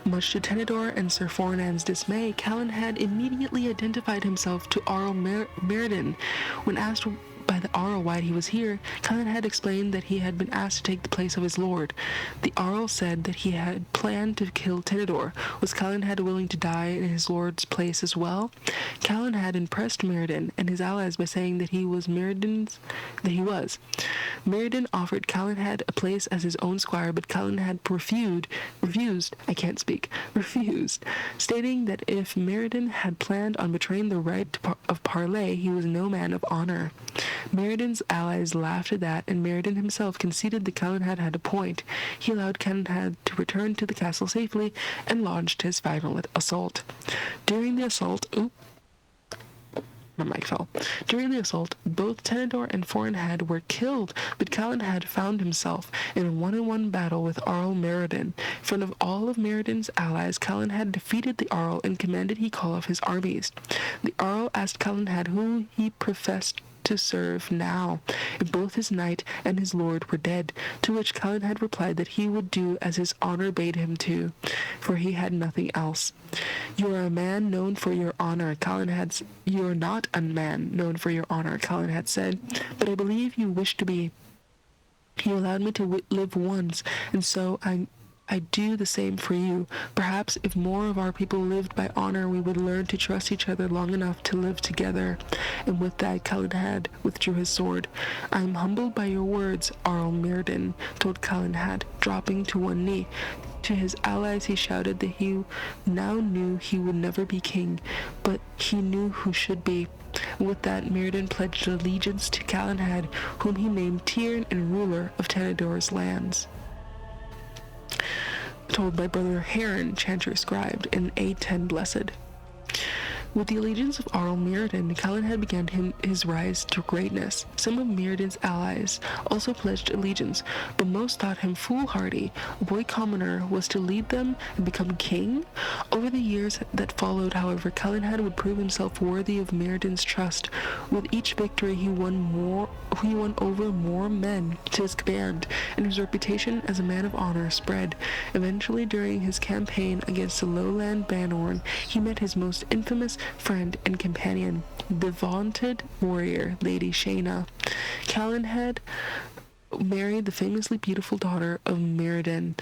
Much to Tenedor and Sir Foranan's dismay, Calenhad immediately identified himself to Arl Mirrodin. When asked by the Arl why he was here, Calenhad explained that he had been asked to take the place of his lord. The Arl said that he had planned to kill Tenedor. Was Calenhad willing to die in his lord's place as well? Calenhad impressed Mirrodin and his allies by saying that he was Mirrodin, offered Calenhad a place as his own squire, but Calenhad refused, stating that if Mirrodin had planned on betraying the right of parley, he was no man of honor. Mirrodin's allies laughed at that, and Mirrodin himself conceded that Calenhad had a point. He allowed Calenhad to return to the castle safely and launched his final assault. During the assault, my mic fell. During the assault, both Tenedor and Foranhad were killed, but Calenhad found himself in a one-on-one battle with Arl Mirrodin. In front of all of Mirrodin's allies, Calenhad defeated the Arl and commanded he call off his armies. The Arl asked Calenhad who he professed to serve now, if both his knight and his lord were dead, to which Calenhad replied that he would do as his honor bade him to, for he had nothing else. You are a man known for your honor, You are not a man known for your honor, Calenhad said, but I believe you wish to be. You allowed me to live once, and so I do the same for you. Perhaps if more of our people lived by honor, we would learn to trust each other long enough to live together. And with that, Calenhad withdrew his sword. I am humbled by your words, Arl Mirrodin told Calenhad, dropping to one knee. To his allies he shouted that he now knew he would never be king, but he knew who should be. With that, Mirrodin pledged allegiance to Calenhad, whom he named Tyrn and ruler of Tenedor's lands. Told by Brother Heron, chanter scribed in A10 Blessed. With the allegiance of Arl Mirrodin, Calenhad began his rise to greatness. Some of Mirrodin's allies also pledged allegiance, but most thought him foolhardy. A boy commoner was to lead them and become king? Over the years that followed, however, Calenhad would prove himself worthy of Mirrodin's trust. With each victory, he won over more men to his command, and his reputation as a man of honor spread. Eventually, during his campaign against the lowland Banorn, he met his most infamous friend and companion, the vaunted warrior Lady Shayna. Calenhad married the famously beautiful daughter of Meriden.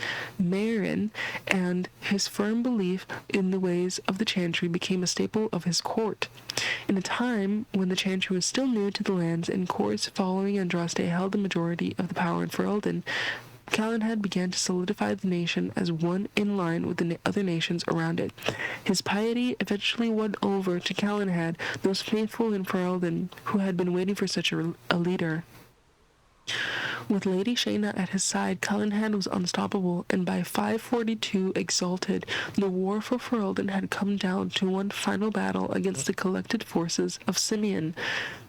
And his firm belief in the ways of the Chantry became a staple of his court. In a time when the Chantry was still new to the lands and courts following Andraste held the majority of the power in Ferelden, Calenhad began to solidify the nation as one in line with the other nations around it. His piety eventually won over to Calenhad those faithful in Ferelden who had been waiting for such a leader. With Lady Shayna at his side, Calenhad was unstoppable, and by 542 exalted, the war for Ferelden had come down to one final battle against the collected forces of Simeon,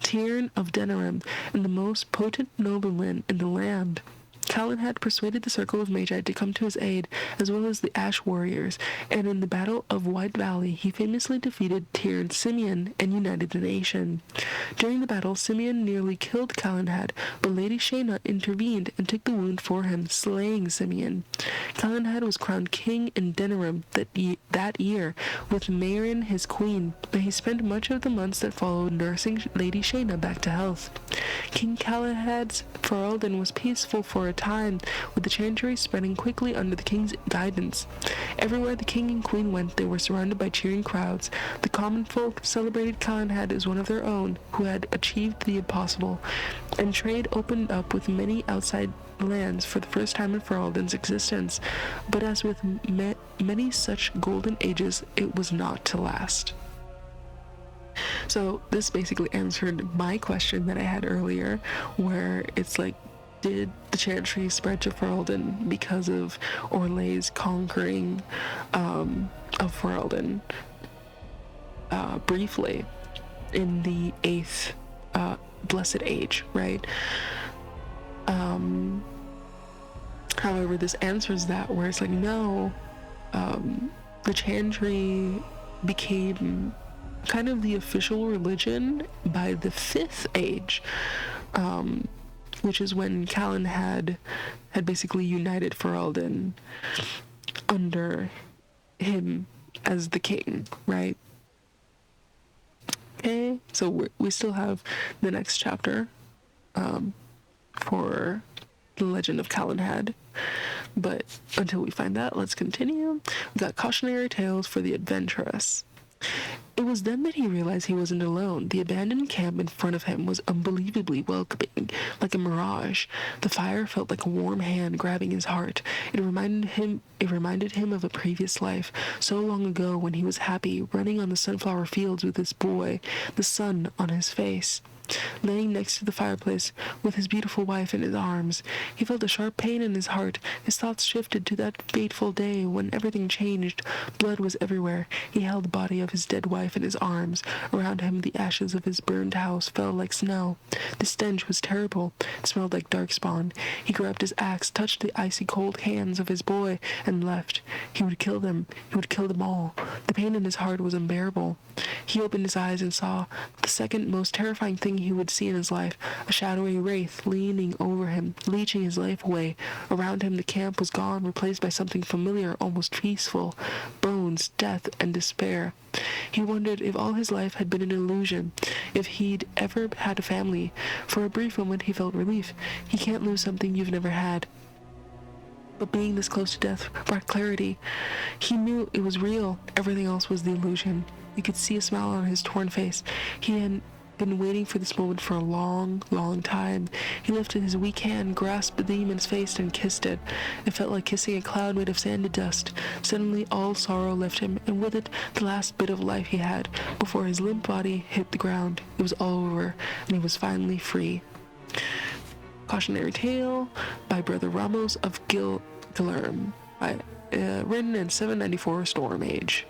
Tyrn of Denerim, and the most potent nobleman in the land. Calenhad persuaded the Circle of Magi to come to his aid, as well as the Ash Warriors, and in the Battle of White Valley, he famously defeated Tyrn Simeon and united the nation. During the battle, Simeon nearly killed Calenhad, but Lady Shayna intervened and took the wound for him, slaying Simeon. Calenhad was crowned king in Denerim that year, with Mairin his queen, but he spent much of the months that followed nursing Lady Shayna back to health. King Calenhad's Ferelden was peaceful for a time, with the Chantry spreading quickly under the king's guidance. Everywhere the king and queen went, they were surrounded by cheering crowds. The common folk celebrated Calenhad as one of their own, who had achieved the impossible, and trade opened up with many outside lands for the first time in Ferelden's existence. But as with many such golden ages, it was not to last. So this basically answered my question that I had earlier, where it's like, did the Chantry spread to Ferelden because of Orlay's conquering of Ferelden briefly in the 8th Blessed Age, right? However, this answers that, where it's like, no, the Chantry became kind of the official religion by the 5th Age, which is when Calenhad had basically united Ferelden under him as the king, right? Okay, so we still have the next chapter for the legend of Calenhad, but until we find that, let's continue. We've got cautionary tales for the adventurous. It was then that he realized he wasn't alone. The abandoned camp in front of him was unbelievably welcoming, like a mirage. The fire felt like a warm hand grabbing his heart. It reminded him of a previous life, so long ago when he was happy, running on the sunflower fields with his boy, the sun on his face. Laying next to the fireplace, with his beautiful wife in his arms, he felt a sharp pain in his heart. His thoughts shifted to that fateful day when everything changed. Blood was everywhere. He held the body of his dead wife in his arms. Around him, the ashes of his burned house fell like snow. The stench was terrible. It smelled like darkspawn. He grabbed his axe, touched the icy cold hands of his boy, and left. He would kill them. He would kill them all. The pain in his heart was unbearable. He opened his eyes and saw the second most terrifying thing he would see in his life, a shadowy wraith leaning over him, leeching his life away. Around him the camp was gone, replaced by something familiar, almost peaceful. Bones, death, and despair. He wondered if all his life had been an illusion, if he'd ever had a family. For a brief moment he felt relief. He can't lose something you've never had. But being this close to death brought clarity. He knew it was real. Everything else was the illusion. You could see a smile on his torn face. He had been waiting for this moment for a long, long time. He lifted his weak hand, grasped the demon's face, and kissed it. It felt like kissing a cloud made of sanded dust. Suddenly, all sorrow left him, and with it, the last bit of life he had, before his limp body hit the ground. It was all over, and he was finally free. Cautionary Tale by Brother Ramos of Guillerm, written in 794 Storm Age.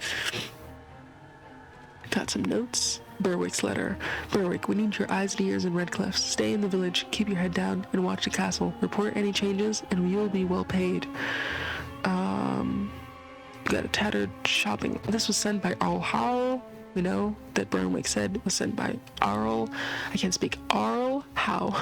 Got some notes. Berwick's letter. Berwick, we need your eyes and ears in Redcliffe. Stay in the village, keep your head down, and watch the castle. Report any changes, and we will be well paid. We got a tattered shopping. This was sent by Arl Howe. We know that Berwick said it was sent by Arl. I can't speak. Arl Howe.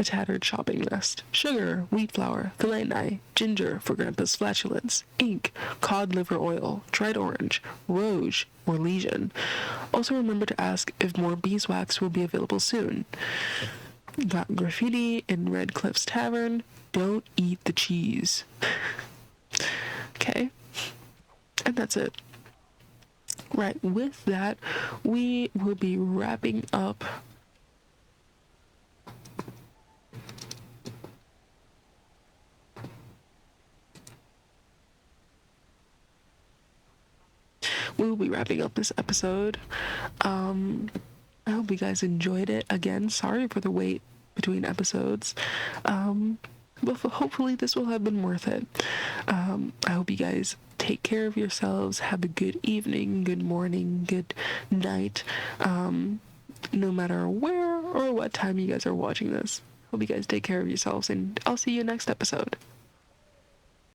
A tattered shopping list. Sugar, wheat flour, filet, ginger for Grandpa's flatulence, ink, cod liver oil, dried orange, rouge, or lesion. Also remember to ask if more beeswax will be available soon. got graffiti in Redcliffe's Tavern. Don't eat the cheese. Okay? And that's it. Right, with that, we will be wrapping up this episode. I hope you guys enjoyed it. Again, sorry for the wait between episodes. But hopefully this will have been worth it. I hope you guys take care of yourselves. Have a good evening, good morning, good night. No matter where or what time you guys are watching this. Hope you guys take care of yourselves, and I'll see you next episode.